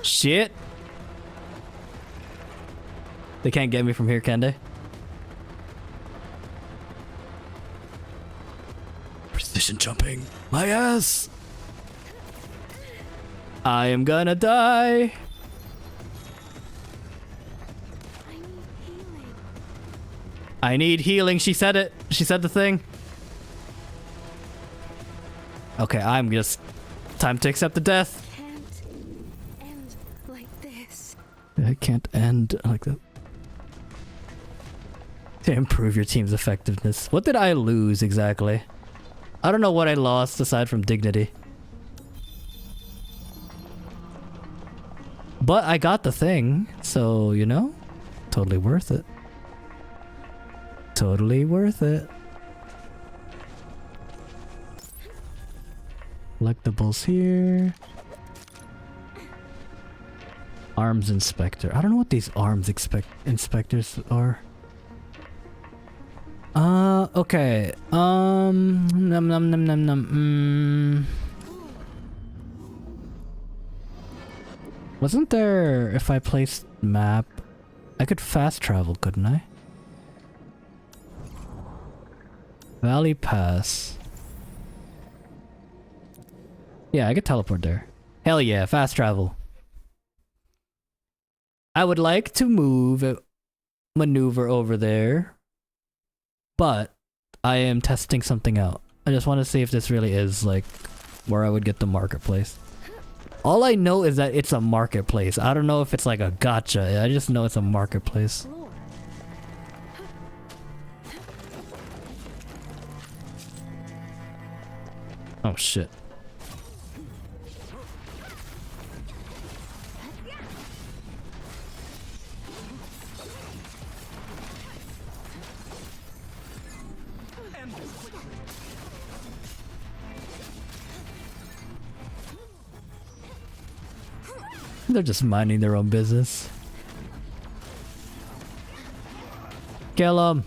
Shit. They can't get me from here, can they? Precision jumping. My ass. I am gonna die. I need healing. She said it. She said the thing. Okay, I'm just... Time to accept the death. Can't end like this. It can't end like that. To improve your team's effectiveness. What did I lose exactly? I don't know what I lost aside from dignity. But I got the thing, so, you know, totally worth it. Totally worth it. Collectibles here. Arms inspector. I don't know what these arms inspectors are. Okay. Num num num num num. Wasn't there, if I placed map, I could fast travel, couldn't I? Valley Pass. Yeah, I could teleport there. Hell yeah, fast travel. I would like to maneuver over there, but I am testing something out. I just want to see if this really is like where I would get the marketplace. All I know is that it's a marketplace. I don't know if it's like a gotcha. I just know it's a marketplace. Oh shit. They're just minding their own business. Kill 'em.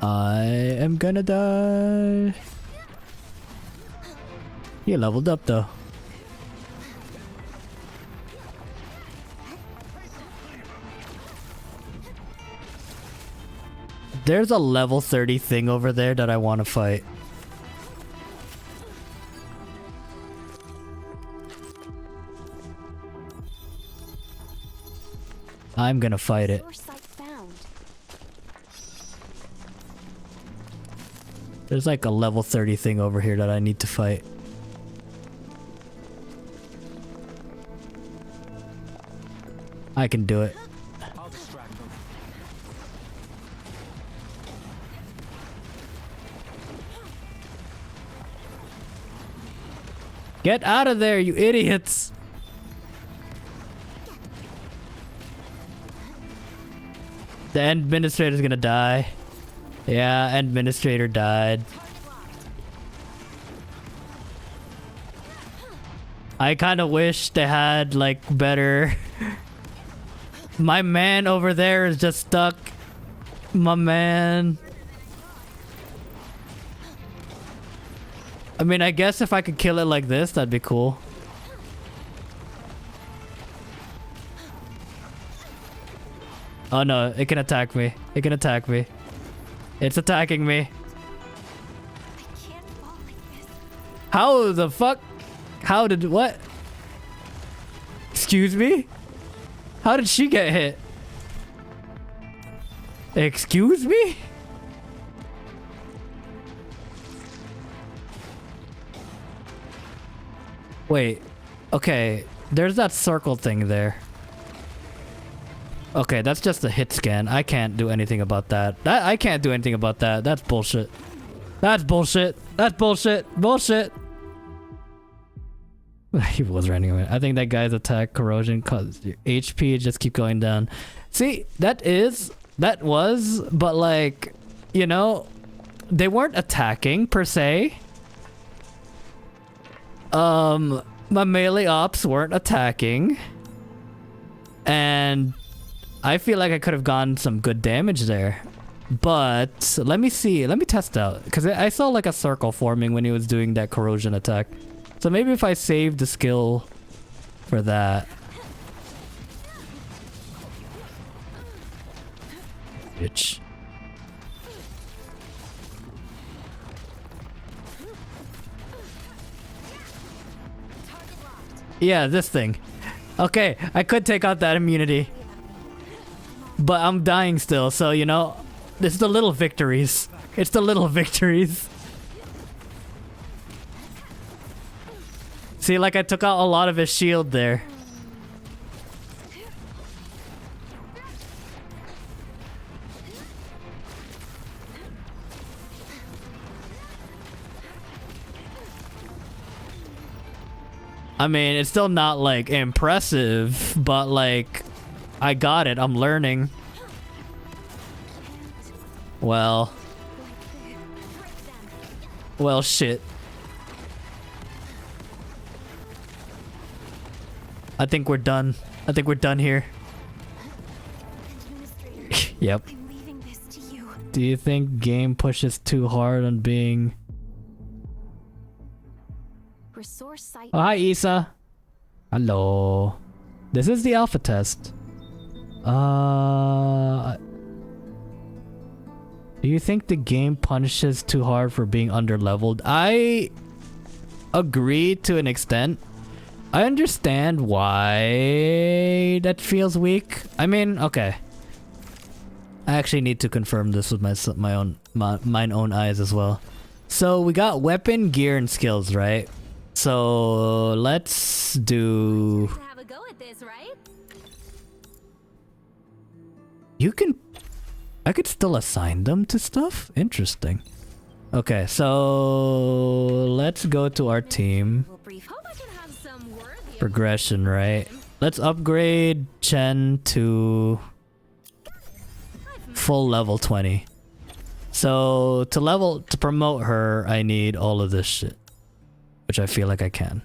I am gonna die. He leveled up though. There's a level 30 thing over there that I want to fight. I'm gonna fight it. There's like a level 30 thing over here that I need to fight. I can do it. Get out of there, you idiots! The administrator's gonna die. Yeah, administrator died. I kind of wish they had like better... My man over there is just stuck. My man. I mean, I guess if I could kill it like this, that'd be cool. Oh no, it can attack me. It can attack me. It's attacking me. How the fuck? How did what? Excuse me? How did she get hit? Excuse me? Wait. Okay. There's that circle thing there. Okay, that's just a hit scan. I can't do anything about that. I can't do anything about that. That's bullshit. That's bullshit. That's bullshit. Bullshit. He was running away. I think that guy's attack corrosion cause your HP just keep going down. See, that was, but like, you know, they weren't attacking per se. My melee ops weren't attacking. And I feel like I could have gotten some good damage there. But let me see. Let me test out. Because I saw like a circle forming when he was doing that corrosion attack. So maybe if I save the skill for that. Bitch. Yeah, this thing. Okay, I could take out that immunity. But I'm dying still, so you know, it's the little victories. It's the little victories. See, like I took out a lot of his shield there. I mean, it's still not like impressive, but like I got it. I'm learning. Well, shit. I think we're done. I think we're done here. Yep. Do you think game pushes too hard on being... Oh, hi, Issa. Hello. This is the alpha test. Do you think the game punishes too hard for being underleveled? I agree to an extent. I understand why that feels weak. I mean, okay. I actually need to confirm this with mine own eyes as well. So we got weapon, gear, and skills, right? So let's do... Have a go at this, right? You can... I could still assign them to stuff? Interesting. Okay, so let's go to our team. Progression, right? Let's upgrade Chen to full level 20. So to promote her, I need all of this shit. Which I feel like I can.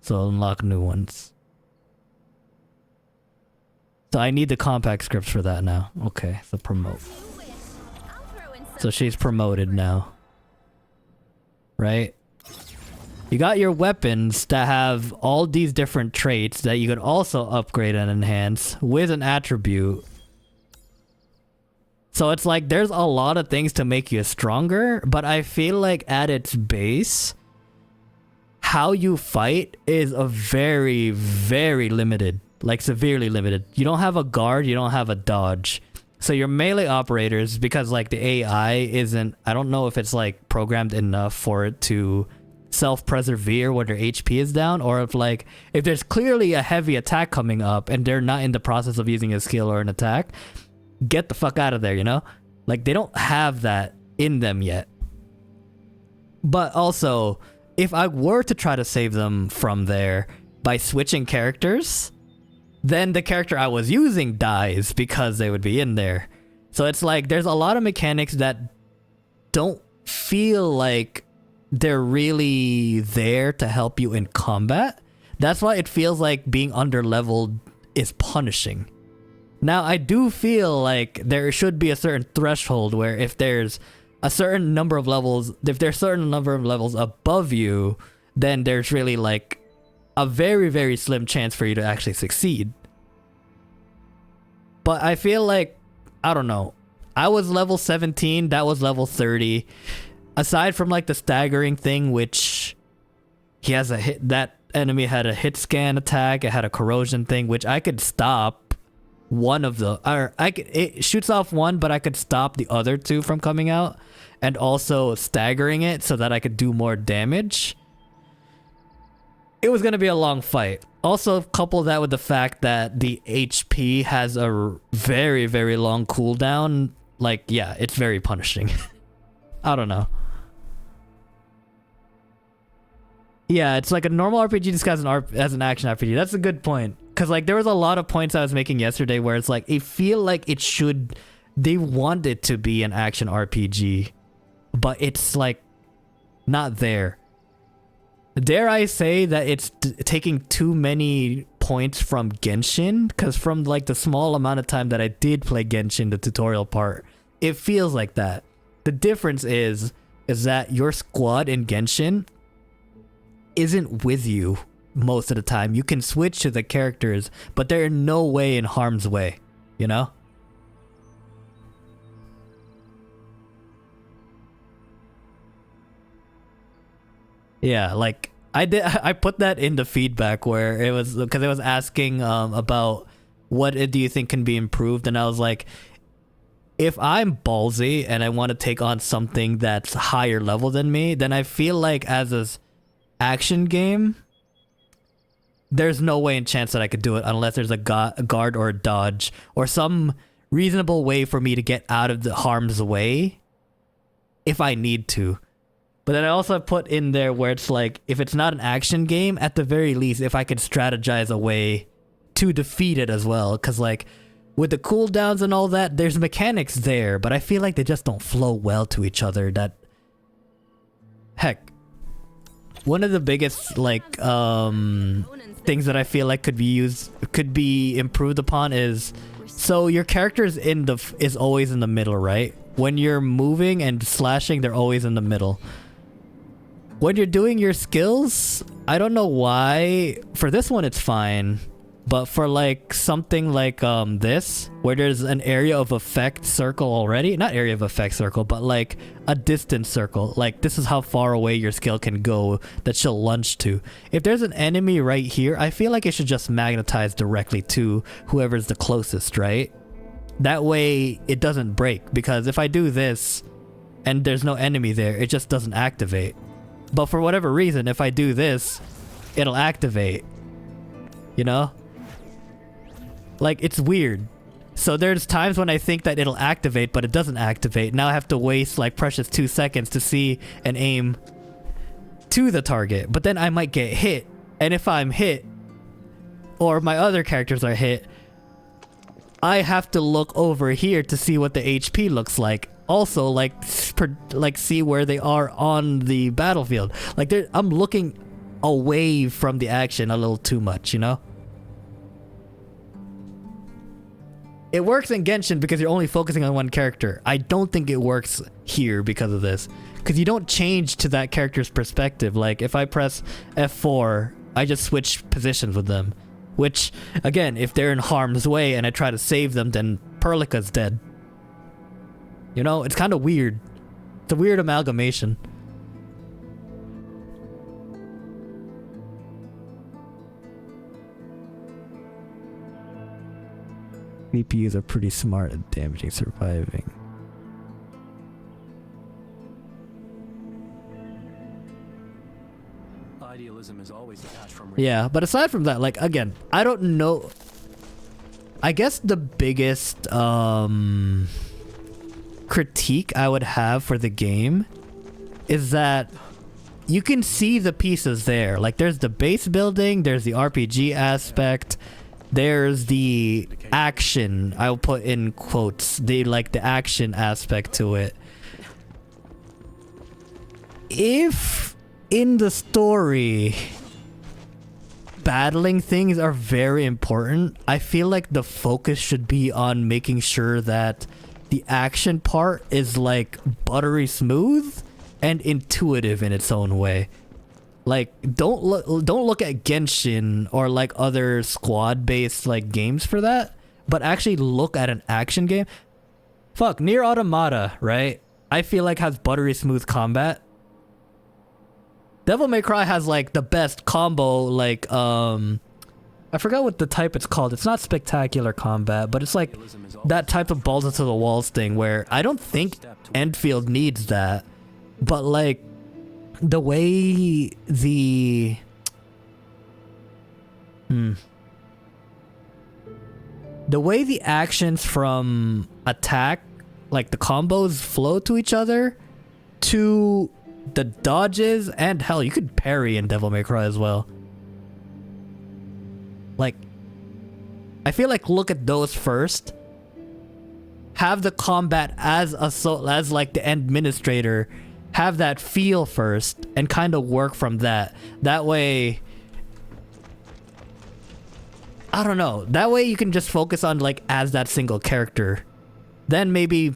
So unlock new ones. So I need the compact scripts for that now. Okay, so promote. So she's promoted now. Right? You got your weapons that have all these different traits that you could also upgrade and enhance with an attribute. So it's like there's a lot of things to make you stronger, but I feel like at its base, how you fight is a very, very limited, like severely limited. You don't have a guard, you don't have a dodge. So your melee operators, because like the AI isn't, I don't know if it's like programmed enough for it to self-persevere when their HP is down, or if there's clearly a heavy attack coming up and they're not in the process of using a skill or an attack, get the fuck out of there, you know? Like they don't have that in them yet. But also, if I were to try to save them from there by switching characters, then the character I was using dies because they would be in there. So it's like there's a lot of mechanics that don't feel like they're really there to help you in combat. That's why it feels like being underleveled is punishing. Now, I do feel like there should be a certain threshold where if there's a certain number of levels, if there's a certain number of levels above you, then there's really like a very, very slim chance for you to actually succeed. But I feel like, I don't know, I was level 17, that was level 30. Aside from like the staggering thing, which he has a hit, that enemy had a hit scan attack, it had a corrosion thing, which I could stop one of the, or it shoots off one, but I could stop the other two from coming out, and also staggering it so that I could do more damage. it was gonna be a long fight. Also, couple that with the fact that the HP has a very, very long cooldown. Like, yeah, it's very punishing. I don't know. Yeah, it's like a normal RPG disguised as an action RPG. That's a good point. Because, like, there was a lot of points I was making yesterday where it's like, I feel like it should... They want it to be an action RPG. But it's, like, not there. Dare I say that it's taking too many points from Genshin? Because from, like, the small amount of time that I did play Genshin, the tutorial part, it feels like that. The difference is that your squad in Genshin isn't with you most of the time. You can switch to the characters, but they're in no way in harm's way, you know? Yeah, like I put that in the feedback where it was because it was asking about what do you think can be improved, and I was like, if I'm ballsy and I want to take on something that's higher level than me, then I feel like as a action game, there's no way and chance that I could do it unless there's a guard or a dodge or some reasonable way for me to get out of the harm's way if I need to. But then I also put in there where it's like, if it's not an action game, at the very least, if I could strategize a way to defeat it as well. Because, like, with the cooldowns and all that, there's mechanics there, but I feel like they just don't flow well to each other. That, heck, one of the biggest, like, things that I feel like could be improved upon is, so your character is always in the middle, right? When you're moving and slashing, they're always in the middle. When you're doing your skills, I don't know why. For this one, it's fine. But for like something like this, where there's an area of effect circle already, not area of effect circle, but like a distance circle, like this is how far away your skill can go that she'll lunge to. If there's an enemy right here, I feel like it should just magnetize directly to whoever's the closest, right? That way it doesn't break, because if I do this and there's no enemy there, it just doesn't activate. But for whatever reason, if I do this, it'll activate. You know? Like, it's weird. So there's times when I think that it'll activate, but it doesn't activate. Now I have to waste like precious 2 seconds to see and aim to the target. But then I might get hit. And if I'm hit, or my other characters are hit, I have to look over here to see what the HP looks like. Also, like see where they are on the battlefield. Like, I'm looking away from the action a little too much, you know? It works in Genshin because you're only focusing on one character. I don't think it works here because of this. Because you don't change to that character's perspective. Like, if I press F4, I just switch positions with them. Which, again, if they're in harm's way and I try to save them, then Perlica's dead. You know, it's kind of weird. It's a weird amalgamation. VPUs are pretty smart at damaging surviving. Idealism is always detached from yeah, but aside from that, like, again, I don't know. I guess the biggest critique I would have for the game is that you can see the pieces there. Like, there's the base building, there's the RPG aspect, there's the action, I'll put in quotes, the action aspect to it. If in the story battling things are very important, I feel like the focus should be on making sure that the action part is like buttery smooth and intuitive in its own way. Like, don't look at Genshin or like other squad-based like games for that, but actually look at an action game. Fuck, Nier Automata, right? I feel like has buttery smooth combat. Devil May Cry has like the best combo, like I forgot what the type it's called. It's not spectacular combat, but it's like that type of balls into the walls thing where I don't think Endfield needs that. But like the way the The way the actions from attack, like the combos, flow to each other, to the dodges, and hell, you could parry in Devil May Cry as well. Like, I feel like look at those first. Have the combat as like the administrator, have that feel first, and kind of work from that. That way, I don't know. That way you can just focus on like as that single character. Then maybe,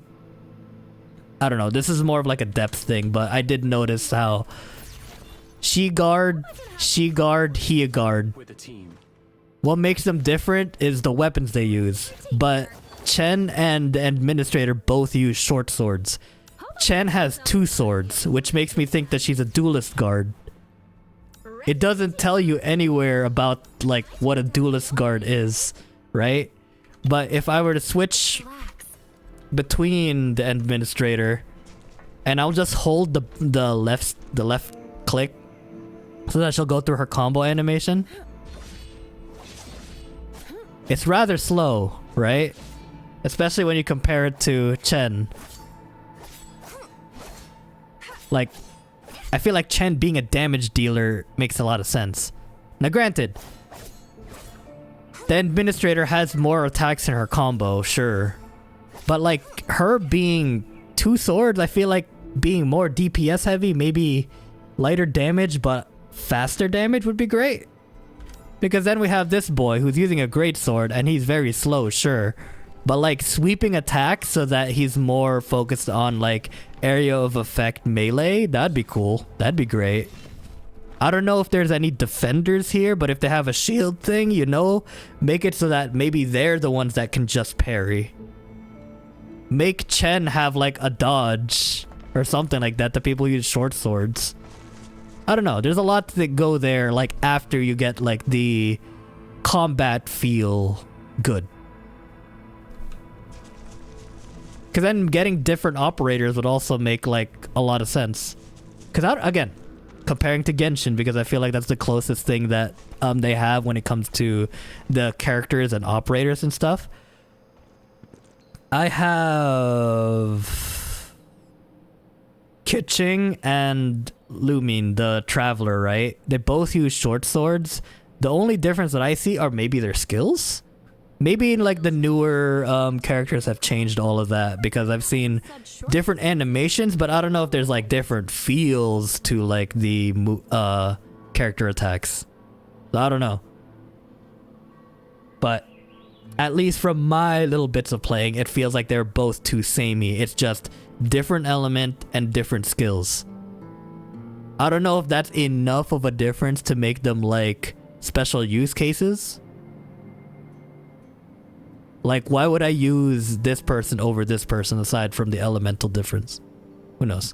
I don't know. This is more of like a depth thing, but I did notice how she guard, he a guard. What makes them different is the weapons they use. But Chen and the administrator both use short swords. Chen has 2 swords, which makes me think that she's a duelist guard. It doesn't tell you anywhere about like what a duelist guard is, right? But if I were to switch between the administrator, and I'll just hold the left click so that she'll go through her combo animation. It's rather slow, right? Especially when you compare it to Chen. Like, I feel like Chen being a damage dealer makes a lot of sense. Now granted, the administrator has more attacks in her combo, sure. But like, her being 2 swords, I feel like being more DPS heavy, maybe lighter damage, but faster damage would be great. Because then we have this boy who's using a great sword and he's very slow, sure. But like sweeping attacks so that he's more focused on like area of effect melee, that'd be cool. That'd be great. I don't know if there's any defenders here, but if they have a shield thing, you know, make it so that maybe they're the ones that can just parry. Make Chen have like a dodge or something like that. The people use short swords. I don't know. There's a lot that go there like after you get like the combat feel good. Because then getting different operators would also make like a lot of sense. Because again, comparing to Genshin, because I feel like that's the closest thing that they have when it comes to the characters and operators and stuff. I have Kitching and Lumin, the Traveler, right? They both use short swords. The only difference that I see are maybe their skills. Maybe in like the newer characters have changed all of that, because I've seen different animations, but I don't know if there's like different feels to like the character attacks. So I don't know. But at least from my little bits of playing, it feels like they're both too samey. It's just different element and different skills. I don't know if that's enough of a difference to make them like special use cases. Like, why would I use this person over this person aside from the elemental difference? Who knows?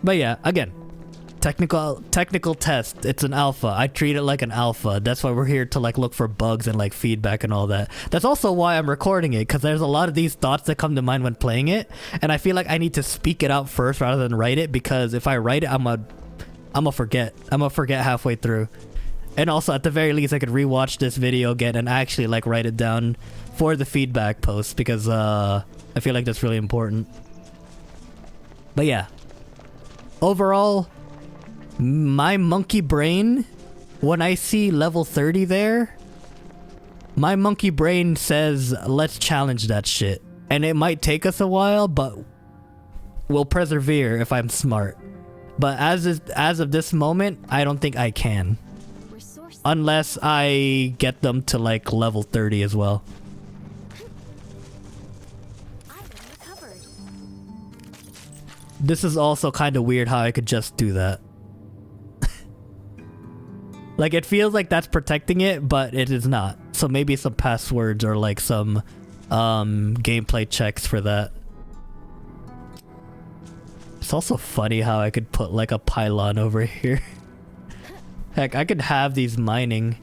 But yeah, again, technical test. It's an alpha. I treat it like an alpha. That's why we're here to like look for bugs and like feedback and all that. That's also why I'm recording it, because there's a lot of these thoughts that come to mind when playing it, and I feel like I need to speak it out first rather than write it, because if I write it, I'm gonna forget. I'm gonna forget halfway through. And also, at the very least, I could rewatch this video again and actually like write it down for the feedback post, because I feel like that's really important. But yeah, overall, my monkey brain, when I see level 30 there, my monkey brain says, let's challenge that shit. And it might take us a while, but we'll persevere if I'm smart. But as of this moment, I don't think I can. Unless I get them to like level 30 as well. This is also kind of weird how I could just do that. Like, it feels like that's protecting it, but it is not. So maybe some passwords or like some gameplay checks for that. It's also funny how I could put like a pylon over here. Heck, I could have these mining.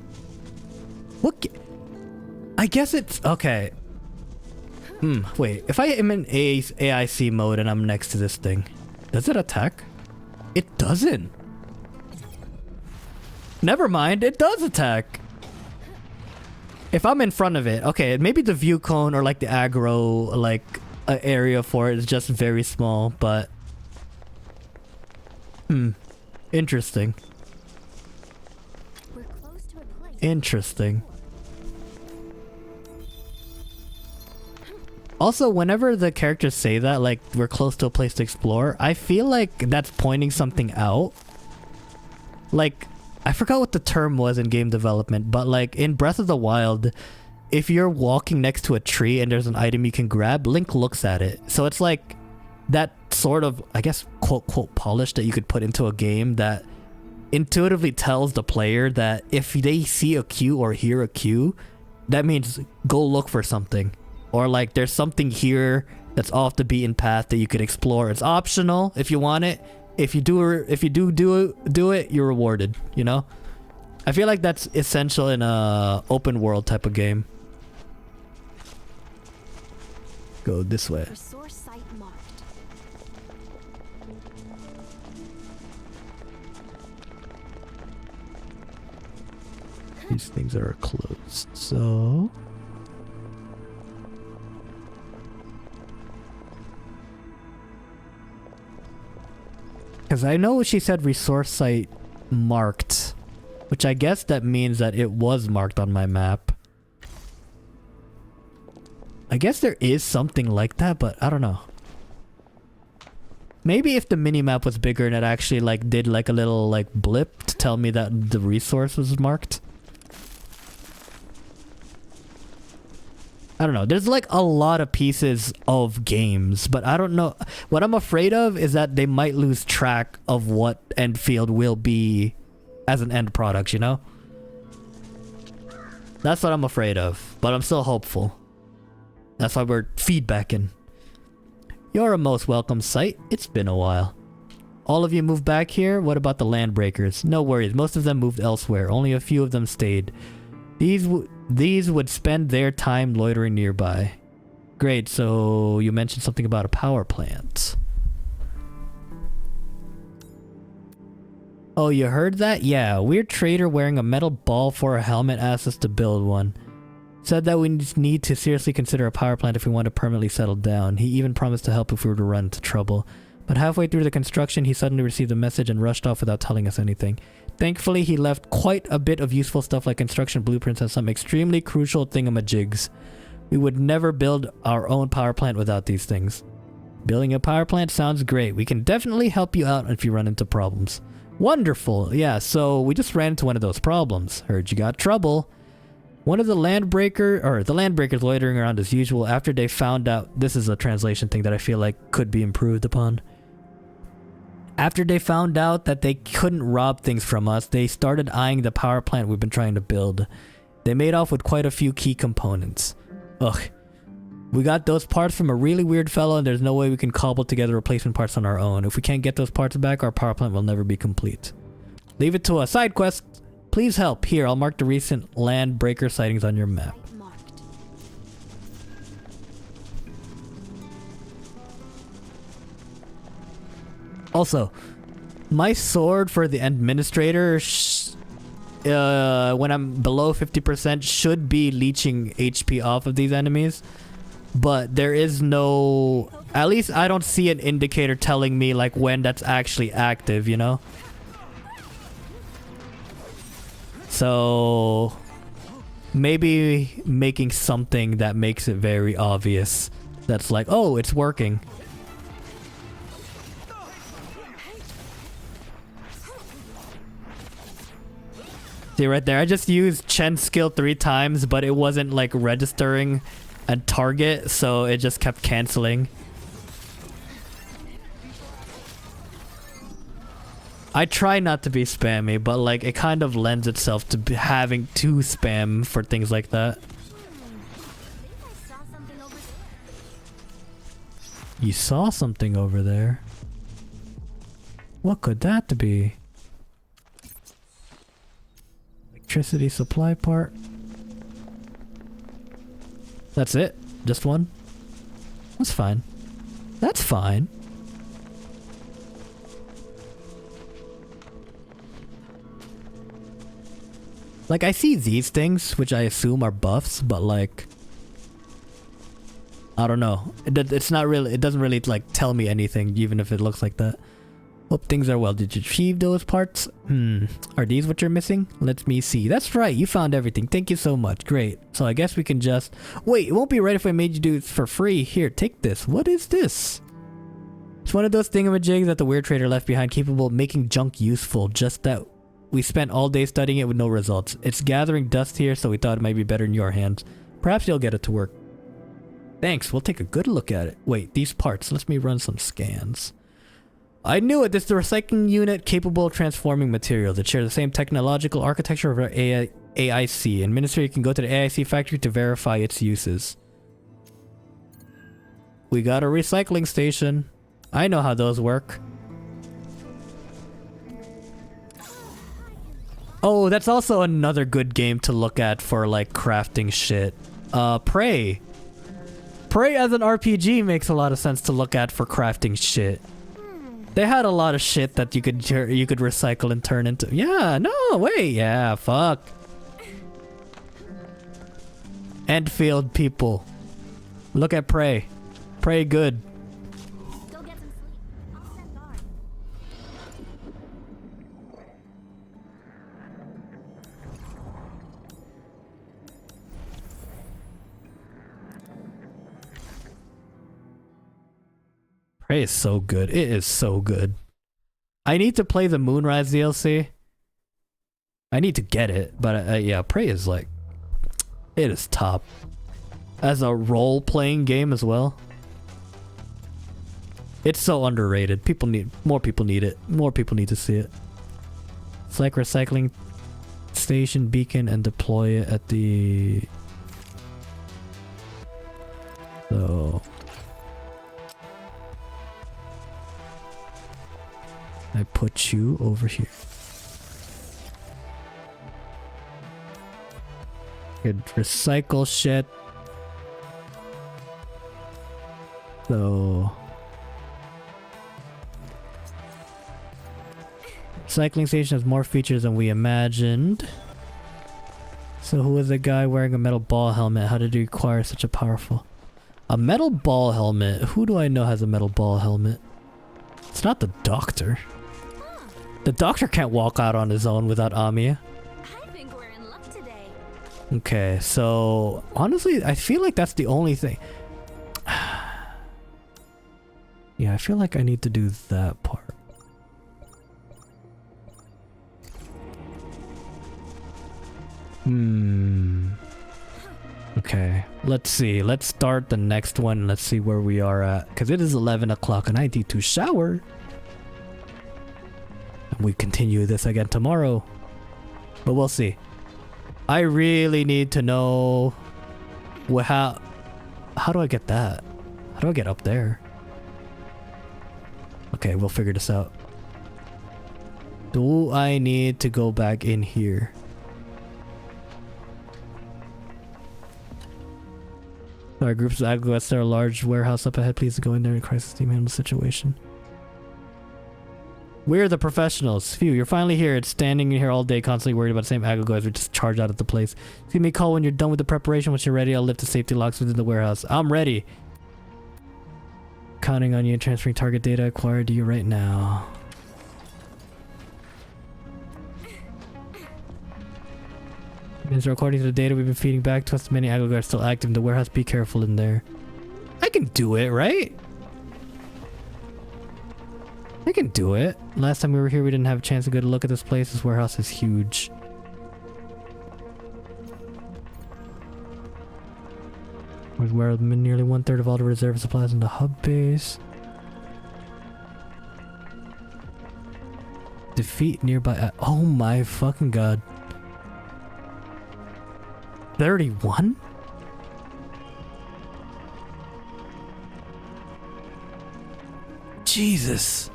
What? I guess it's okay. Wait. If I am in AIC mode and I'm next to this thing, does it attack? It doesn't. Never mind, it does attack. If I'm in front of it, okay, maybe the view cone or like the aggro like area for it is just very small, but interesting. Interesting. Also, whenever the characters say that, like, we're close to a place to explore, I feel like that's pointing something out. Like, I forgot what the term was in game development, but like, in Breath of the Wild, if you're walking next to a tree and there's an item you can grab, Link looks at it. So it's like that sort of, I guess, quote, polish that you could put into a game that intuitively tells the player that if they see a queue or hear a queue, that means go look for something. Or like there's something here that's off the beaten path that you could explore. It's optional if you want it. If you do it, you're rewarded, you know? I feel like that's essential in a open world type of game. Go this way. Resource site marked. These things are closed, so... Because I know she said resource site marked, which I guess that means that it was marked on my map. I guess there is something like that, but I don't know. Maybe if the minimap was bigger and it actually like did like a little like blip to tell me that the resource was marked. I don't know. There's like a lot of pieces of games, but I don't know. What I'm afraid of is that they might lose track of what Endfield will be as an end product, you know? That's what I'm afraid of, but I'm still hopeful. That's why we're feedbacking. You're a most welcome sight. It's been a while. All of you moved back here? What about the Landbreakers? No worries. Most of them moved elsewhere. Only a few of them stayed. These would spend their time loitering nearby. Great, so you mentioned something about a power plant. Oh, you heard that? Yeah, a weird trader wearing a metal ball for a helmet asked us to build one. Said that we need to seriously consider a power plant if we want to permanently settle down. He even promised to help if we were to run into trouble. But halfway through the construction, he suddenly received a message and rushed off without telling us anything. Thankfully, he left quite a bit of useful stuff like construction blueprints and some extremely crucial thingamajigs. We would never build our own power plant without these things. Building a power plant sounds great. We can definitely help you out if you run into problems. Wonderful. Yeah, so we just ran into one of those problems. Heard you got trouble. One of the Landbreakers loitering around as usual after they found out... This is a translation thing that I feel like could be improved upon. After they found out that they couldn't rob things from us, they started eyeing the power plant we've been trying to build. They made off with quite a few key components. Ugh. We got those parts from a really weird fellow and there's no way we can cobble together replacement parts on our own. If we can't get those parts back, our power plant will never be complete. Leave it to us. Side quest. Please help. Here, I'll mark the recent Landbreaker sightings on your map. Also, my sword for the administrator, when I'm below 50%, should be leeching HP off of these enemies. But there is no... At least I don't see an indicator telling me like when that's actually active, you know? So... maybe making something that makes it very obvious. That's like, oh, it's working. See right there, I just used Chen's skill 3 times, but it wasn't like registering a target, so it just kept canceling. I try not to be spammy, but like it kind of lends itself to having to spam for things like that. You saw something over there? What could that be? Electricity supply part? That's it? Just one? That's fine. That's fine. Like, I see these things, which I assume are buffs, but like... I don't know. It's not really... It doesn't really, like, tell me anything, even if it looks like that. Hope things are well. Did you achieve those parts? Are these what you're missing? Let me see. That's right, you found everything. Thank you so much. Great. So I guess we can just... Wait, it won't be right if I made you do it for free. Here, take this. What is this? It's one of those thingamajigs that the weird trader left behind, capable of making junk useful. Just that we spent all day studying it with no results. It's gathering dust here, so we thought it might be better in your hands. Perhaps you'll get it to work. Thanks, we'll take a good look at it. Wait, these parts. Let me run some scans. I knew it! This is the recycling unit capable of transforming materials. It shares the same technological architecture of our AIC. In Ministry, you can go to the AIC factory to verify its uses. We got a recycling station. I know how those work. Oh, that's also another good game to look at for, like, crafting shit. Prey. Prey as an RPG makes a lot of sense to look at for crafting shit. They had a lot of shit that you could recycle and turn into... Yeah, no, wait, yeah, fuck. Endfield people. Look at Prey. Prey good. Go get some sleep. I'll set guard. Prey is so good. It is so good. I need to play the Moonrise DLC. I need to get it, but yeah, Prey is like... It is top. As a role-playing game as well. It's so underrated. More people need it. More people need to see it. Select recycling station beacon and deploy it at the... So... I put you over here. Could recycle shit. So... Recycling station has more features than we imagined. So who is the guy wearing a metal ball helmet? How did he acquire such a powerful... A metal ball helmet? Who do I know has a metal ball helmet? It's not the doctor. The doctor can't walk out on his own without Amiya. I think we're in luck today. Okay, so honestly, I feel like that's the only thing. Yeah, I feel like I need to do that part. Okay, let's see. Let's start the next one. Let's see where we are at. Because it is 11 o'clock and I need to shower. And we continue this again tomorrow. But we'll see. I really need to know... How do I get that? How do I get up there? Okay, we'll figure this out. Do I need to go back in here? Our groups of Agguests, there are a large warehouse up ahead. Please go in there and crisis team handle the situation. We're the professionals. Phew, you're finally here. It's standing here all day, constantly worried about the same Agguests. We just charge out of the place. Give me a call when you're done with the preparation. Once you're ready, I'll lift the safety locks within the warehouse. I'm ready. Counting on you and transferring target data acquired to you right now. Minister, according to the data we've been feeding back to us, many Agguests are still active in the warehouse. Be careful in there. I can do it, right? I can do it. Last time we were here, we didn't have a chance to go to look at this place. This warehouse is huge. Where nearly 1/3 of all the reserve supplies in the hub base. Defeat nearby. Oh my fucking god. 31? Jesus.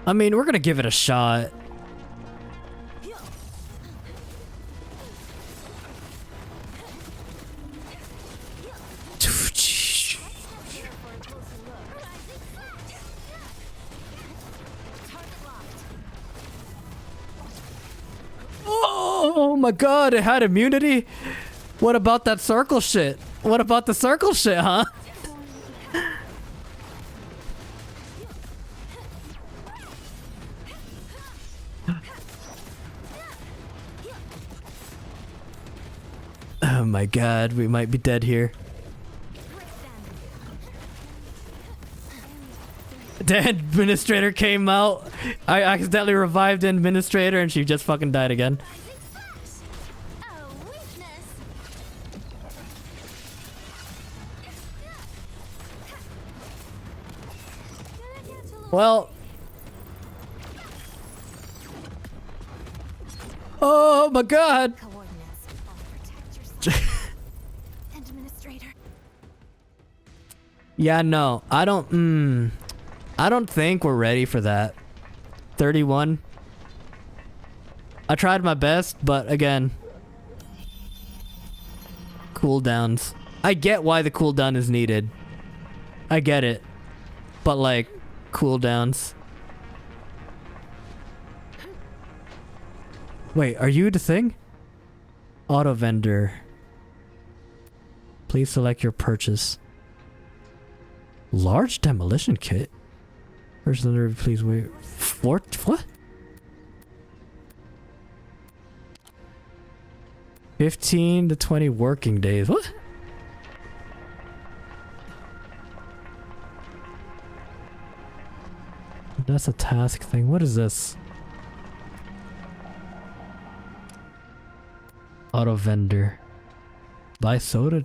I mean, we're gonna give it a shot. Oh my god, it had immunity? What about that circle shit? What about the circle shit, huh? Oh my god, we might be dead here. The administrator came out. I accidentally revived the administrator and she just fucking died again. Well. Oh my god. Yeah, no. I don't think we're ready for that. 31. I tried my best, but again, cooldowns. I get why the cooldown is needed. I get it. But like, cooldowns. Wait, are you the thing? Auto vendor. Please select your purchase. Large demolition kit? Person, please wait. What? 15 to 20 working days. What? That's a task thing. What is this? Auto vendor. Buy soda.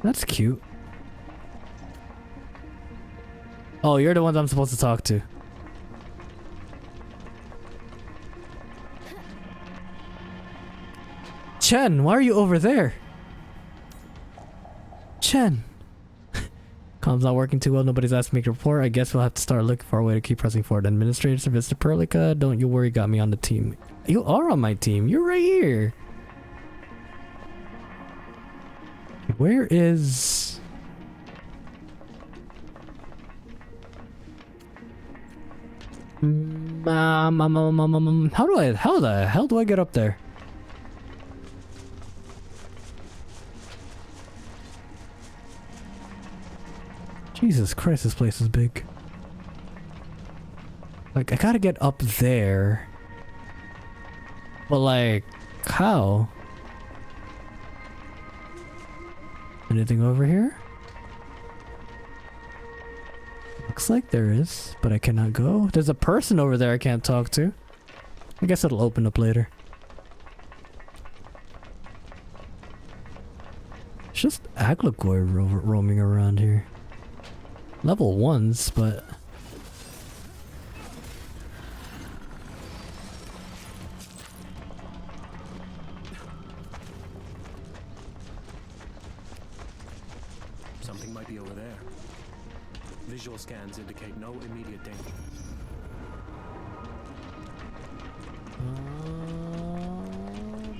That's cute. Oh, you're the ones I'm supposed to talk to. Chen, why are you over there? Chen. Comms not working too well. Nobody's asked me to report. I guess we'll have to start looking for a way to keep pressing forward. Administrator, Mr. Perlica, don't you worry, got me on the team. You are on my team. You're right here. Where is... how the hell do I get up there? Jesus Christ, this place is big. Like, I gotta get up there. But like, how? Anything over here? Looks like there is, but I cannot go. There's a person over there I can't talk to. I guess it'll open up later. It's just Aglagoy roaming around here. Level 1s, but... Something might be over there. Visual scans indicate no immediate danger.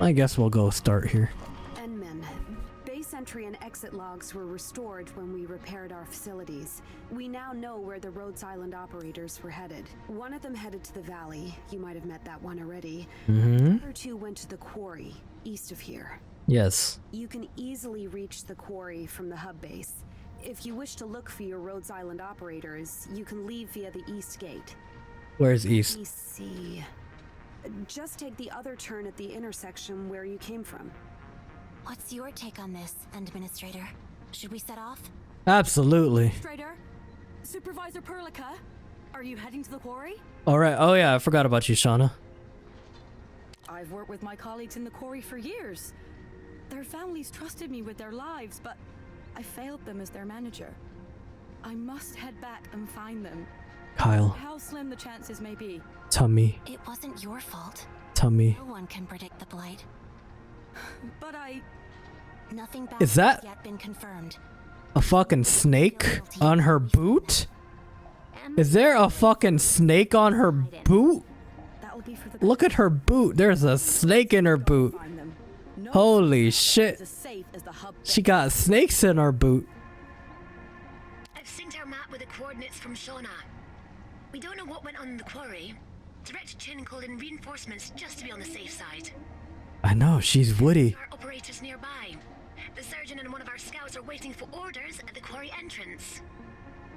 I guess we'll go start here. Base entry and exit logs were restored when we repaired our facilities. We now know where the Rhodes Island operators were headed. One of them headed to the valley. You might have met that one already. The other two went to the quarry, east of here. Yes. You can easily reach the quarry from the hub base. If you wish to look for your Rhodes Island operators, you can leave via the east gate. Where's east? Let me see. Just take the other turn at the intersection where you came from. What's your take on this, Administrator? Should we set off? Absolutely. Administrator? Supervisor Perlica? Are you heading to the quarry? Alright, oh yeah, I forgot about you, Shauna. I've worked with my colleagues in the quarry for years. Their families trusted me with their lives, but I failed them as their manager. I must head back and find them. Kyle. How slim the chances may be. Tummy. It wasn't your fault. Tummy. No one can predict the blight. But Nothing bad Is that has yet been confirmed. a fucking snake on her boot? Is there a fucking snake on her boot? Look at her boot. There's a snake in her boot. Holy shit. She got snakes in her boot. I've synced our map with the coordinates from Shauna. We don't know what went on in the quarry. Director Chin called in reinforcements just to be on the safe side. I know, she's Woody. Our operators nearby. The surgeon and one of our scouts are waiting for orders at the quarry entrance.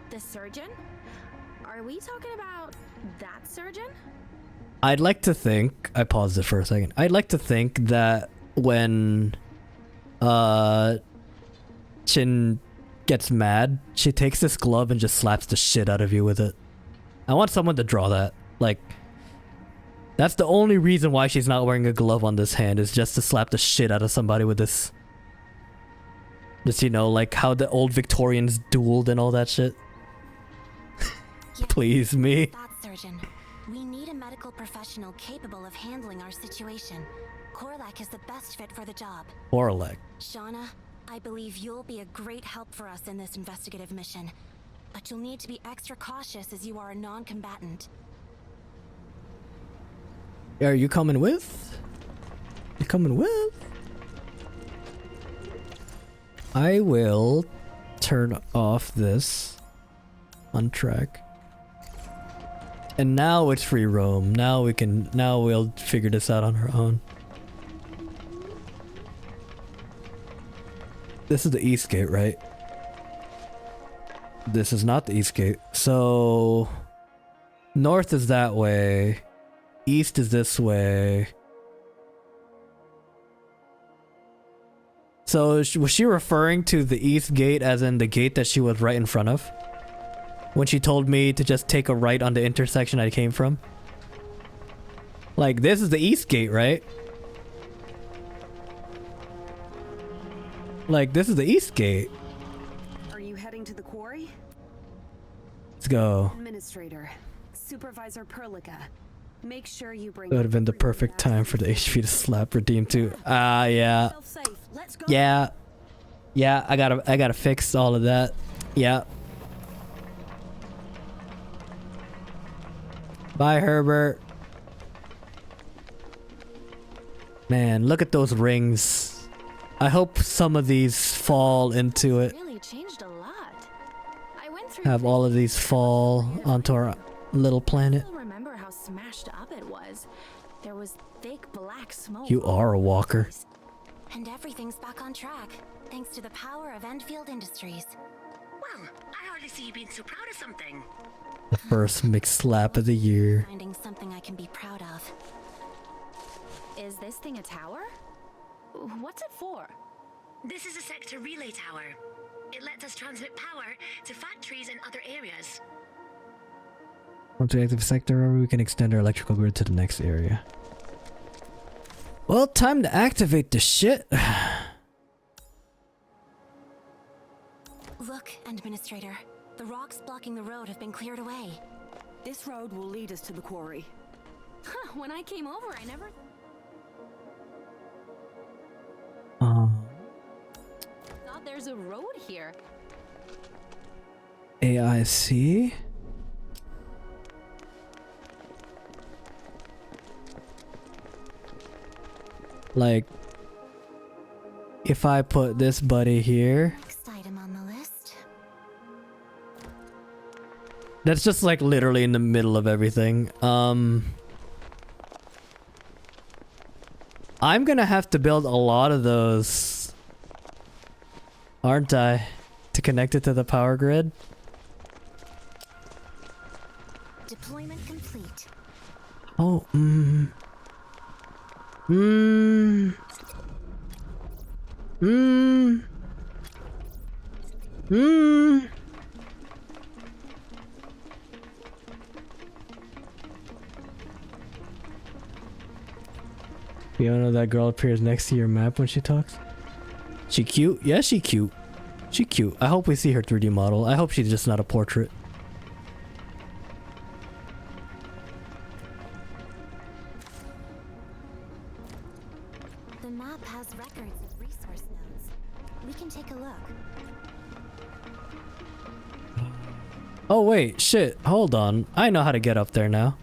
The surgeon? Are we talking about that surgeon? I'd like to think, I paused it for a second. I'd like to think that when Chin gets mad, she takes this glove and just slaps the shit out of you with it. I want someone to draw that. Like, that's the only reason why she's not wearing a glove on this hand, is just to slap the shit out of somebody with this. Just, you know, like how the old Victorians dueled and all that shit. Please, me. That surgeon. We need a medical professional capable of handling our situation. Korlak is the best fit for the job. Korlak. Shauna, I believe you'll be a great help for us in this investigative mission. But you'll need to be extra cautious as you are a non-combatant. Are you coming with? You coming with? I will turn off this on track. And now it's free roam. Now we'll figure this out on our own. This is the east gate, right? This is not the east gate. So north is that way. East is this way. So was she referring to the east gate as in the gate that she was right in front of? When she told me to just take a right on the intersection I came from? Like, this is the east gate, right? Like, this is the east gate. Are you heading to the quarry? Let's go. Administrator, Supervisor Perlica, make sure you bring. It would have been the perfect time for the HP to slap Redeem too. Yeah. Yeah. Yeah, I gotta fix all of that. Yeah. Bye, Herbert. Man, look at those rings. I hope some of these fall into it. Really changed a lot. I went through Have all of these fall onto our little planet. I still remember how smashed up it was. There was thick black smoke. You are a walker. And everything's back on track, thanks to the power of Endfield Industries. Well, I hardly see you being so proud of something. The first mixed slap of the year. Finding something I can be proud of. Is this thing a tower? What's it for? This is a sector relay tower. It lets us transmit power to factories and other areas. Once we activate the sector, we can extend our electrical grid to the next area. Well, time to activate the shit. Look, Administrator. The rocks blocking the road have been cleared away. This road will lead us to the quarry. Huh, when I came over, I never... thought there's a road here. AIC? Like, if I put this buddy here, Next item on the list. that's just like literally in the middle of everything. I'm gonna have to build a lot of those, aren't I, to connect it to the power grid? Deployment complete. Oh, Fiona, that girl appears next to your map when she talks. She cute? Yeah, she cute. She cute. I hope we see her 3D model. I hope she's just not a portrait. The map has records of resource nodes. We can take a look. Oh wait, shit. Hold on. I know how to get up there now.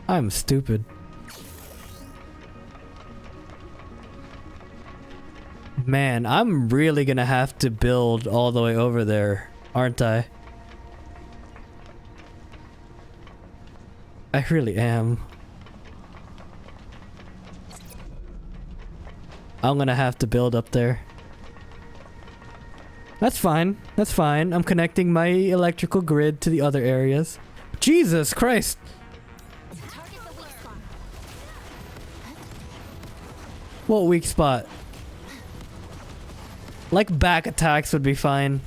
I'm stupid. Man, I'm really gonna have to build all the way over there, aren't I? I really am. I'm gonna have to build up there. That's fine. That's fine. I'm connecting my electrical grid to the other areas. Jesus Christ! What weak spot? Like back attacks would be fine.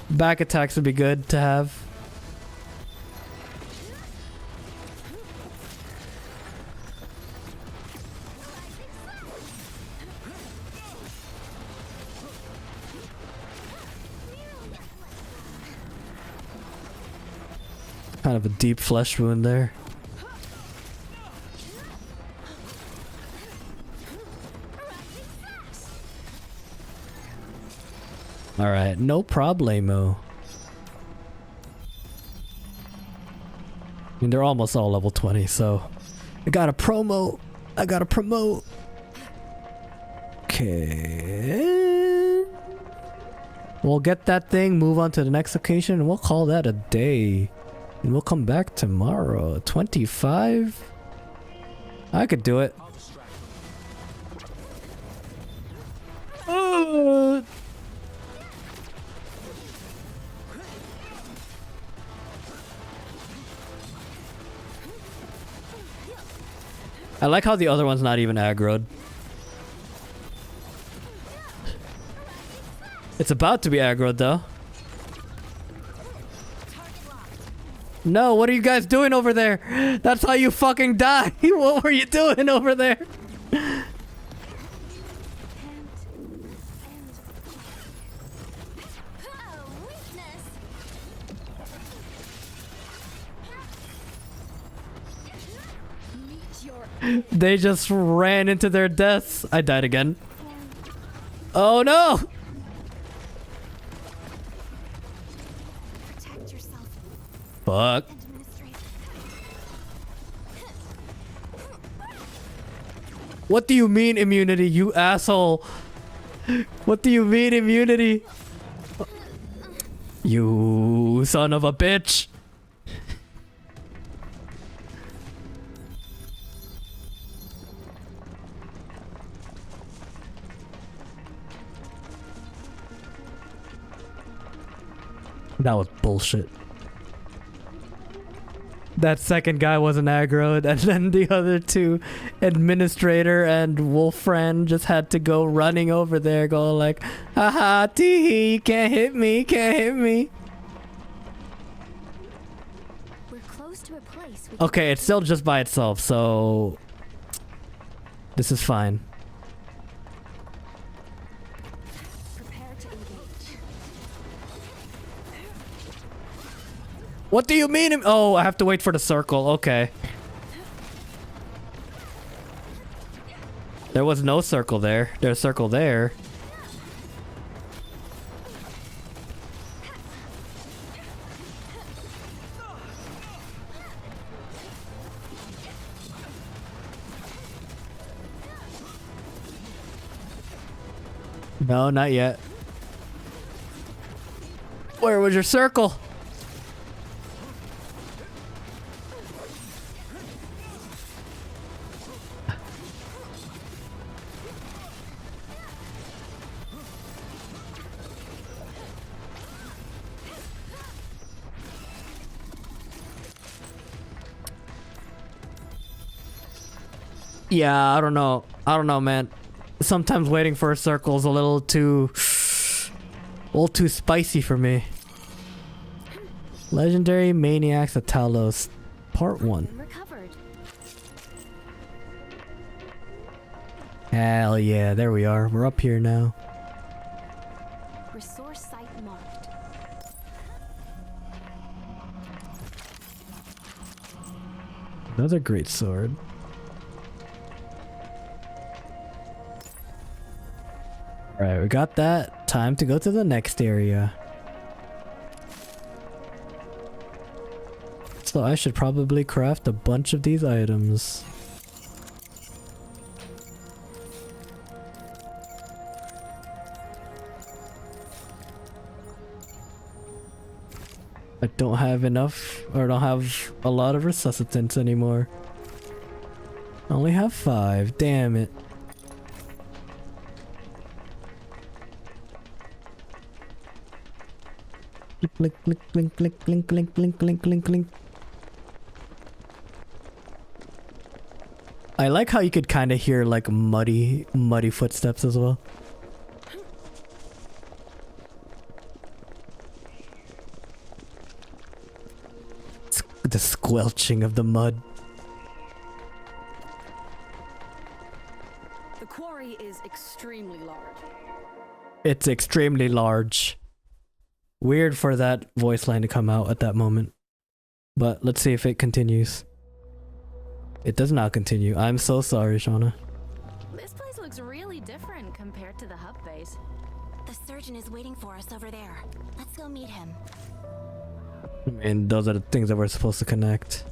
Back attacks would be good to have. Kind of a deep flesh wound there. Alright, no problemo. I mean, they're almost all level 20, so... I gotta promote! I gotta promote! Okay... We'll get that thing, move on to the next location, and we'll call that a day. And we'll come back tomorrow. 25? I could do it. I like how the other one's not even aggroed. It's about to be aggroed though. No, what are you guys doing over there? That's how you fucking die. What were you doing over there? They just ran into their deaths. I died again. Oh no! Fuck. What do you mean immunity, you asshole? What do you mean immunity? You son of a bitch. That was bullshit. That second guy wasn't aggroed, and then the other two, Administrator and Wolf Friend, just had to go running over there, going like, haha, tee, you can't hit me, can't hit me. We're close to a place we Okay, it's still just by itself, so this is fine. prepare to engage. What do you mean? Oh, I have to wait for the circle. Okay. There was no circle there. There's a circle there. No, not yet. Where was your circle? Yeah, I don't know. I don't know, man. Sometimes waiting for a circle is a little too spicy for me. Legendary Maniacs of Talos, Part 1. Recovered. Hell yeah, there we are. We're up here now. Resource site marked. Another great sword. Alright, we got that. Time to go to the next area. So I should probably craft a bunch of these items. I don't have enough, or don't have a lot of resuscitants anymore. I only have 5, damn it. Click, click, click, click, click, click, click, click, click, click. I like how you could kind of hear like muddy footsteps as well. The squelching of the mud. The quarry is extremely large. It's extremely large. Weird for that voice line to come out at that moment. But let's see if it continues. It does not continue. I'm so sorry, Shauna. This place looks really different compared to the hub base. The surgeon is waiting for us over there. Let's go meet him. And those are the things that we're supposed to connect.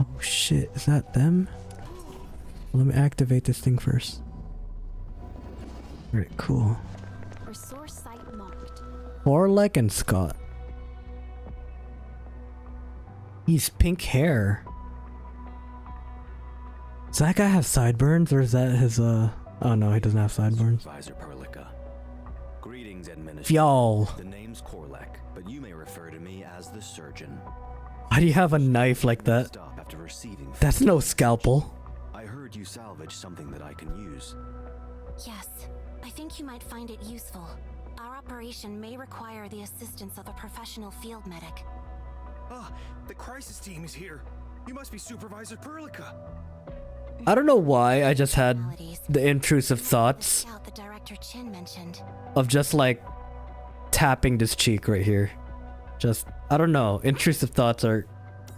Oh shit, is that them? Let me activate this thing first. Alright, cool. Resource site marked. Orlek and Scott. He's pink hair. Does that guy have sideburns, or is that his oh no, he doesn't have sideburns. Supervisor Perlica. Greetings, Administrator. Y'all. The name's Korlek, but you may refer to me as the surgeon. Why do you have a knife like that? Stop after receiving. That's no scalpel. I heard you salvaged something that I can use. Yes, I think you might find it useful. Our operation may require the assistance of a professional field medic. Ah, the crisis team is here. You must be Supervisor Perlica. I don't know why I just had the intrusive thoughts Scout the Director Chin mentioned. of just like tapping this cheek right here. Just, I don't know. Intrusive thoughts are,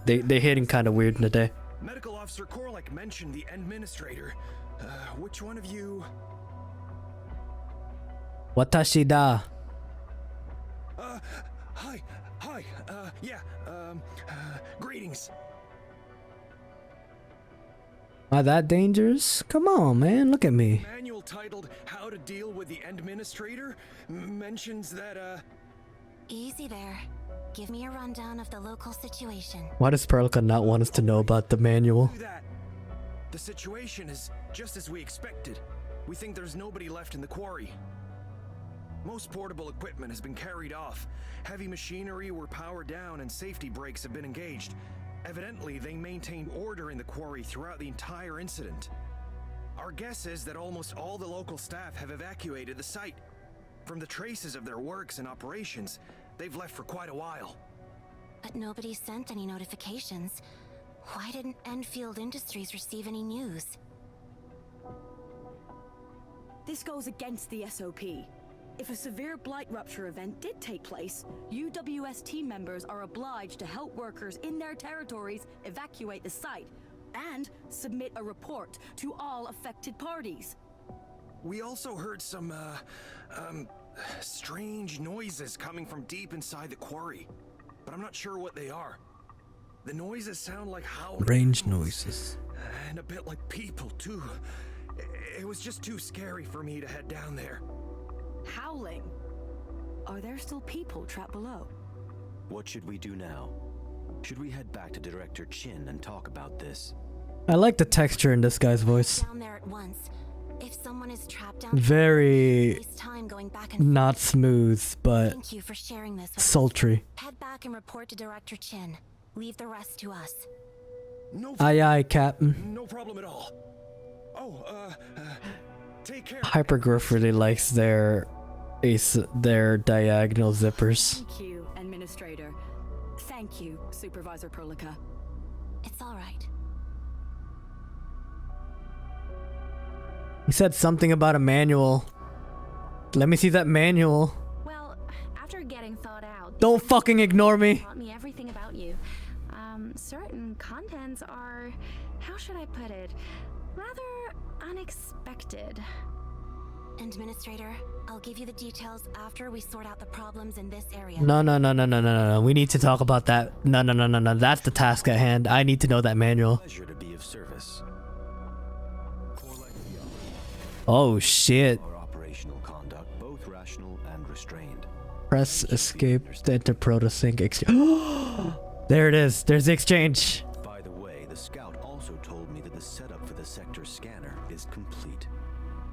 they hitting kind of weird in the day. Medical Officer Korlek mentioned the Administrator. Which one of you? Watashi da. Hi, greetings. Am I that dangerous? Come on, man. Look at me. Manual titled How to Deal with the Administrator mentions that, Easy there. Give me a rundown of the local situation. Why does Perlica not want us to know about the manual? The situation is just as we expected. We think there's nobody left in the quarry. Most portable equipment has been carried off. Heavy machinery were powered down and safety brakes have been engaged. Evidently, they maintained order in the quarry throughout the entire incident. Our guess is that almost all the local staff have evacuated the site. From the traces of their works and operations, they've left for quite a while. But nobody sent any notifications. Why didn't Endfield Industries receive any news? This goes against the SOP. If a severe blight rupture event did take place, UWS team members are obliged to help workers in their territories evacuate the site and submit a report to all affected parties. We also heard some, strange noises coming from deep inside the quarry, but I'm not sure what they are. The noises sound like howling. Range noises. And a bit like people, too. It was just too scary for me to head down there. Howling? Are there still people trapped below? What should we do now? Should we head back to Director Chin and talk about this? I like the texture in this guy's voice. Down there at once. If someone is trapped down Very time going back and not smooth, but Thank you for sharing this with sultry. us. Head back and report to Director Chin. Leave the rest to us. No, Aye aye, Captain. no problem at all. Oh, take care. Hypergrowth really likes their diagonal zippers. Thank you, Administrator. Thank you, Supervisor Perlica. It's all right. He said something about a manual. Let me see that manual. Well, after getting thought out, Don't fucking ignore me. taught me everything about you. Certain contents are, how should I put it, rather unexpected. Administrator, I'll give you the details after we sort out the problems in this area. No. We need to talk about that. No. That's the task at hand. I need to know that manual. Pleasure to be of service. Oh shit. Our operational conduct, both rational and restrained. Press escape to enter protosync exchange. There it is. There's the exchange. By the way, the scout also told me that the setup for the sector scanner is complete.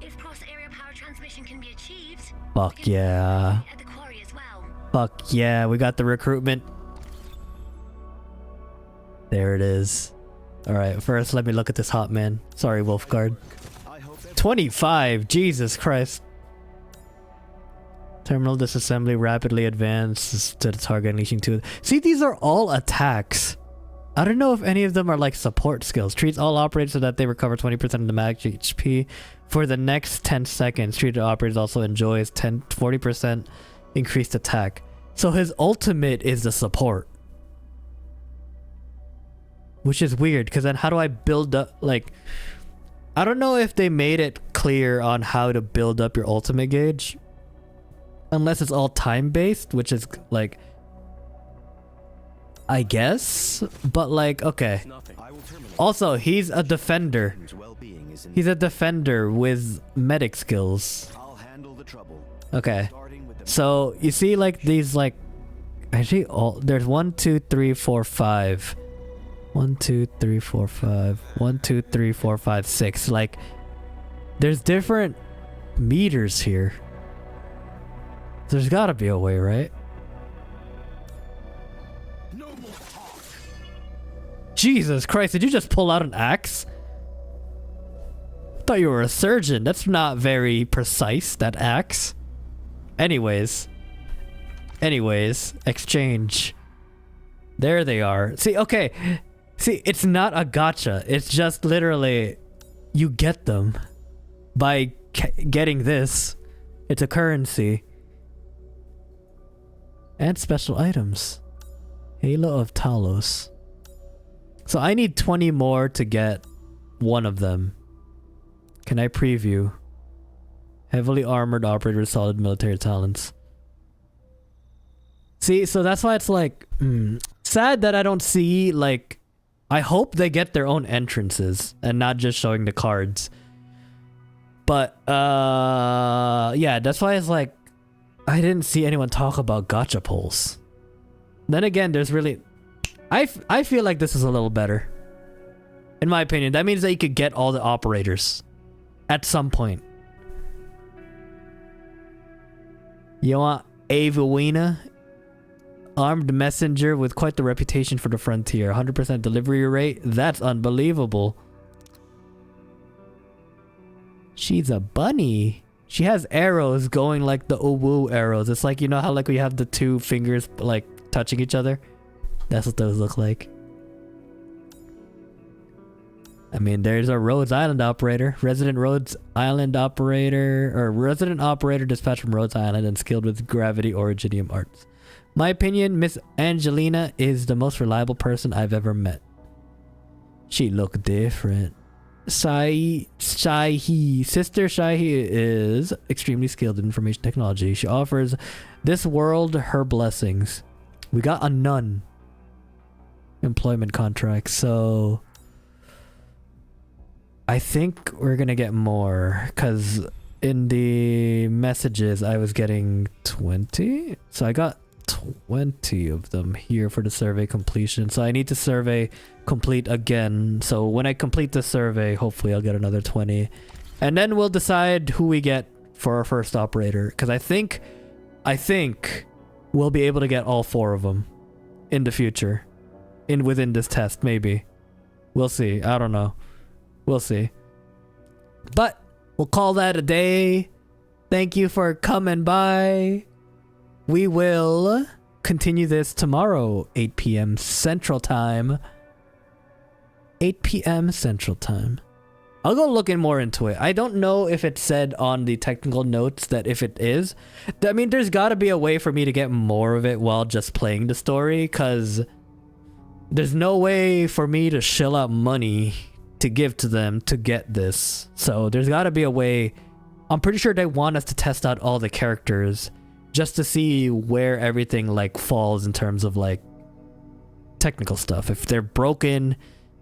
If cross-area power transmission can be achieved, Fuck yeah. at the quarry as well. Fuck yeah, we got the recruitment. There it is. Alright, first let me look at this hot man. Sorry, Wolfguard. 25, Jesus Christ. Terminal disassembly rapidly advances to the target, unleashing two. See, these are all attacks. I don't know if any of them are like support skills. Treats all operators so that they recover 20% of the max HP for the next 10 seconds. Treated operators also enjoys 40% increased attack. So his ultimate is the support. Which is weird, because then how do I build up, like... I don't know if they made it clear on how to build up your ultimate gauge. Unless it's all time-based, which is, like... I guess? But, like, okay. Also, he's a defender. He's a defender with medic skills. Okay. So, you see, like, these, like... Actually, there's 1, 2, 3, 4, 5... 1, 2, 3, 4, 5. 1, 2, 3, 4, 5, 6. Like, there's different meters here. There's gotta be a way, right? No more talk. Jesus Christ, did you just pull out an axe? I thought you were a surgeon. That's not very precise, that axe. Anyways, exchange. There they are. See, okay. See, it's not a gacha. It's just literally, you get them by getting this. It's a currency. And special items. Halo of Talos. So I need 20 more to get one of them. Can I preview? Heavily armored operator with solid military talents. See, so that's why it's like, sad that I don't see, like, I hope they get their own entrances and not just showing the cards. But, yeah, that's why it's like, I didn't see anyone talk about gacha pulls. Then again, there's really, I feel like this is a little better. In my opinion, that means that you could get all the operators at some point. You want Avawina? Armed messenger with quite the reputation for the frontier. 100% delivery rate. That's unbelievable. She's a bunny. She has arrows going like the Owu arrows. It's like, you know how like we have the two fingers like touching each other? That's what those look like. I mean, there's a Rhodes Island operator. Resident Rhodes Island operator, or resident operator dispatched from Rhodes Island and skilled with gravity originium arts. My opinion, Miss Angelina is the most reliable person I've ever met. She look different. Sister Shahi is extremely skilled in information technology. She offers this world her blessings. We got a nun employment contract, so I think we're gonna get more, because in the messages I was getting 20, so I got 20 of them here for the survey completion. So I need to survey complete again. So when I complete the survey, hopefully I'll get another 20. And then we'll decide who we get for our first operator. Because I think we'll be able to get all 4 of them in the future. Within this test, maybe. We'll see. I don't know. We'll see. But we'll call that a day. Thank you for coming by. We will continue this tomorrow, 8 p.m. Central Time. 8 p.m. Central Time. I'll go looking more into it. I don't know if it said on the technical notes that if it is. I mean, there's got to be a way for me to get more of it while just playing the story, because there's no way for me to shell out money to give to them to get this. So there's got to be a way. I'm pretty sure they want us to test out all the characters just to see where everything like falls in terms of like technical stuff. If they're broken,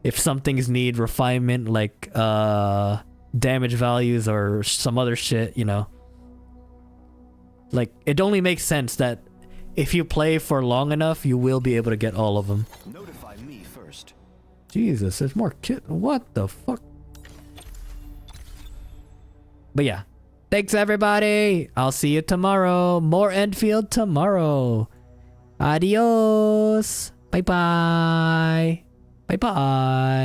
if some things need refinement, like damage values or some other shit, you know. Like, it only makes sense that if you play for long enough, you will be able to get all of them. Notify me first. Jesus, there's more kit. What the fuck? But yeah. Thanks, everybody. I'll see you tomorrow. More Endfield tomorrow. Adios. Bye-bye. Bye-bye.